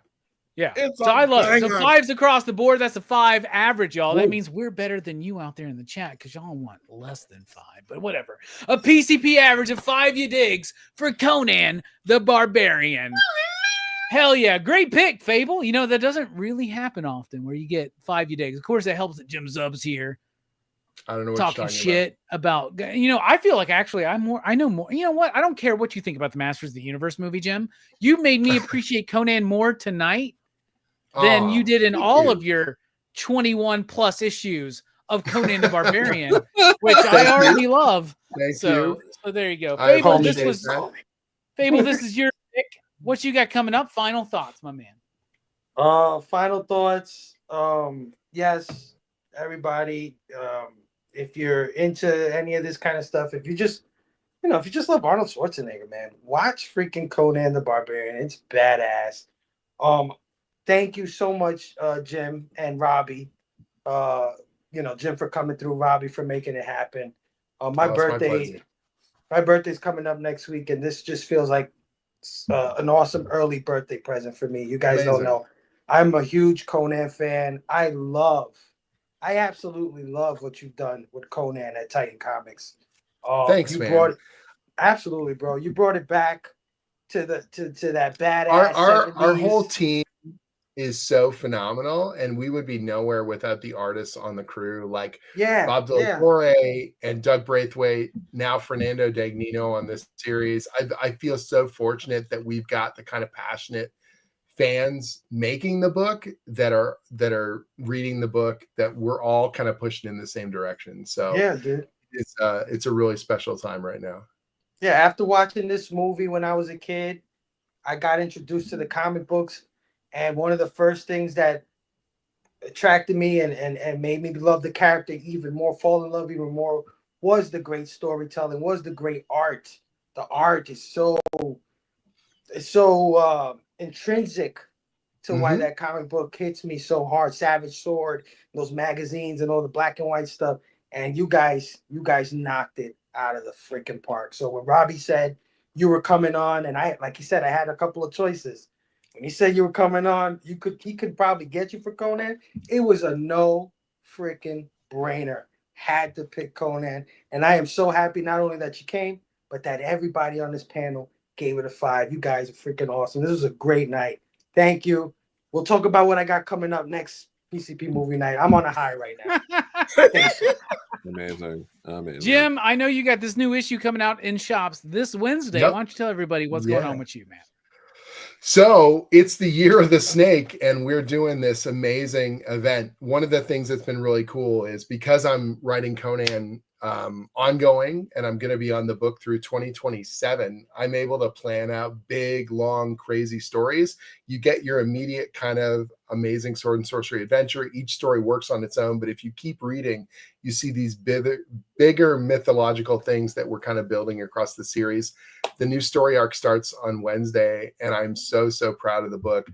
Yeah. It's So a I love it. So banger. 5s across the board. That's a 5 average, y'all. That Ooh. means we're better than you out there in the chat because y'all want less than 5. But whatever. A PCP average of 5 you digs for Conan the Barbarian. Hell yeah. Great pick, Phable. You know, that doesn't really happen often where you get 5 you digs. Of course, it helps that Jim Zub's here I don't know what talking you're talking shit about. I feel like actually I know more. You know what? I don't care what you think about the Masters of the Universe movie, Jim. You made me appreciate Conan more tonight than you did in thank all you. of your 21 plus issues of Conan the Barbarian, which I already love. Thank So you. there you go. I Phable, appreciate this is your pick. What you got coming up? Final thoughts, my man. Final thoughts. Yes, everybody. If you're into any of this kind of stuff, if you just love Arnold Schwarzenegger, man, watch freaking Conan the Barbarian. It's badass. Thank you so much, Jim and Robbie. Jim for coming through, Robbie for making it happen. My Oh, it's my birthday. pleasure. My birthday's coming up next week, and this just feels like an awesome early birthday present for me. You guys don't Amazing. know. I'm a huge Conan fan. I absolutely love what you've done with Conan at Titan Comics. Thanks, you man. brought it, absolutely, bro. You brought it back to that badass. Our 70s. whole team is so phenomenal, and we would be nowhere without the artists on the crew, like Bob Delore and Doug Braithwaite, now Fernando Dagnino on this series. I feel so fortunate that we've got the kind of passionate fans making the book that are reading the book, that we're all kind of pushing in the same direction. So yeah, dude, it's a really special time right now. Yeah, after watching this movie when I was a kid, I got introduced to the comic books, and one of the first things that attracted me and made me love the character even more, fall in love even more, was the great storytelling, was the great art. The art is so intrinsic to why that comic book hits me so hard. Savage Sword, those magazines, and all the black and white stuff. And you guys knocked it out of the freaking park. So when Robbie said you were coming on, and like he said, I had a couple of choices. When he said you were coming on, he could probably get you for Conan. It was a no freaking brainer. Had to pick Conan. And I am so happy not only that you came, but that everybody on this panel gave it a 5. You guys are freaking awesome. This was a great night. Thank you. We'll talk about what I got coming up next PCP movie night. I'm on a high right now. Amazing. Jim, I know you got this new issue coming out in shops this Wednesday. Yep. Why don't you tell everybody what's going on with you, man? So it's the year of the snake, and we're doing this amazing event. One of the things that's been really cool is because I'm writing Conan ongoing, and I'm going to be on the book through 2027, I'm able to plan out big, long, crazy stories. You get your immediate kind of amazing sword and sorcery adventure. Each story works on its own, but if you keep reading, you see these bigger mythological things that we're kind of building across the series. The new story arc starts on Wednesday, and I'm so proud of the book.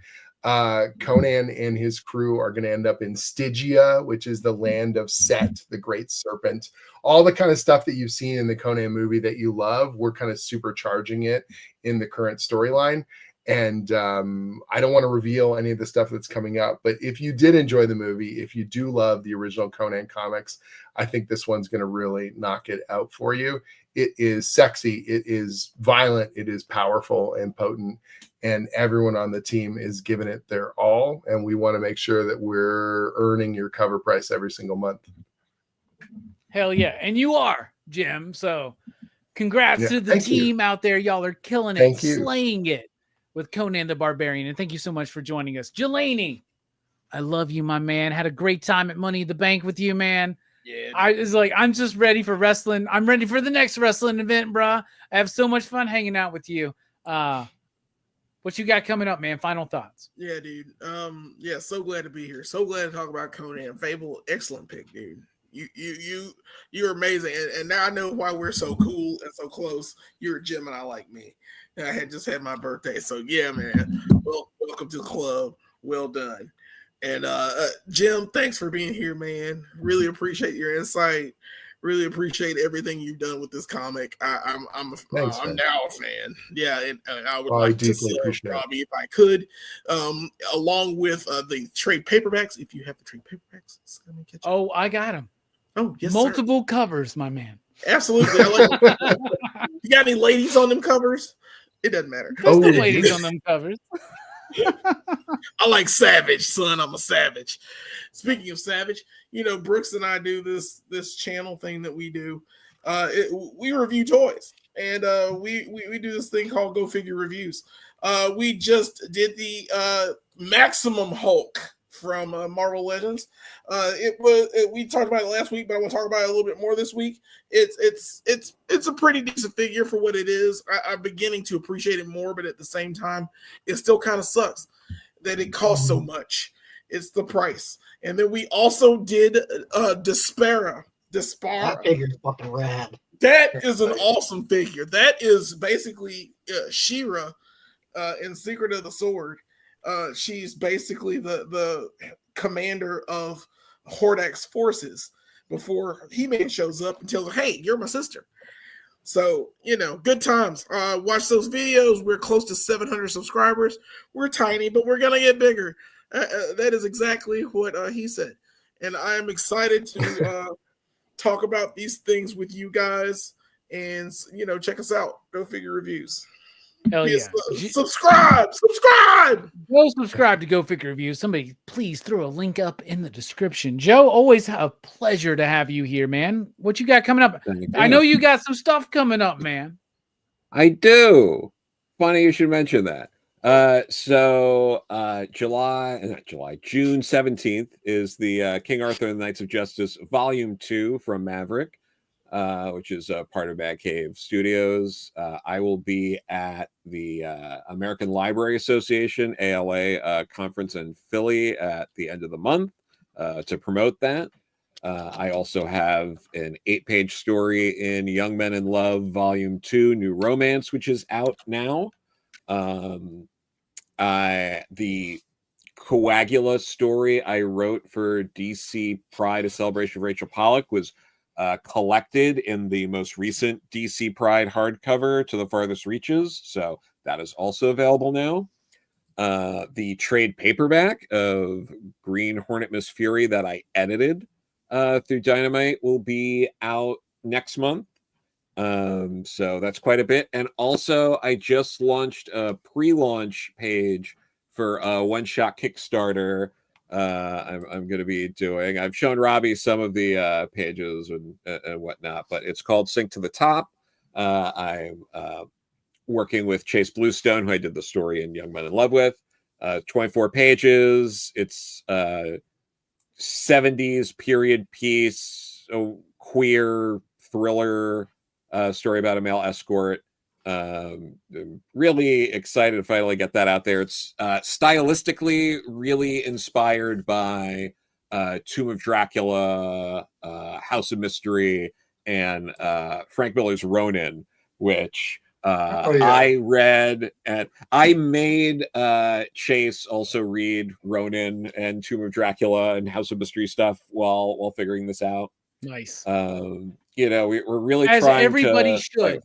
Conan and his crew are going to end up in Stygia, which is the land of Set, the great serpent. All the kind of stuff that you've seen in the Conan movie that you love, we're kind of supercharging it in the current storyline. And I don't want to reveal any of the stuff that's coming up, but if you did enjoy the movie, if you do love the original Conan comics, I think this one's going to really knock it out for you. It is sexy, it is violent, it is powerful and potent, and everyone on the team is giving it their all, and we want to make sure that we're earning your cover price every single month. Hell yeah. And you are, Jim. So congrats to the team out there. Y'all are killing it, slaying it with Conan the Barbarian. And thank you so much for joining us. Jelani, I love you, my man. Had a great time at Money in the Bank with you, man. Yeah. I'm just ready for wrestling. I'm ready for the next wrestling event, bruh. I have so much fun hanging out with you. What you got coming up, man? Final thoughts. Yeah, dude. Yeah, so glad to be here. So glad to talk about Conan. Phable, excellent pick, dude. You're amazing, and now I know why we're so cool and so close. You're a Gemini like me. And I had just had my birthday, so yeah, man. Well, welcome to the club. Well done. And Jim, thanks for being here, man. Really appreciate your insight. Really appreciate everything you've done with this comic. I'm now a fan. Yeah, and I would like to see Robbie if I could, along with the trade paperbacks. If you have the trade paperbacks, let me get you. Oh, I got them. Oh, yes, multiple covers, my man. Absolutely. You got any ladies on them covers? It doesn't matter. There's no ladies on them covers. I like savage, son. I'm a savage. Speaking of savage, Brooks and I do this channel thing that we do. We review toys, and we do this thing called Go Figure Reviews. We just did the Maximum Hulk from Marvel Legends. We talked about it last week, but I want to talk about it a little bit more this week. It's a pretty decent figure for what it is. I'm beginning to appreciate it more, but at the same time, it still kind of sucks that it costs so much. It's the price. And then we also did Despera. That figure's fucking rad. That is an awesome figure. That is basically She-Ra in Secret of the Sword. She's basically the commander of Hordak's forces before He-Man shows up and tells her, "Hey, you're my sister." So, good times. Watch those videos. We're close to 700 subscribers. We're tiny, but we're going to get bigger. That is exactly what he said. And I am excited to talk about these things with you guys. And, check us out. Go Figure Reviews. Hell yeah. Subscribe. Go subscribe to Go Figure Reviews. Somebody please throw a link up in the description. Joe, always a pleasure to have you here, man. What you got coming up? I know you got some stuff coming up, man. I do. Funny you should mention that. June 17th is the King Arthur and the Knights of Justice Volume 2 from Maverick, which is part of Bad Cave Studios. I will be at the American Library Association, ALA, conference in Philly at the end of the month to promote that. I also have an 8-page story in Young Men in Love, Volume 2, New Romance, which is out now. The Coagula story I wrote for DC Pride, a celebration of Rachel Pollack, was collected in the most recent DC Pride hardcover, To the Farthest Reaches. So that is also available now. The trade paperback of Green Hornet Miss Fury that I edited through Dynamite will be out next month. So that's quite a bit. And also I just launched a pre-launch page for a one-shot Kickstarter I'm going to be doing. I've shown Robbie some of the pages and whatnot, but it's called Sink to the Top. I'm working with Chase Bluestone, who I did the story in Young Men in Love with. 24 pages. It's 70s period piece, a queer thriller story about a male escort. I'm really excited to finally get that out there. It's stylistically really inspired by Tomb of Dracula, House of Mystery, and Frank Miller's Ronin, which I read, and I made Chase also read Ronin and Tomb of Dracula and House of Mystery stuff while figuring this out. Nice. We're really as trying everybody to, should.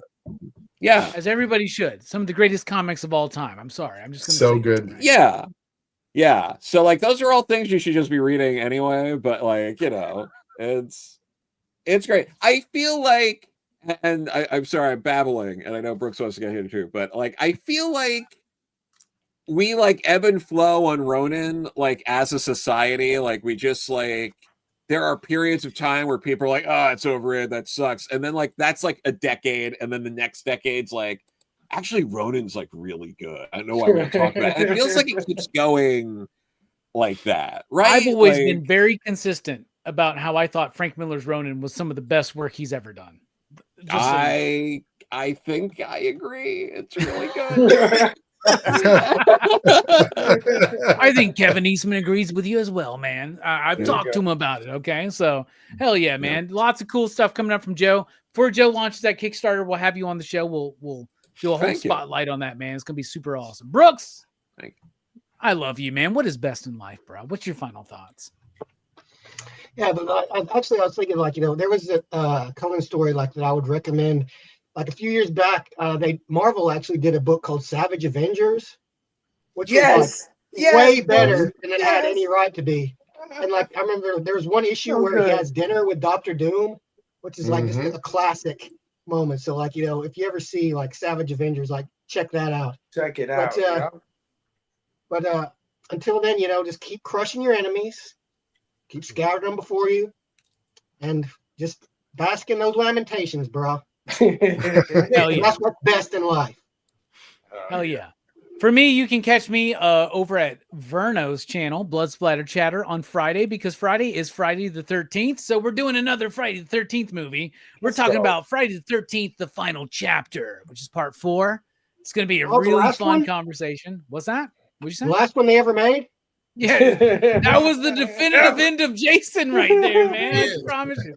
Yeah, as everybody should. Some of the greatest comics of all time. I'm sorry, I'm just so good. Yeah. So like those are all things you should just be reading anyway. But like it's great. I feel like, and I'm sorry, I'm babbling, and I know Brooks wants to get here too, but like I feel like we like ebb and flow on Ronin, like as a society, like we just like. There are periods of time where people are like, oh, it's overrated, that sucks. And then like that's like a decade, and then the next decade's like, actually Ronin's like really good. I don't know why we're talking about it. It feels like it keeps going like that, right? I've always been very consistent about how I thought Frank Miller's Ronin was some of the best work he's ever done. I think I agree. It's really good. I think Kevin Eastman agrees with you as well, man. I've talked to him about it. Okay, so hell yeah, man. Lots of cool stuff coming up from Joe. Before Joe launches that Kickstarter, we'll have you on the show. We'll do a whole spotlight on that, man. It's gonna be super awesome. Brooks, I love you, man. What is best in life, bro? What's your final thoughts? Yeah, but I was thinking like, there was a Conan story like that I would recommend. Like a few years back, Marvel actually did a book called Savage Avengers, which was way better than it had any right to be. And like I remember there was one issue where he has dinner with Dr. Doom, which is like just a classic moment. So like, if you ever see like Savage Avengers, like check that out. Check it out. But until then, just keep crushing your enemies, keep scattering them before you, and just bask in those lamentations, bro. Hell yeah. That's what's best in life. Hell yeah. For me, you can catch me over at Verno's channel, Blood Splatter Chatter, on Friday, because Friday is Friday the 13th. So we're doing another Friday the 13th movie. We're talking about Friday the 13th, the final chapter, which is part 4. It's going to be a really fun conversation. What's that? What'd you say? The last one they ever made? Yeah, that was the definitive end of Jason right there, man. I promise you.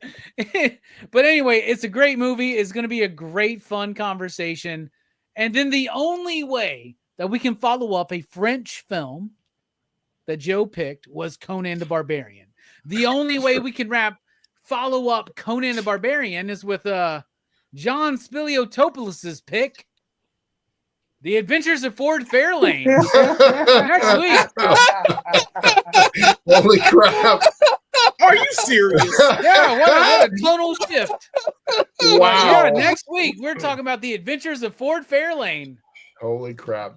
But anyway, it's a great movie. It's going to be a great, fun conversation. And then the only way that we can follow up a French film that Joe picked was Conan the Barbarian. The only way we can follow up Conan the Barbarian is with John Spiliotopoulos' pick, The Adventures of Ford Fairlane. Next week. Holy crap. Are you serious? Yeah, what a tonal shift. Wow. Yeah, next week we're talking about The Adventures of Ford Fairlane. Holy crap.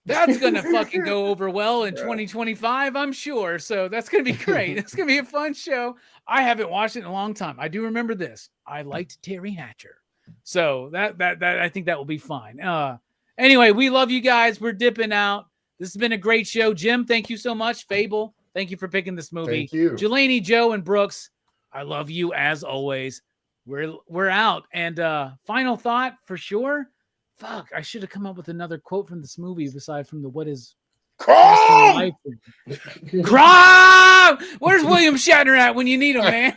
That's gonna fucking go over well in 2025, I'm sure. So that's gonna be great. It's gonna be a fun show. I haven't watched it in a long time. I do remember this. I liked Terry Hatcher, so that I think that will be fine. Anyway, we love you guys. We're dipping out. This has been a great show. Jim, thank you so much. Phable, thank you for picking this movie. Thank you. Jelani, Joe, and Brooks, I love you as always. We're out. And final thought for sure. Fuck, I should have come up with another quote from this movie aside from the what is Crime! Crime! Where's William Shatner at when you need him, man?